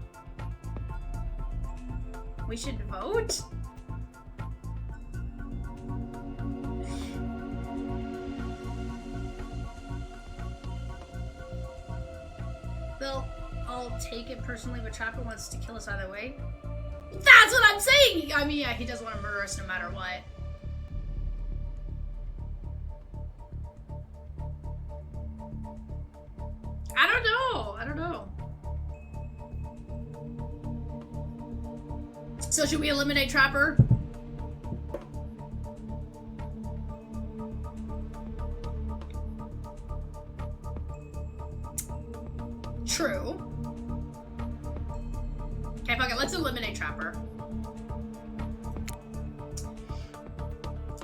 We should vote? Well, I'll take it personally, but Trapper wants to kill us either way. That's what I'm saying! I mean, yeah, he does want to murder us no matter what. I don't know. So should we eliminate Trapper? True. Okay, fuck it. Let's eliminate Trapper.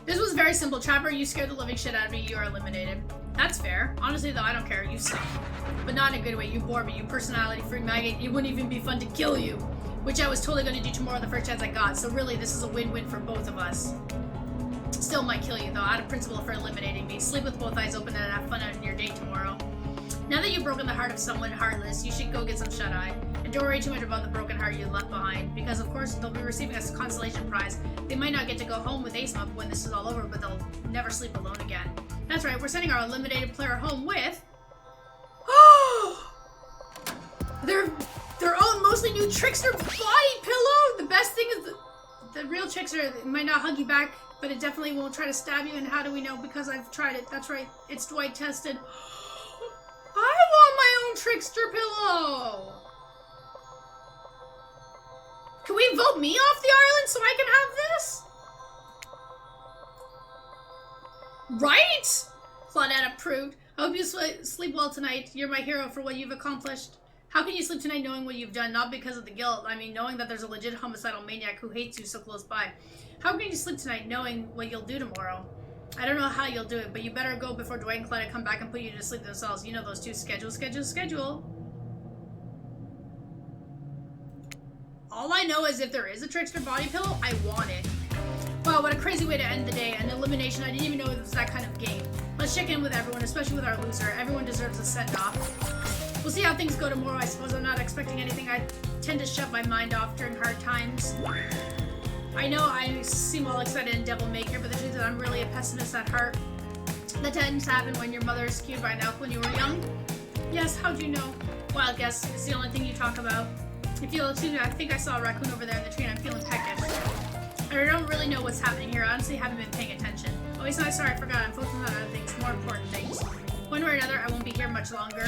This was very simple. Trapper, you scared the living shit out of me. You are eliminated. That's fair. Honestly, though, I don't care. You suck. But not in a good way. You bore me. You personality-free maggot. It wouldn't even be fun to kill you. Which I was totally going to do tomorrow the first chance I got. So really, this is a win-win for both of us. Still might kill you, though, out of principle for eliminating me. Sleep with both eyes open and have fun on your date tomorrow. Now that you've broken the heart of someone heartless, you should go get some shut-eye. And don't worry too much about the broken heart you left behind, because of course they'll be receiving a consolation prize. They might not get to go home with Aesmatv when this is all over, but they'll never sleep alone again. That's right, we're sending our eliminated player home with... their own mostly new trickster body pillow! The best thing is the real trickster might not hug you back, but it definitely won't try to stab you, and how do we know? Because I've tried it. That's right, it's Dwight tested. I want my own trickster pillow! Can we vote me off the island so I can have this? Right? Claudette approved. I hope you sleep well tonight. You're my hero for what you've accomplished. How can you sleep tonight knowing what you've done? Not because of the guilt. I mean, knowing that there's a legit homicidal maniac who hates you so close by. How can you sleep tonight knowing what you'll do tomorrow? I don't know how you'll do it, but you better go before Dwight and Claudette come back and put you to sleep themselves. You know those two. Schedule. All I know is if there is a trickster body pillow, I want it. Wow, what a crazy way to end the day. An elimination. I didn't even know it was that kind of game. Let's check in with everyone, especially with our loser. Everyone deserves a send-off. We'll see how things go tomorrow. I suppose I'm not expecting anything. I tend to shut my mind off during hard times. I know I seem all excited and devil-maker, but the truth is I'm really a pessimist at heart. That tends to happen when your mother is skewed by an elf when you were young. Yes, how'd you know? Wild guess. It's the only thing you talk about. I think I saw a raccoon over there in the tree and I'm feeling peckish. I don't really know what's happening here. I honestly haven't been paying attention. Oh, sorry, I forgot. I'm focusing on other things, more important things. One way or another, I won't be here much longer.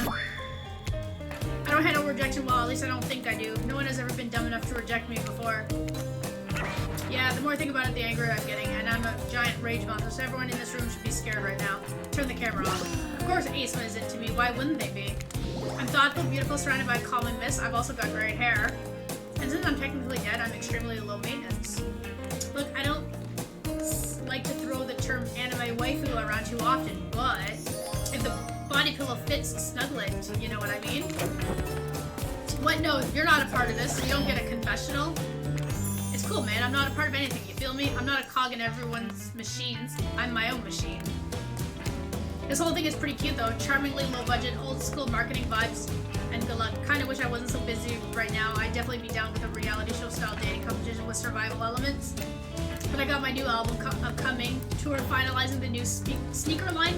I don't handle rejection well, at least I don't think I do. No one has ever been dumb enough to reject me before. Yeah, the more I think about it, the angrier I'm getting, and I'm a giant rage monster, so everyone in this room should be scared right now. Turn the camera off. Of course Aesma is into me, why wouldn't they be? I'm thoughtful, beautiful, surrounded by calm and mist. I've also got great hair. And since I'm technically dead, I'm extremely low maintenance. Look, I don't like to throw the term anime waifu around too often, but if the body pillow fits, snuggle it, you know what I mean? What? No, you're not a part of this, so you don't get a confessional. It's cool, man. I'm not a part of anything, you feel me? I'm not a cog in everyone's machines. I'm my own machine. This whole thing is pretty cute, though. Charmingly low-budget, old-school marketing vibes. And good luck. Kind of wish I wasn't so busy right now. I'd definitely be down with a reality show-style dating competition with survival elements. But I got my new album upcoming. Tour, finalizing the new sneaker line.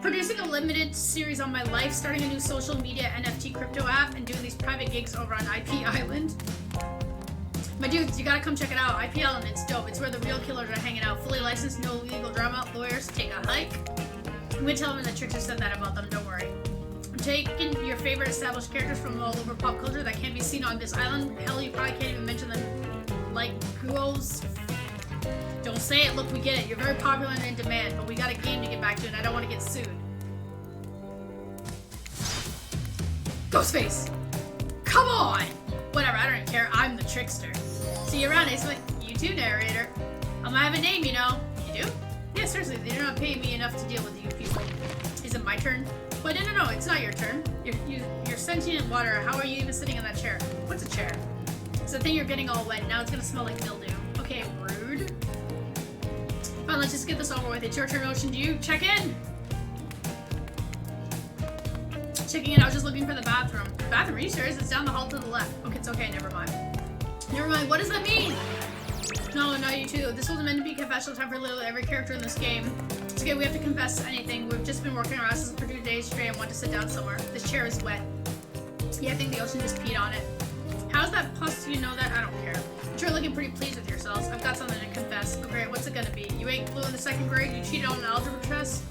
Producing a limited series on my life. Starting a new social media NFT crypto app. And doing these private gigs over on IP Island. My dudes, you gotta come check it out. IP Island, it's dope. It's where the real killers are hanging out. Fully licensed, no legal drama. Lawyers, take a hike. I'm gonna tell them the Trickster said that about them, don't worry. I'm taking your favorite established characters from all over pop culture that can't be seen on this island. Hell, you probably can't even mention them. Like, Guos. Don't say it, look, we get it. You're very popular and in demand, but we got a game to get back to and I don't want to get sued. Ghostface! Come on! Whatever, I don't even care. I'm the Trickster. See you around, Aesma. You too, narrator. I have a name, you know. You do? Yeah, seriously, they're not paying me enough to deal with you people. Is it my turn? But no, it's not your turn. You're sentient water. How are you even sitting in that chair? What's a chair? It's the thing you're getting all wet. Now it's gonna smell like mildew. Okay, rude. Fine, let's just get this over with. It's your turn, Ocean. Do you check in? Checking in. I was just looking for the bathroom. Bathroom? Are you serious? It's down the hall to the left. Okay, it's okay. Never mind. Never mind. What does that mean? No, not you too. This wasn't meant to be confessional time for literally every character in this game. It's okay, we have to confess to anything. We've just been working our asses for 2 days straight and want to sit down somewhere. This chair is wet. Yeah, I think the ocean just peed on it. How's that plus you know that? I don't care. But you're looking pretty pleased with yourselves. I've got something to confess. Oh great, what's it gonna be? You ate blue in the 2nd grade? You cheated on an algebra test?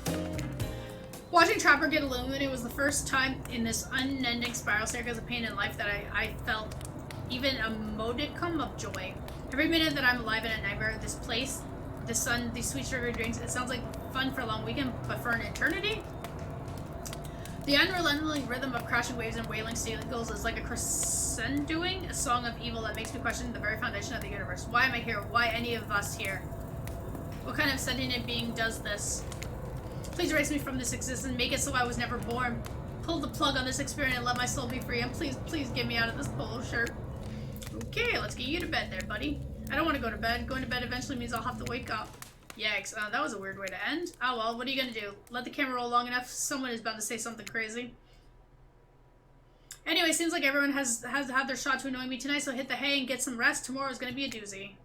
Watching Trapper get illuminated was the first time in this unending spiral staircase of pain in life that I felt even a modicum of joy. Every minute that I'm alive in a nightmare, this place, the sun, these sweet sugar drinks, it sounds like fun for a long weekend, but for an eternity? The unrelenting rhythm of crashing waves and wailing seagulls is like a crescendoing, a song of evil that makes me question the very foundation of the universe. Why am I here? Why any of us here? What kind of sentient being does this? Please erase me from this existence. Make it so I was never born. Pull the plug on this experience and let my soul be free. And please, please get me out of this polo shirt. Okay, let's get you to bed there, buddy. I don't want to go to bed. Going to bed eventually means I'll have to wake up. Yikes. That was a weird way to end. Oh well, what are you gonna do? Let the camera roll long enough, someone is bound to say something crazy. Anyway, seems like everyone has had their shot to annoy me tonight, so hit the hay and get some rest. Tomorrow's gonna be a doozy.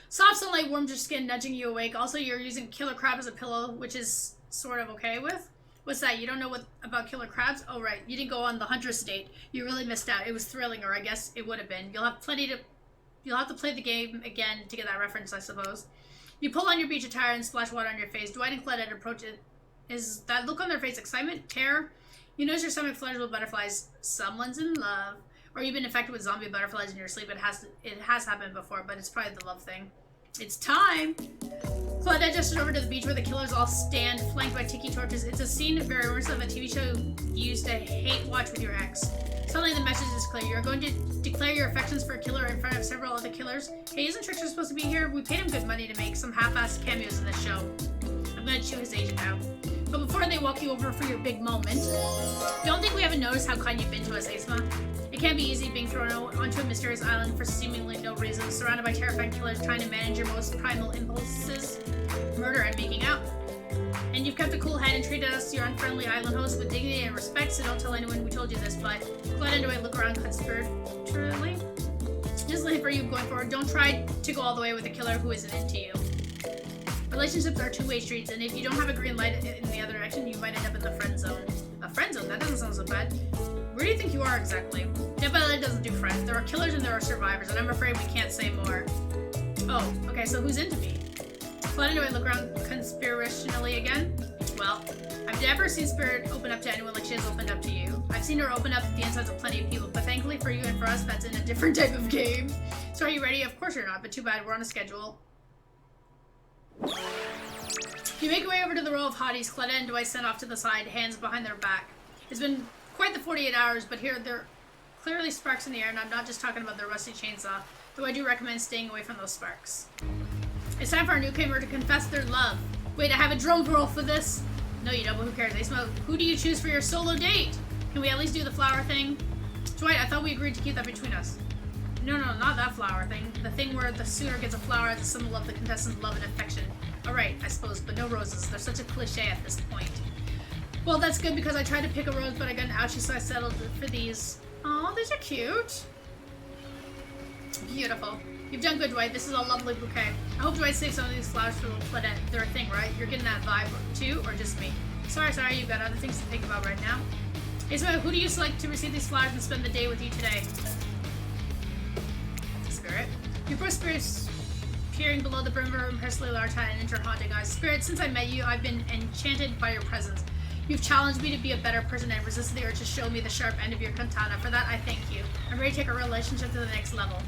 Soft sunlight warms your skin, nudging you awake. Also, you're using killer crab as a pillow, which is sort of okay with. What's that? You don't know what about killer crabs? Oh right, you didn't go on the hunter's date. You really missed out. It was thrilling, or I guess it would have been. You'll have to play the game again to get that reference, I suppose. You pull on your beach attire and splash water on your face. Dwight and Claudette approach it. Is that look on their face excitement? Terror? You notice your stomach flutters with butterflies. Someone's in love. Or you've been infected with zombie butterflies in your sleep. It has happened before, but it's probably the love thing. It's time! Claudette gestures over to the beach where the killers all stand, flanked by tiki torches. It's a scene very reminiscent of a TV show you used to hate watch with your ex. Suddenly the message is clear. You're going to declare your affections for a killer in front of several other killers. Hey, isn't Trickster supposed to be here? We paid him good money to make some half-assed cameos in this show. I'm gonna chew his agent out. But before they walk you over for your big moment, don't think we haven't noticed how kind you've been to us, Aesma. It can't be easy being thrown onto a mysterious island for seemingly no reason, surrounded by terrifying killers trying to manage your most primal impulses, murder and making out. And you've kept a cool head and treated us, your unfriendly island host, with dignity and respect, so don't tell anyone we told you this, but Claude and Dwight look around conspiratorially. Just looking for you going forward. Don't try to go all the way with a killer who isn't into you. Relationships are two-way streets, and if you don't have a green light in the other direction, you might end up in the friend zone. A friend zone? That doesn't sound so bad. Where do you think you are exactly? Definitely doesn't do friends. There are killers and there are survivors, and I'm afraid we can't say more. Oh, okay, so who's into me? Claude and Dwight look around conspirationally again. Well, I've never seen Spirit open up to anyone like she has opened up to you. I've seen her open up the insides of plenty of people, but thankfully for you and for us, that's in a different type of game. So are you ready? Of course you're not, but too bad, we're on a schedule. You make your way over to the row of hotties. Claudette and Dwight stand off to the side, hands behind their back. It's been quite the 48 hours, but here there are clearly sparks in the air, and I'm not just talking about the rusty chainsaw, though I do recommend staying away from those sparks. It's time for our newcomer to confess their love. Wait, I have a drum roll for this? No, you don't, but who cares? Aesma, who do you choose for your solo date? Can we at least do the flower thing? Dwight, I thought we agreed to keep that between us. No, not that flower thing. The thing where the suitor gets a flower as a symbol of the contestant's love and affection. Alright, I suppose, but no roses. They're such a cliche at this point. Well, that's good because I tried to pick a rose, but I got an ouchie, so I settled for these. Aw, these are cute. Beautiful. You've done good, Dwight. This is a lovely bouquet. I hope Dwight saves some of these flowers for Claudette. They're a thing, right? You're getting that vibe too, or just me? Sorry, you've got other things to think about right now. Aesma, who do you select to receive these flowers and spend the day with you today? Spirit. You approach Spirit's peering below the brim of her impressively large hat and into her haunting eyes. Spirit, since I met you, I've been enchanted by your presence. You've challenged me to be a better person and resisted the urge to show me the sharp end of your katana. For that, I thank you. I'm ready to take our relationship to the next level.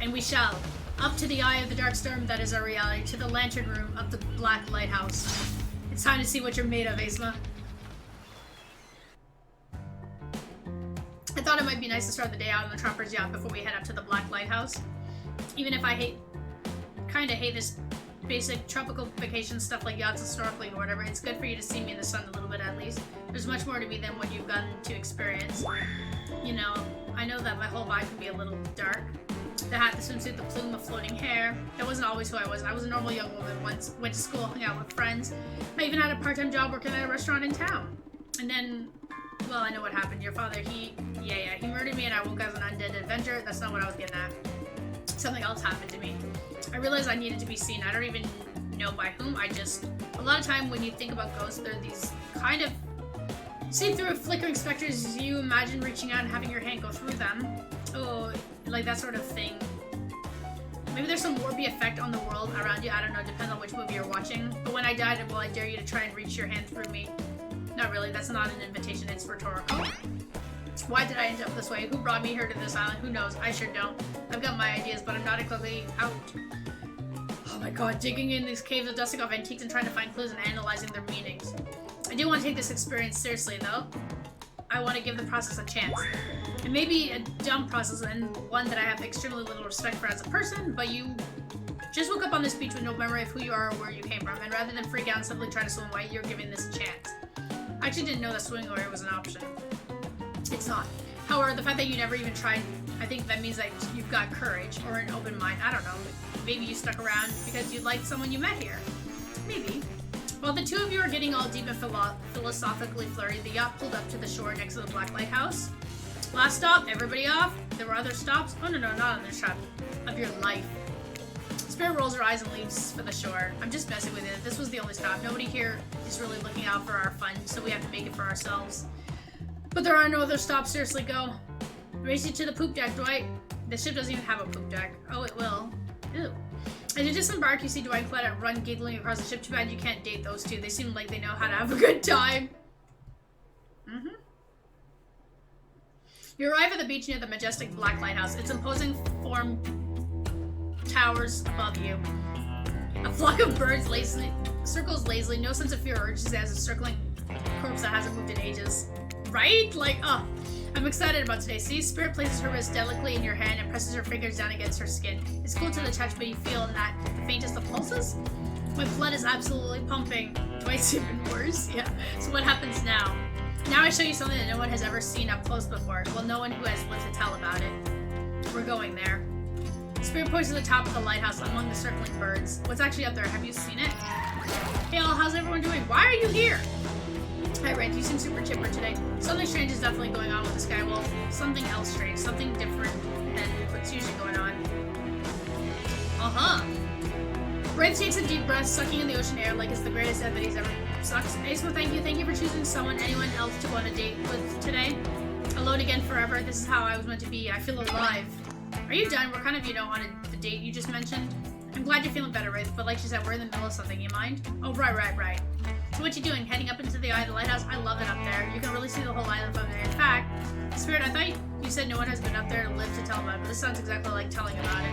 And we shall. Up to the eye of the dark storm that is our reality, to the lantern room of the black lighthouse. It's time to see what you're made of, Aesma. I thought it might be nice to start the day out on the Trapper's yacht before we head up to the black lighthouse. Even if I kinda hate this basic tropical vacation stuff like yachts and snorkeling or whatever, it's good for you to see me in the sun a little bit at least. There's much more to me than what you've gotten to experience. You know, I know that my whole vibe can be a little dark. The hat, the swimsuit, the plume, the floating hair. That wasn't always who I was. I was a normal young woman once, went to school, hung out with friends. I even had a part-time job working at a restaurant in town. And then, well, I know what happened. Your father, he murdered me and I woke up as an undead adventurer. That's not what I was getting at. Something else happened to me. I realized I needed to be seen. I don't even know by whom. A lot of time when you think about ghosts, they're these kind of see-through flickering specters you imagine reaching out and having your hand go through them. Oh, like that sort of thing. Maybe there's some warpy effect on the world around you. I don't know, depends on which movie you're watching. But when I died, well, I dare you to try and reach your hand through me. Not really, that's not an invitation, it's rhetorical. Why did I end up this way? Who brought me here to this island? Who knows? I sure don't. I've got my ideas, but I'm not exactly out. Oh my god, digging in these caves and dusting off antiques and trying to find clues and analyzing their meanings. I do want to take this experience seriously, though. I want to give the process a chance. It may be a dumb process and one that I have extremely little respect for as a person, but you just woke up on this beach with no memory of who you are or where you came from, and rather than freak out and simply try to swim away, you're giving this a chance. I actually didn't know that swimming away was an option. It's not. However, the fact that you never even tried, I think that means that you've got courage or an open mind. I don't know. Maybe you stuck around because you liked someone you met here. Maybe. While the two of you are getting all deep and philosophically flirty, the yacht pulled up to the shore next to the Black Lighthouse. Last stop, everybody off. There were other stops. Oh no, not on this stop. Of your life. Spirit rolls her eyes and leaves for the shore. I'm just messing with it. This was the only stop. Nobody here is really looking out for our fun, so we have to make it for ourselves. But there are no other stops. Seriously, go. Race you to the poop deck, Dwight. The ship doesn't even have a poop deck. Oh, it will. Ew. As you disembark, you see Dwight and Colette run giggling across the ship. Too bad you can't date those two. They seem like they know how to have a good time. You arrive at the beach near the majestic Black Lighthouse. Its imposing form towers above you. A flock of birds circles lazily. No sense of fear urges as a circling corpse that hasn't moved in ages. Right? Like, I'm excited about today. See, Spirit places her wrist delicately in your hand and presses her fingers down against her skin. It's cool to the touch, but you feel not the faintest of pulses? My blood is absolutely pumping. Twice even worse. Yeah. So what happens now? Now I show you something that no one has ever seen up close before. Well, no one who has lived to tell about it. We're going there. Spirit points to the top of the lighthouse among the circling birds. What's actually up there? Have you seen it? Hey all, how's everyone doing? Why are you here? Hi Red, you seem super chipper today. Something strange is definitely going on with this guy. Well, something else strange. Something different than what's usually going on. Red takes a deep breath, sucking in the ocean air like it's the greatest ed that he's ever sucks. Aesma, thank you. Thank you for choosing anyone else to go on a date with today. Alone again forever. This is how I was meant to be. I feel alive. Are you done? What kind of, on the date you just mentioned? I'm glad you're feeling better, Wraith, but like she said, we're in the middle of something. You mind? Oh, right. So what you doing? Heading up into the eye of the lighthouse? I love it up there. You can really see the whole island from there. In fact, Spirit, I thought you said no one has been up there to live to tell about it, but this sounds exactly like telling about it.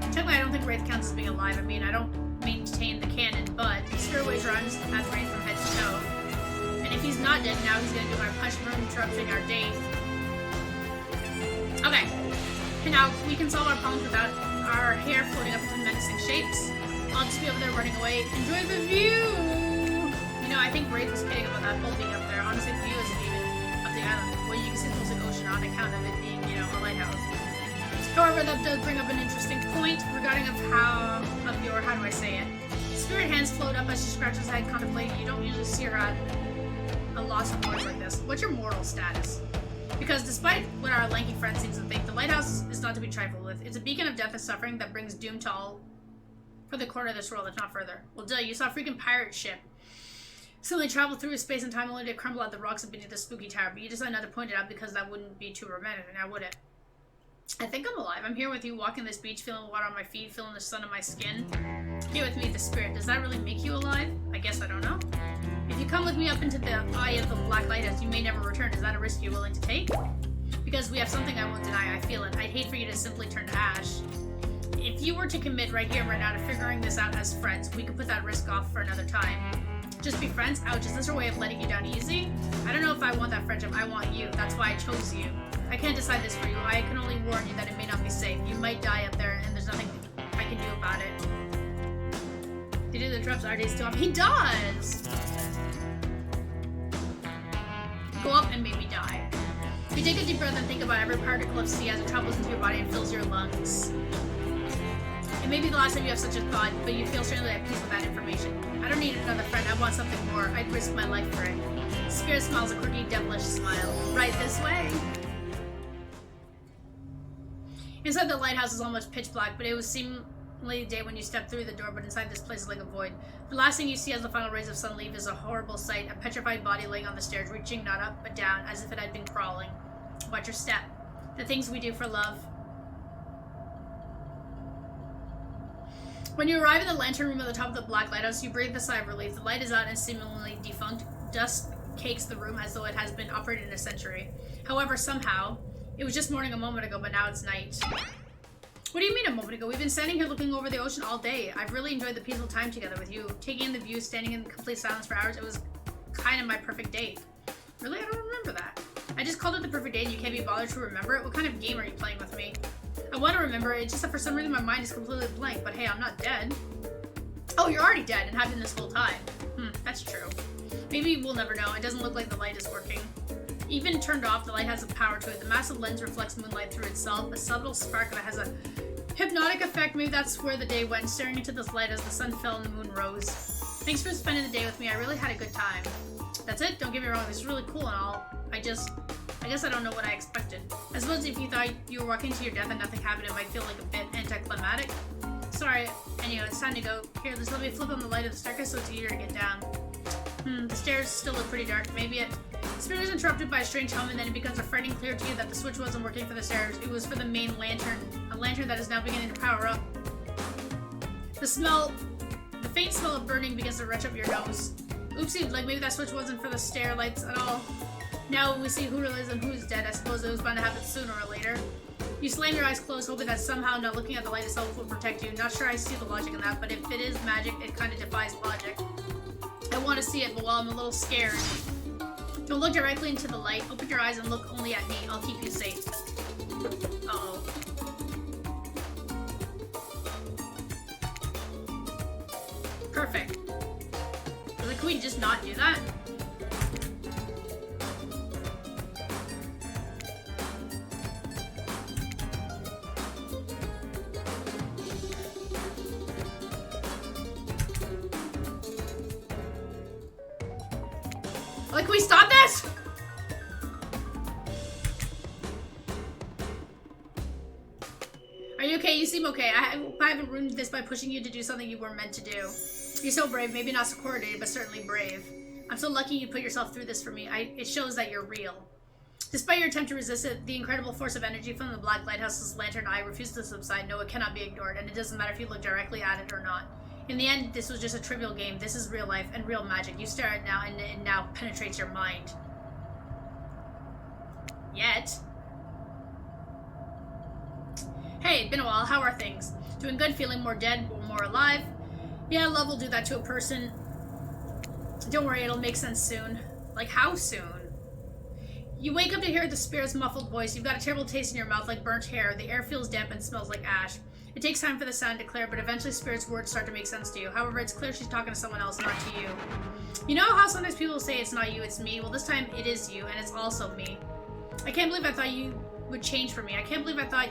Technically, I don't think Wraith counts as being alive. I mean, I don't maintain the canon, but Spirit waves her arms at Wraith from head to toe. And if he's not dead now, he's gonna do my punch room interrupting our date. Okay. And now we can solve our problems without our hair floating up into menacing shapes. I'll just be over there running away. Enjoy the view! I think Wraith was kidding about that whole being up there. Honestly, the view isn't even of the island. Well, you can see the most ocean on account of it being, a lighthouse. However, that does bring up an interesting point regarding how do I say it? Spirit hands float up as she scratches her head contemplating. You don't usually see her at a loss of words like this. What's your moral status? Because despite what our lanky friend seems to think, the lighthouse is not to be trifled with. It's a beacon of death and suffering that brings doom to all for the corner of this world, if not further. Well, duh, you saw a freaking pirate ship suddenly travel through space and time only to crumble at the rocks beneath the spooky tower, but you decided not to point it out because that wouldn't be too romantic, now would it? I think I'm alive. I'm here with you, walking this beach, feeling the water on my feet, feeling the sun on my skin. Here with me, the Spirit. Does that really make you alive? I guess I don't know. If you come with me up into the eye of the Black Lighthouse, you may never return. Is that a risk you're willing to take? Because we have something I won't deny. I feel it. I'd hate for you to simply turn to ash. If you were to commit right here and right now to figuring this out as friends, we could put that risk off for another time. Just be friends? Ouch, is this her way of letting you down easy? I don't know if I want that friendship. I want you. That's why I chose you. I can't decide this for you. I can only warn you that it may not be safe. You might die up there, and there's nothing I can do about it. Did he interrupt our days still? He does! Go up and maybe die. You take a deep breath and think about every particle of sea as it travels into your body and fills your lungs. It may be the last time you have such a thought, but you feel strangely at peace with that information. I don't need another friend. I want something more. I'd risk my life for it. Spirit smiles a quirky, devilish smile. Right this way. Inside the lighthouse is almost pitch black, but it was seemingly day when you stepped through the door, but inside this place is like a void. The last thing you see as the final rays of sun leave is a horrible sight, a petrified body laying on the stairs, reaching not up but down, as if it had been crawling. Watch your step. The things we do for love. When you arrive in the lantern room at the top of the Black Lighthouse, you breathe a sigh of relief. The light is out and seemingly defunct. Dust cakes the room as though it has been operated in a century. However, somehow, it was just morning a moment ago, but now it's night. What do you mean a moment ago? We've been standing here looking over the ocean all day. I've really enjoyed the peaceful time together with you. Taking in the view, standing in complete silence for hours, it was kind of my perfect date. Really? I don't remember that. I just called it the perfect date and you can't be bothered to remember it? What kind of game are you playing with me? I want to remember it, it's just that for some reason my mind is completely blank, but hey, I'm not dead. Oh, you're already dead and have been this whole time. That's true. Maybe we'll never know. It doesn't look like the light is working. Even turned off, the light has a power to it. The massive lens reflects moonlight through itself, a subtle spark that has a hypnotic effect. Maybe that's where the day went, staring into this light as the sun fell and the moon rose. Thanks for spending the day with me. I really had a good time. That's it? Don't get me wrong, this is really cool and all. I guess I don't know what I expected. I suppose if you thought you were walking to your death and nothing happened, it might feel like a bit anticlimactic. Sorry. Anyway, it's time to go. Here, just let me flip on the light of the staircase so it's easier to get down. The stairs still look pretty dark. Maybe it... The spirit is interrupted by a strange hum, and then it becomes a frightening clear to you that the switch wasn't working for the stairs. It was for the main lantern. A lantern that is now beginning to power up. The faint smell of burning begins to retch up your nose. Oopsie, like maybe that switch wasn't for the stair lights at all. Now when we see who lives and who's dead, I suppose it was bound to happen sooner or later. You slam your eyes closed, hoping that somehow not looking at the light itself will protect you. Not sure I see the logic in that, but if it is magic, it kind of defies logic. I want to see it, but while I'm a little scared. Don't look directly into the light. Open your eyes and look only at me. I'll keep you safe. Uh-oh. Perfect. Like, can we just not do that? Like, can we stop this? Are you okay? You seem okay. I haven't ruined this by pushing you to do something you weren't meant to do. You're so brave. Maybe not so coordinated, but certainly brave. I'm so lucky you put yourself through this for me. It shows that you're real. Despite your attempt to resist it, the incredible force of energy from the Black Lighthouse's lantern eye refuses to subside. No, it cannot be ignored, and it doesn't matter if you look directly at it or not. In the end, this was just a trivial game. This is real life and real magic. You stare at it now, and it now penetrates your mind. Yet. Hey, it's been a while. How are things? Doing good? Feeling more dead or more alive? Yeah, love will do that to a person. Don't worry, it'll make sense soon. Like, how soon? You wake up to hear the spirit's muffled voice. You've got a terrible taste in your mouth like burnt hair. The air feels damp and smells like ash. It takes time for the sound to clear, but eventually Spirit's words start to make sense to you. However, it's clear she's talking to someone else, not to you. You know how sometimes people say it's not you, it's me? Well, this time it is you, and it's also me. I can't believe I thought you would change for me. I can't believe I thought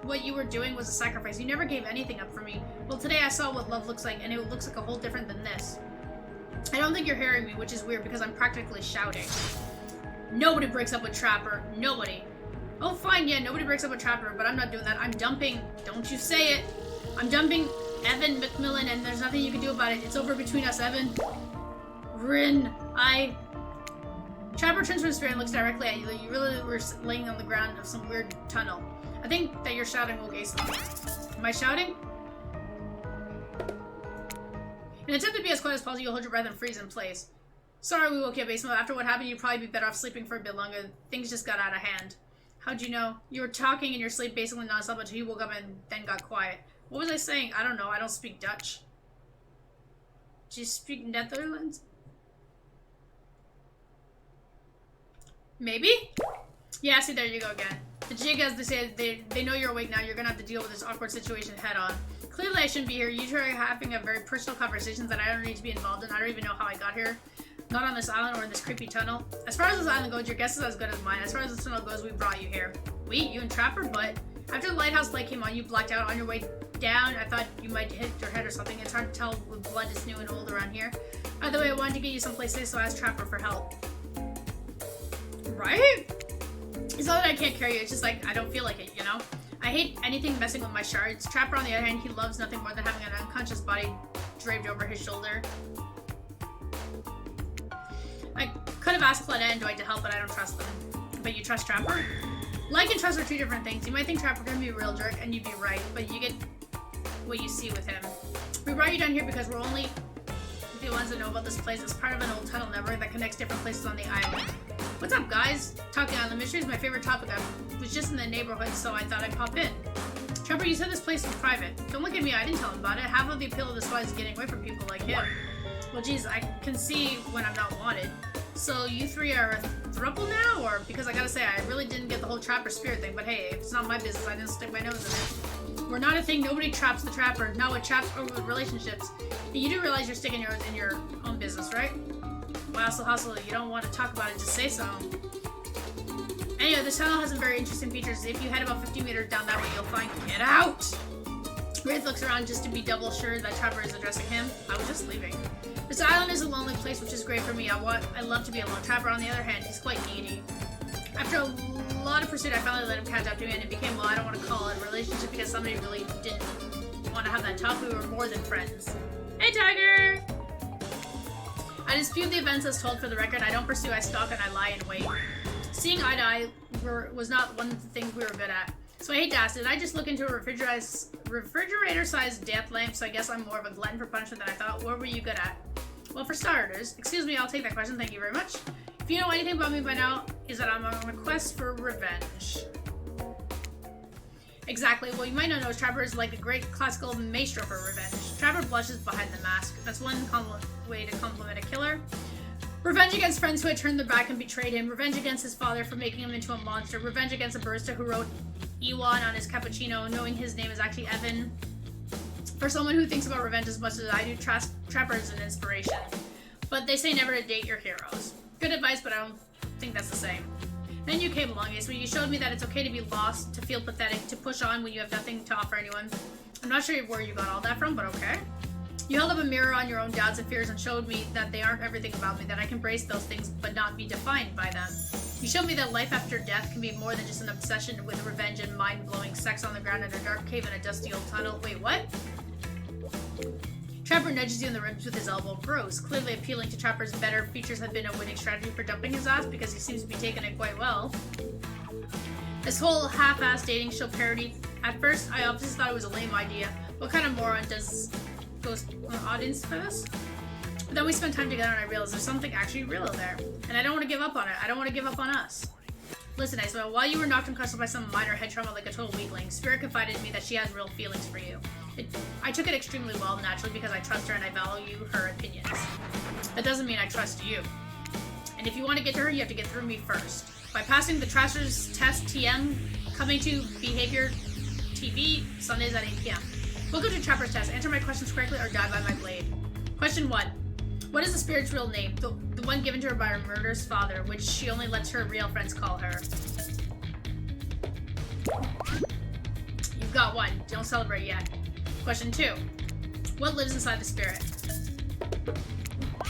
what you were doing was a sacrifice. You never gave anything up for me. Well, today I saw what love looks like, and it looks like a whole different than this. I don't think you're hearing me, which is weird because I'm practically shouting. Nobody breaks up with Trapper. Nobody. Oh, fine, yeah, nobody breaks up with Trapper, but I'm not doing that. I'm dumping, don't you say it. I'm dumping Evan McMillan, and there's nothing you can do about it. It's over between us, Evan. Rin, Trapper turns from his spirit and looks directly at you. You really were laying on the ground of some weird tunnel. I think that you're shouting, okay, so. Am I shouting? In an attempt to be as quiet as possible, you'll hold your breath and freeze in place. Sorry we woke you up, Aesmatv. After what happened, you'd probably be better off sleeping for a bit longer. Things just got out of hand. How'd you know? You were talking in your sleep basically nonstop until you woke up and then got quiet. What was I saying? I don't know. I don't speak Dutch. Do you speak Netherlands? Maybe? Yeah, see, there you go again. The jig, as they say, they know you're awake now. You're gonna have to deal with this awkward situation head on. Clearly, I shouldn't be here. You two are having a very personal conversations that I don't need to be involved in. I don't even know how I got here. Not on this island or in this creepy tunnel. As far as this island goes, your guess is as good as mine. As far as this tunnel goes, we brought you here. Wait, you and Trapper? But after the lighthouse light came on, you blacked out on your way down. I thought you might hit your head or something. It's hard to tell with blood is new and old around here. Either way, I wanted to get you someplace safe, so I asked Trapper for help. Right? It's not that I can't carry you, it's just like, I don't feel like it, you know? I hate anything messing with my shards. Trapper, on the other hand, he loves nothing more than having an unconscious body draped over his shoulder. I could have asked Claudette and Dwight to help, but I don't trust them. But you trust Trapper? Like and trust are two different things. You might think Trapper can be a real jerk, and you'd be right, but you get what you see with him. We brought you down here because we're only the ones that know about this place. It's part of an old tunnel network that connects different places on the island. What's up, guys? Talking Island Mystery is my favorite topic. I was just in the neighborhood, so I thought I'd pop in. Trapper, you said this place was private. Don't look at me, I didn't tell him about it. Half of the appeal of this spot is getting away from people like him. Well, geez, I can see when I'm not wanted. So you three are a throuple now? Or, because I gotta say, I really didn't get the whole trapper spirit thing, but hey, if it's not my business, I didn't stick my nose in it. We're not a thing, nobody traps the trapper, not with traps or with relationships. But you do realize you're sticking yours in your own business, right? Hustle, you don't want to talk about it, just say so. Anyway, this tunnel has some very interesting features. If you head about 50 meters down that way, you'll find... Get out! Wraith looks around just to be double sure that Trapper is addressing him. I was just leaving. This island is a lonely place, which is great for me. I love to be alone. Trapper, on the other hand, he's quite needy. After a lot of pursuit, I finally let him catch up to me, and it became, well, I don't want to call it a relationship because somebody really didn't want to have that talk. We were more than friends. Hey, Tiger! I dispute the events as told. For the record. I don't pursue, I stalk, and I lie in wait. Seeing eye to eye was not one of the things we were good at. So I hate to ask, did I just look into a refrigerator-sized death lamp, so I guess I'm more of a glutton for punishment than I thought? What were you good at? Well, for starters, excuse me, I'll take that question, thank you very much. If you know anything about me by now, is that I'm on a quest for revenge. Exactly, well, you might not know Trapper is like a great classical maestro for revenge. Trapper blushes behind the mask. That's one way to compliment a killer. Revenge against friends who had turned their back and betrayed him. Revenge against his father for making him into a monster. Revenge against a barista who wrote Ewan on his cappuccino, knowing his name is actually Evan. For someone who thinks about revenge as much as I do, Trapper is an inspiration. But they say never to date your heroes. Good advice, but I don't think that's the same. Then you came along, Ace, when you showed me that it's okay to be lost, to feel pathetic, to push on when you have nothing to offer anyone. I'm not sure where you got all that from, but okay. You held up a mirror on your own doubts and fears and showed me that they aren't everything about me, that I can embrace those things but not be defined by them. You showed me that life after death can be more than just an obsession with revenge and mind-blowing sex on the ground in a dark cave in a dusty old tunnel. Wait, what? Trapper nudges you in the ribs with his elbow. Gross. Clearly appealing to Trapper's better features have been a winning strategy for dumping his ass because he seems to be taking it quite well. This whole half-assed dating show parody, at first I obviously thought it was a lame idea. What kind of moron goes audience for this? But then we spent time together and I realized there's something actually real there. And I don't want to give up on it. I don't want to give up on us. Listen, Aesma, while you were knocked unconscious by some minor head trauma like a total weakling, Spirit confided in me that she has real feelings for you. I took it extremely well, naturally, because I trust her and I value her opinions. That doesn't mean I trust you. And if you want to get to her, you have to get through me first. By passing the Trasher's Test TM, coming to Behavior TV, Sundays at 8 p.m. Welcome to Trapper's Test. Answer my questions correctly or die by my blade. Question 1. What is the spirit's real name? The one given to her by her murderous father, which she only lets her real friends call her. You've got 1. Don't celebrate yet. Question 2. What lives inside the spirit?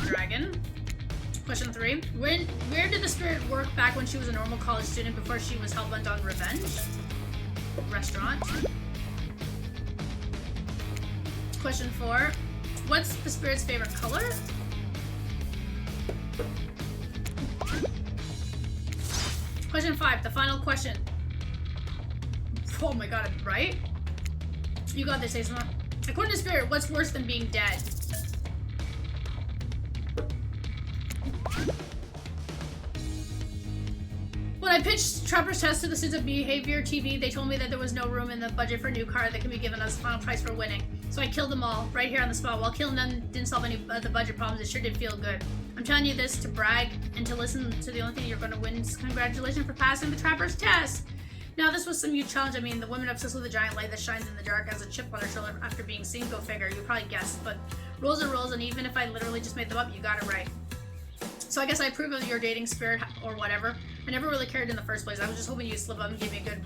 Dragon. Question 3. Where did the spirit work back when she was a normal college student before she was hell-bent on revenge? Restaurant. Question 4. What's the spirit's favorite color? Question 5. The final question. Oh my god, right? You got this, Aesma. According to spirit, what's worse than being dead? When I pitched Trapper's Test to the students of Behavior TV, they told me that there was no room in the budget for a new car that can be given as the final prize for winning. So I killed them all, right here on the spot. While killing them didn't solve any of the budget problems, it sure did feel good. I'm telling you this to brag and to listen to the only thing you're going to win is congratulations for passing the Trapper's Test. Now, this was some huge challenge. I mean, the woman obsessed with a giant light that shines in the dark has a chip on her shoulder after being seen. Go figure. You probably guessed, but rules are rules, and even if I literally just made them up, you got it right. So I guess I approve of your dating spirit or whatever. I never really cared in the first place. I was just hoping you'd slip up and give me a good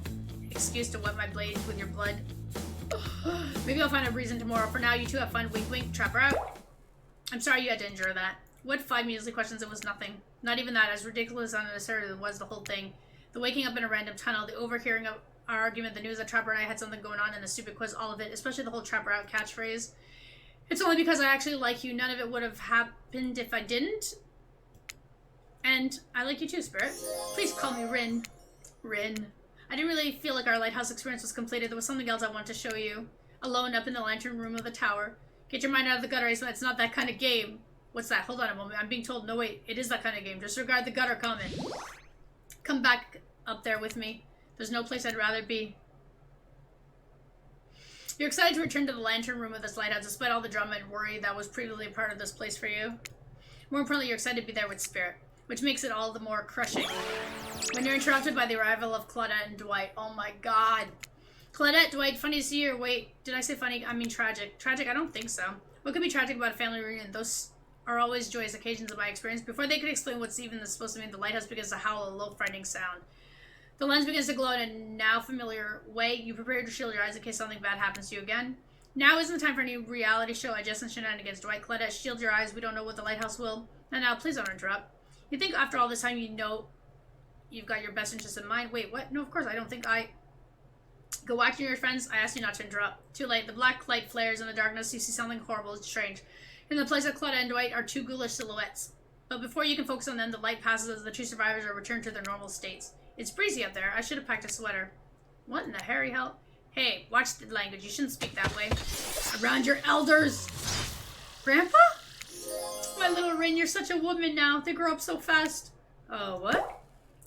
excuse to wet my blade with your blood. Maybe I'll find a reason tomorrow. For now, you two have fun. Wink, wink. Trapper out. I'm sorry you had to endure that. What 5 measly questions? It was nothing. Not even that. As ridiculous and unnecessary as it was the whole thing. The waking up in a random tunnel, the overhearing of our argument, the news that Trapper and I had something going on, and the stupid quiz, all of it, especially the whole Trapper out catchphrase. It's only because I actually like you. None of it would have happened if I didn't. And I like you too, Spirit. Please call me Rin. Rin. I didn't really feel like our lighthouse experience was completed. There was something else I wanted to show you. Alone up in the lantern room of the tower. Get your mind out of the gutter, Aesma. It's not that kind of game. What's that? Hold on a moment. I'm being told, no wait, it is that kind of game. Disregard the gutter comment. Come back up there with me. There's no place I'd rather be. You're excited to return to the lantern room of this lighthouse despite all the drama and worry that was previously a part of this place for you. More importantly, you're excited to be there with Spirit, which makes it all the more crushing. When you're interrupted by the arrival of Claudette and Dwight. Oh my god. Claudette, Dwight, funny to see you. Wait, did I say funny? I mean tragic. Tragic? I don't think so. What could be tragic about a family reunion? Those are always joyous occasions in my experience. Before they could explain what's even supposed to mean, the lighthouse begins to howl a low, frightening sound. The lens begins to glow in a now familiar way. You prepare to shield your eyes in case something bad happens to you again. Now isn't the time for any reality show adjustment shenanigans. Dwight, Claudette, shield your eyes. We don't know what the lighthouse will. And now, please don't interrupt. You think after all this time you know you've got your best interests in mind? Wait, what? No, of course, I don't think I... Go watch your friends. I asked you not to interrupt. Too late. The black light flares in the darkness. You see something horrible and strange. In the place of Claudette and Dwight are two ghoulish silhouettes. But before you can focus on them, the light passes as the two survivors are returned to their normal states. It's breezy up there. I should have packed a sweater. What in the hairy hell? Hey, watch the language. You shouldn't speak that way. Around your elders. Grandpa? My little Rin, you're such a woman now. They grow up so fast. Oh, what?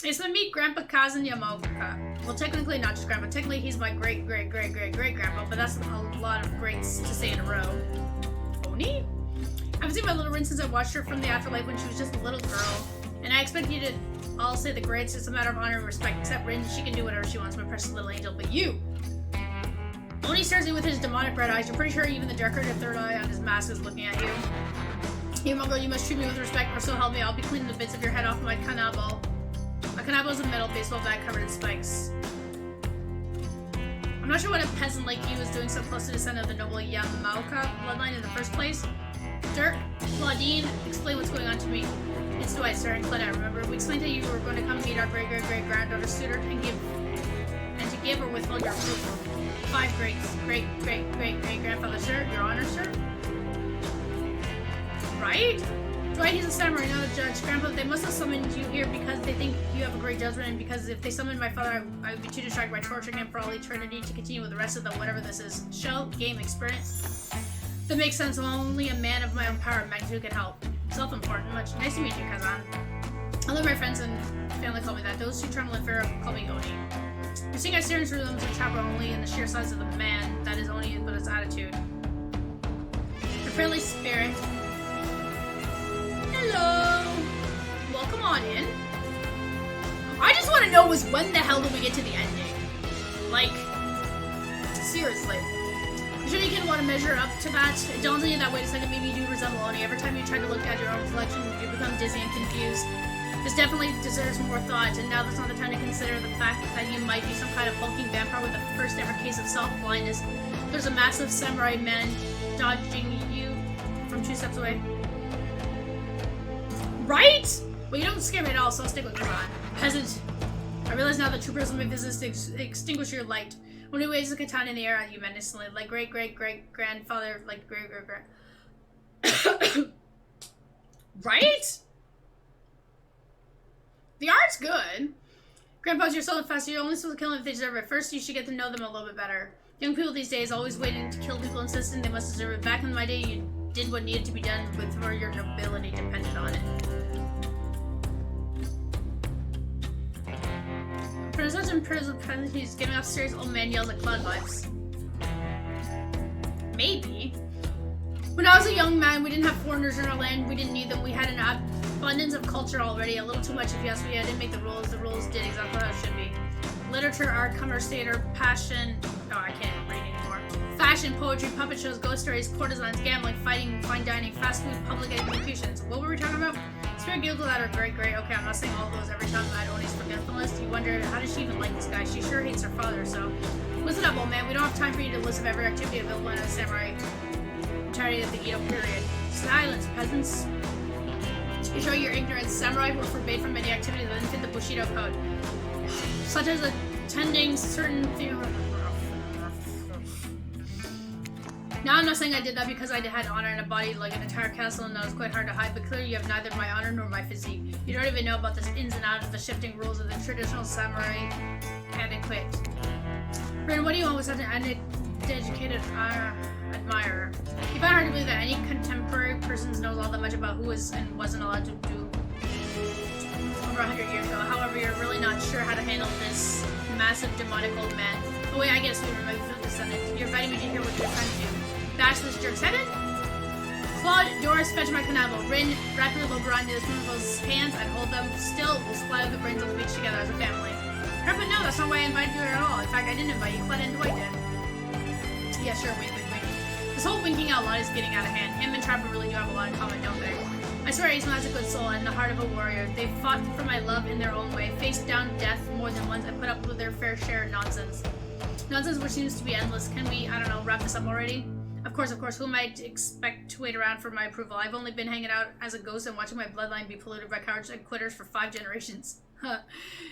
It's my meet Grandpa Kazan Yamoka. Well, technically not just Grandpa. Technically, he's my great-great-great-great-great-grandpa, but that's a lot of greats to say in a row. Oni? I haven't seen my little Rin since I watched her from the afterlife when she was just a little girl. And I expect you to all say the greats. It's a matter of honor and respect. Except Rin, she can do whatever she wants, my precious little angel. But you! Oni stares at you with his demonic red eyes. You're pretty sure even the decorated third eye on his mask is looking at you. You Mongol, you must treat me with respect, or so help me. I'll be cleaning the bits of your head off my kanabo. My kanabo is a metal baseball bat covered in spikes. I'm not sure what a peasant like you is doing so close to the descent of the noble Yamaoka bloodline in the first place. Dirk, Claudine, explain what's going on to me. It's Dwight, sir, and Claudette. Remember, we explained that you were going to come meet our great-great-great-granddaughter suitor and to give or withhold your approval. 5 greats. Great-great-great-great-grandfather, sir. Your honor, sir. Right? Dwight, he's a samurai, not a judge. Grandpa, they must have summoned you here because they think you have a great judgment, and because if they summoned my father, I would be too distracted by torturing him for all eternity to continue with the rest of the whatever this is. Show, game, experience. That makes sense. Only a man of my own power and magnitude can help. Self-important. Much. Nice to meet you, Kazan. Although my friends and family call me that, those who tremble in fear call me Oni. You see guys staring through them as a chopper only in the sheer size of the man. That is Oni, but his attitude. The friendly spirit. Hello! Welcome on in. I just want to know was when the hell do we get to the ending? Like, seriously. I'm sure you can want to measure up to that. It dawns on you that wait a second, maybe you do resemble Oni. Every time you try to look at your own reflection, you become dizzy and confused. This definitely deserves more thought, and now that's not the time to consider the fact that you might be some kind of hulking vampire with the first ever case of self-blindness. There's a massive samurai man dodging you from 2 steps away. Right? Well, you don't scare me at all, so I'll stick with Kazan. Peasant. I realize now the true purpose of my business is to extinguish your light. When he waves the katana in the air at you menacingly, like great-great-great-grandfather, like great-great-great... Right? The art's good. Grandpas, you're so fast, you're only supposed to kill them if they deserve it. First, you should get to know them a little bit better. Young people these days always waiting to kill people insisting they must deserve it. Back in my day, you did what needed to be done with where your nobility depended on it. For such imprisoned present, he's giving off serious old man yells at Cloud vibes. Maybe. When I was a young man, we didn't have foreigners in our land. We didn't need them. We had an abundance of culture already. A little too much, if you ask me. I didn't make the rules. The rules did exactly how it should be. Literature, art, commerce, theater, passion. Oh, I can't read anymore. Fashion, poetry, puppet shows, ghost stories, courtesans, gambling, fighting, fine dining, fast food, public executions. What were we talking about? Spirit guild that are great. Okay, I'm not saying all of those every time I had Oni's forgetfulness. You wonder, how does she even like this guy? She sure hates her father, so... Listen up, old man. We don't have time for you to list of every activity available in a samurai entirety of the Edo period. Silence, peasants. You show your ignorance. Samurai were forbade from many activities that didn't fit the Bushido code. Such as attending certain Now, I'm not saying I did that because I had honor in a body like an entire castle and that was quite hard to hide, but clearly you have neither my honor nor my physique. You don't even know about the ins and outs of the shifting rules of the traditional samurai etiquette. Rin, what do you want with such an uneducated admirer? You find it hard to believe that any contemporary person knows all that much about who is and wasn't allowed to do over 100 years ago. However, you're really not sure how to handle this massive demonic old man. The way I get a sweet from my food descendant. You're inviting me to hear what your friends do. Bash this jerk's headed? Claude, Doris, fetch my canavel. Rin, wrap your Loberon in this people's hands and hold them still. We'll splatter the brains on the beach together as a family. But no, that's not why I invited you at all. In fact, I didn't invite you. Claude and Dwight did. Yeah, sure, wink, wink, wink. This whole winking out lot is getting out of hand. Him and Trapper really do have a lot in common, don't they? I swear Aesma has a good soul and the heart of a warrior. They've fought for my love in their own way, faced down death more than once, and put up with their fair share of nonsense. Nonsense which seems to be endless. Can we, I don't know, wrap this up already? Of course, who am I to expect to wait around for my approval? I've only been hanging out as a ghost and watching my bloodline be polluted by cowards and quitters for 5 generations.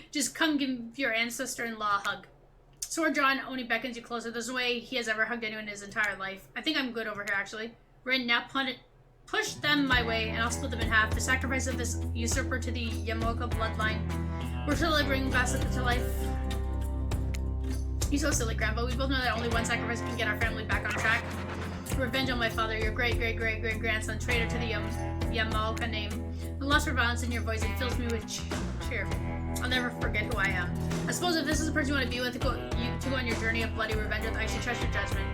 Just come give your ancestor-in-law a hug. Sword John only beckons you closer. There's no way he has ever hugged anyone in his entire life. I think I'm good over here, actually. Rin, now push them my way, and I'll split them in half. The sacrifice of this usurper to the Yamoka bloodline. We're delivering Basilica to life. You're so silly, Grandpa. We both know that only one sacrifice can get our family back on track. Revenge on my father, your great-great-great-great-grandson, traitor to the Yamoka name. The lust for violence in your voice, it fills me with cheer. I'll never forget who I am. I suppose if this is the person you want to be with, to go on your journey of bloody revenge with, I should trust your judgment.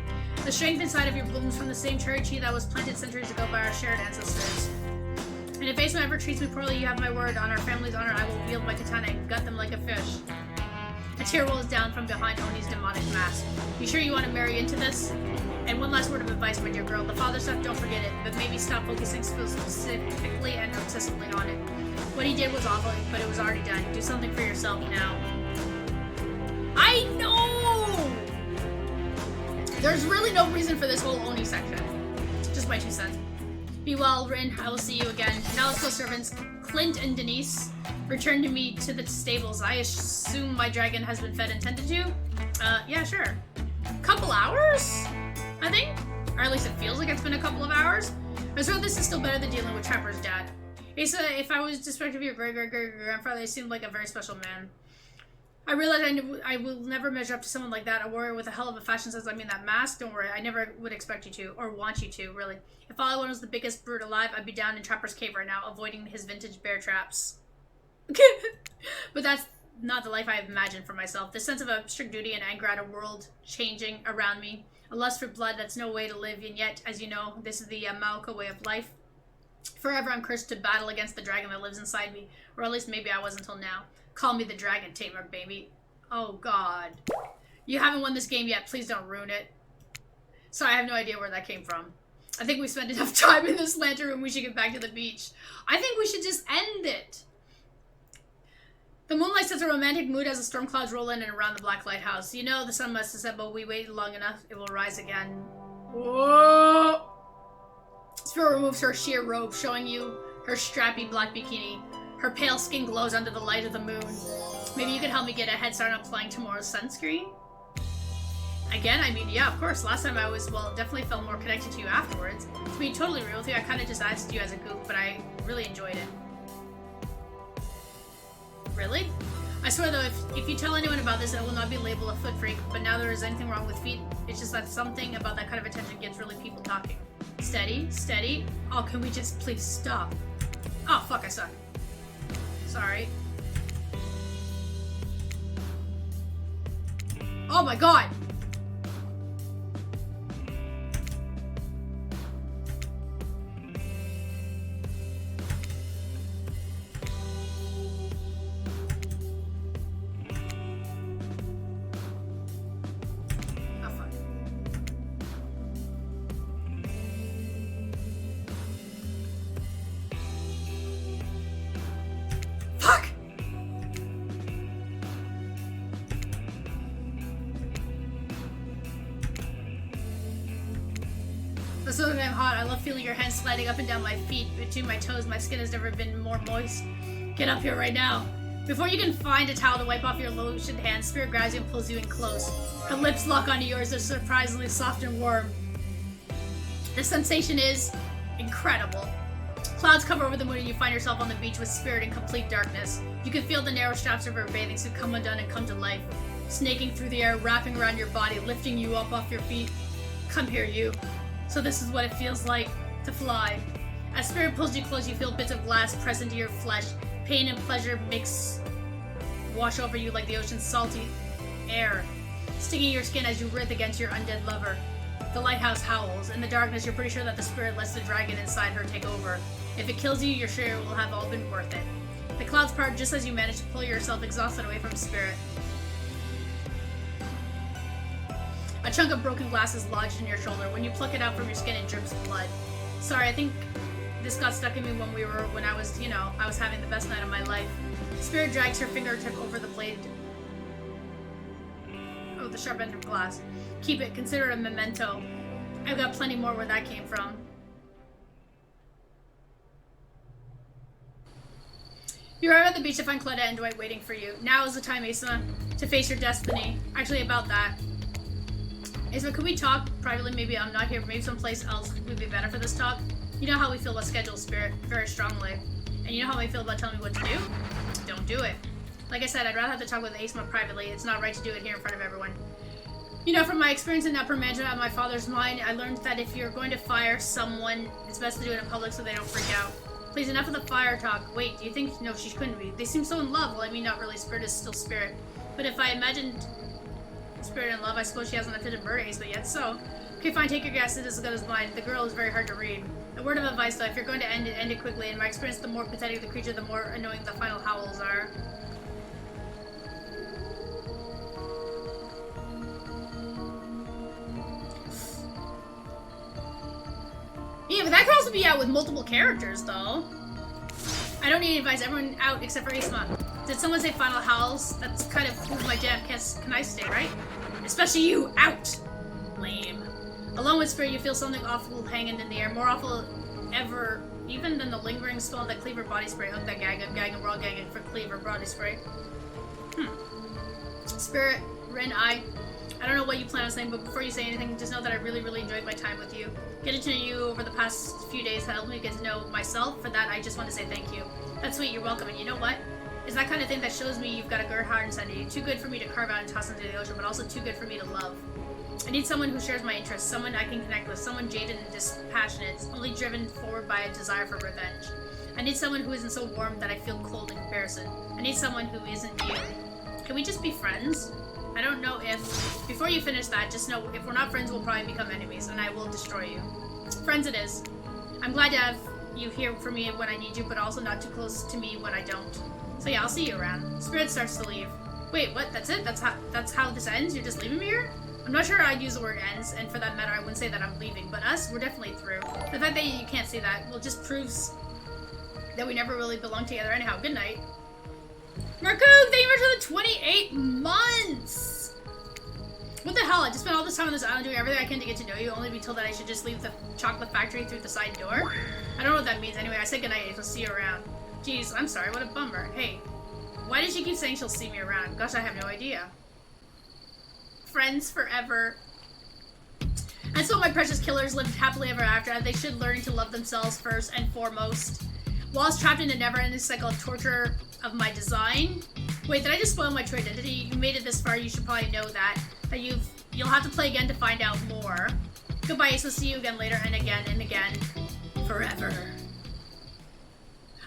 The strength inside of you blooms from the same cherry tree that was planted centuries ago by our shared ancestors. And if Aesma ever treats me poorly, you have my word. On our family's honor, I will wield my katana and gut them like a fish. A tear rolls down from behind Oni's demonic mask. You sure you want to marry into this? And one last word of advice, my dear girl. The father stuff, don't forget it, but maybe stop focusing specifically and obsessively on it. What he did was awful, but it was already done. Do something for yourself now. I know! There's really no reason for this whole Oni section. Just my 2 cents. Be well, Rin. I will see you again. Now let's go, servants. Clint and Denise, return to me to the stables. I assume my dragon has been fed and tended to? Yeah, sure. Couple hours? I think? Or at least it feels like it's been a couple of hours. I swear this is still better than dealing with Trapper's dad. Asa, if I was disrespectful of your great-great-great-grandfather, he seemed like a very special man. I realize I will never measure up to someone like that, a warrior with a hell of a fashion sense. I mean, that mask, don't worry, I never would expect you to, or want you to, really. If all I wanted was the biggest brute alive, I'd be down in Trapper's cave right now, avoiding his vintage bear traps. But that's not the life I have imagined for myself. This sense of strict duty and anger at a world changing around me. A lust for blood that's no way to live, and yet, as you know, this is the Maoka way of life. Forever I'm cursed to battle against the dragon that lives inside me, or at least maybe I was until now. Call me the dragon tamer, baby. Oh god. You haven't won this game yet, please don't ruin it. Sorry, I have no idea where that came from. I think we spent enough time in this lantern room, we should get back to the beach. I think we should just end it. The moonlight sets a romantic mood as the storm clouds roll in and around the black lighthouse. You know the sun must have set, but we waited long enough, it will rise again. Whoa! Spirit removes her sheer robe, showing you her strappy black bikini. Her pale skin glows under the light of the moon. Maybe you could help me get a head start on applying tomorrow's sunscreen? Again, I mean, yeah, of course. Last time I was, well, definitely felt more connected to you afterwards. To be totally real with you, I kind of just asked you as a goof, but I really enjoyed it. Really? I swear though, if you tell anyone about this, I will not be labeled a foot freak, but now there is anything wrong with feet. It's just that something about that kind of attention gets really people talking. Steady, steady. Oh, can we just please stop? Oh, fuck, I suck. Sorry. Oh my god! So that I'm hot. I love feeling your hands sliding up and down my feet, between my toes. My skin has never been more moist. Get up here right now. Before you can find a towel to wipe off your lotioned hands, Spirit grabs you and pulls you in close. Her lips lock onto yours. They're surprisingly soft and warm. The sensation is incredible. Clouds cover over the moon and you find yourself on the beach with Spirit in complete darkness. You can feel the narrow straps of her bathing suit come undone and come to life, snaking through the air, wrapping around your body, lifting you up off your feet. Come here, you. So this is what it feels like to fly. As Spirit pulls you close, you feel bits of glass press into your flesh. Pain and pleasure wash over you like the ocean's salty air. stinging your skin as you writhe against your undead lover. The lighthouse howls. In the darkness, you're pretty sure that the spirit lets the dragon inside her take over. If it kills you, you're sure it will have all been worth it. The clouds part just as you manage to pull yourself exhausted away from spirit. A chunk of broken glass is lodged in your shoulder. When you pluck it out from your skin, it drips blood. Sorry, I think this got stuck in me when I was, I was having the best night of my life. Spirit drags her fingertip over the blade. Oh, the sharp end of glass. Keep it. Consider it a memento. I've got plenty more where that came from. You arrive at the beach to find Cleta and Dwight waiting for you. Now is the time, Aesma, to face your destiny. Actually, about that. Aesma, could we talk privately? Maybe I'm not here, but maybe someplace else would be better for this talk. You know how we feel about schedule, Spirit, very strongly. And you know how I feel about telling me what to do? Don't do it. Like I said, I'd rather have to talk with Aesma privately. It's not right to do it here in front of everyone. You know, from my experience in upper management at my father's mine, I learned that if you're going to fire someone, it's best to do it in public so they don't freak out. Please, enough of the fire talk. Wait, do you think? No, she couldn't be. They seem so in love. Well, I mean, not really. Spirit is still Spirit. But if I imagined Spirit in love, I suppose she hasn't attended bird Aesma yet, so... Okay, fine, take your guess. It is as good as mine. The girl is very hard to read. A word of advice, though, if you're going to end it quickly. In my experience, the more pathetic the creature, the more annoying the final howls are. Yeah, but that could also be out with multiple characters, though. I don't need advice. Everyone out except for Aesma. Did someone say final howls? That's kind of my jam. Can I stay, right? Especially you! Out! Lame. Alone with Spirit, you feel something awful hanging in the air. More awful ever, even than the lingering smell of that Cleaver body spray. Oh, that gag. I'm gagging. We're all gagging for Cleaver body spray. Spirit, Ren, I don't know what you plan on saying, but before you say anything, just know that I really, really enjoyed my time with you. Getting to know you over the past few days helped me get to know myself. For that, I just want to say thank you. That's sweet. You're welcome. And you know what? It's that kind of thing that shows me you've got a good heart inside of you. Too good for me to carve out and toss into the ocean, but also too good for me to love. I need someone who shares my interests, someone I can connect with, someone jaded and dispassionate, only driven forward by a desire for revenge. I need someone who isn't so warm that I feel cold in comparison. I need someone who isn't you. Can we just be friends? I don't know if... Before you finish that, just know if we're not friends, we'll probably become enemies, and I will destroy you. Friends it is. I'm glad to have you here for me when I need you, but also not too close to me when I don't. So yeah, I'll see you around. Spirit starts to leave. Wait, what? That's it? That's how this ends? You're just leaving me here? I'm not sure I'd use the word ends, and for that matter, I wouldn't say that I'm leaving, but us, we're definitely through. The fact that you can't say that, well, just proves that we never really belonged together anyhow. Good night. Marco, thank you for the 28 months! What the hell? I just spent all this time on this island doing everything I can to get to know you, only to be told that I should just leave the chocolate factory through the side door? I don't know what that means. Anyway, I said goodnight, I'll see you around. Jeez, I'm sorry, what a bummer. Hey, why did she keep saying she'll see me around? Gosh, I have no idea. Friends forever. And so my precious killers lived happily ever after, and they should learn to love themselves first and foremost. Whilst trapped in a never-ending cycle of torture of my design. Wait, did I just spoil my true identity? You made it this far, you should probably know that you'll have to play again to find out more. Goodbye, Ace. We'll see you again later, and again, and again. Forever.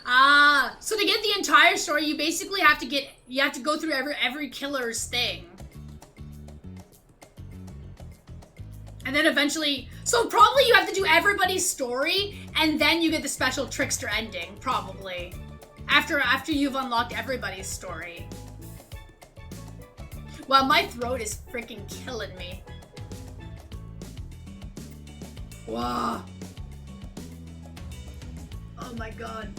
Ah, so to get the entire story, you basically have to go through every killer's thing. And then eventually, so probably you have to do everybody's story, and then you get the special trickster ending, probably. After you've unlocked everybody's story. Wow, my throat is freaking killing me. Wow. Oh my god.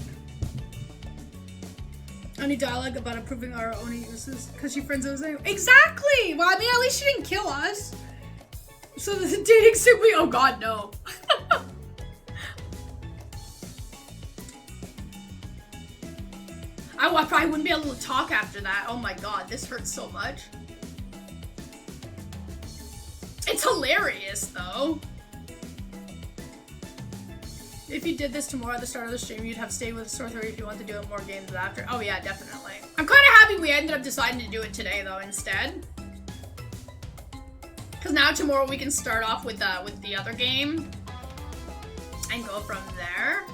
Any dialogue about improving our own uses? Because she friends us anyway. Exactly! Well, I mean, at least she didn't kill us. So the dating simply, oh god, no. I probably wouldn't be able to talk after that. Oh my god, this hurts so much. It's hilarious, though. If you did this tomorrow at the start of the stream, you'd have stayed with Sorcery if you want to do it more games after. Oh yeah, definitely. I'm kind of happy we ended up deciding to do it today, though, instead. Because now tomorrow we can start off with the other game and go from there.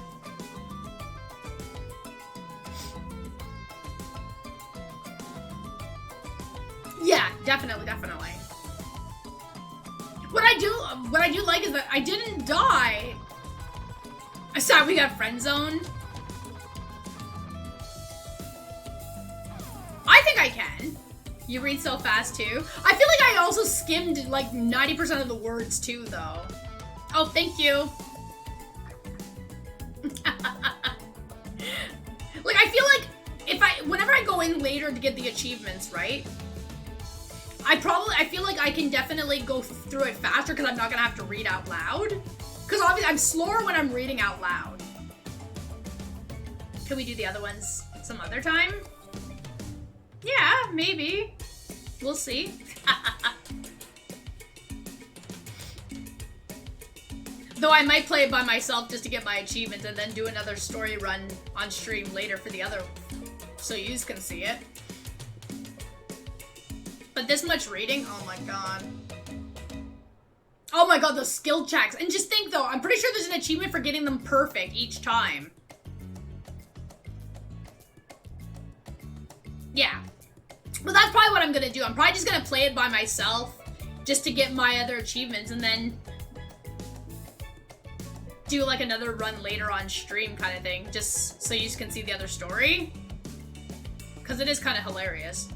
Yeah, definitely. what I do like is that I didn't die. Sorry, we got friend zone. I think I can. You read so fast too. I feel like I also skimmed like 90% of the words too, though. Oh, thank you. Like, I feel like whenever I go in later to get the achievements, right? I feel like I can definitely go through it faster because I'm not gonna have to read out loud. Because obviously I'm slower when I'm reading out loud. Can we do the other ones some other time? Yeah, maybe. We'll see. Though I might play it by myself just to get my achievements and then do another story run on stream later for the other, so you can see it. But this much reading, oh my god. Oh my god, those skill checks. And just think though, I'm pretty sure there's an achievement for getting them perfect each time. Yeah. But that's probably what I'm gonna do. I'm probably just gonna play it by myself just to get my other achievements and then do like another run later on stream kind of thing, just so you can see the other story. Because it is kind of hilarious.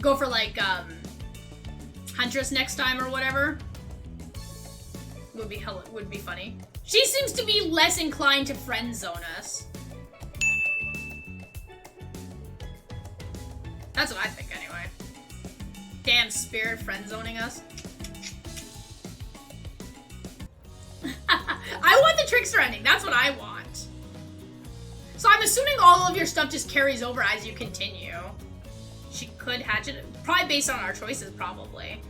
Go for like Huntress next time or whatever. Would be funny. She seems to be less inclined to friend zone us. That's what I think anyway. Damn Spirit friend zoning us. I want the Trickster ending. That's what I want. So I'm assuming all of your stuff just carries over as you continue. She could hatch it. Probably based on our choices, probably.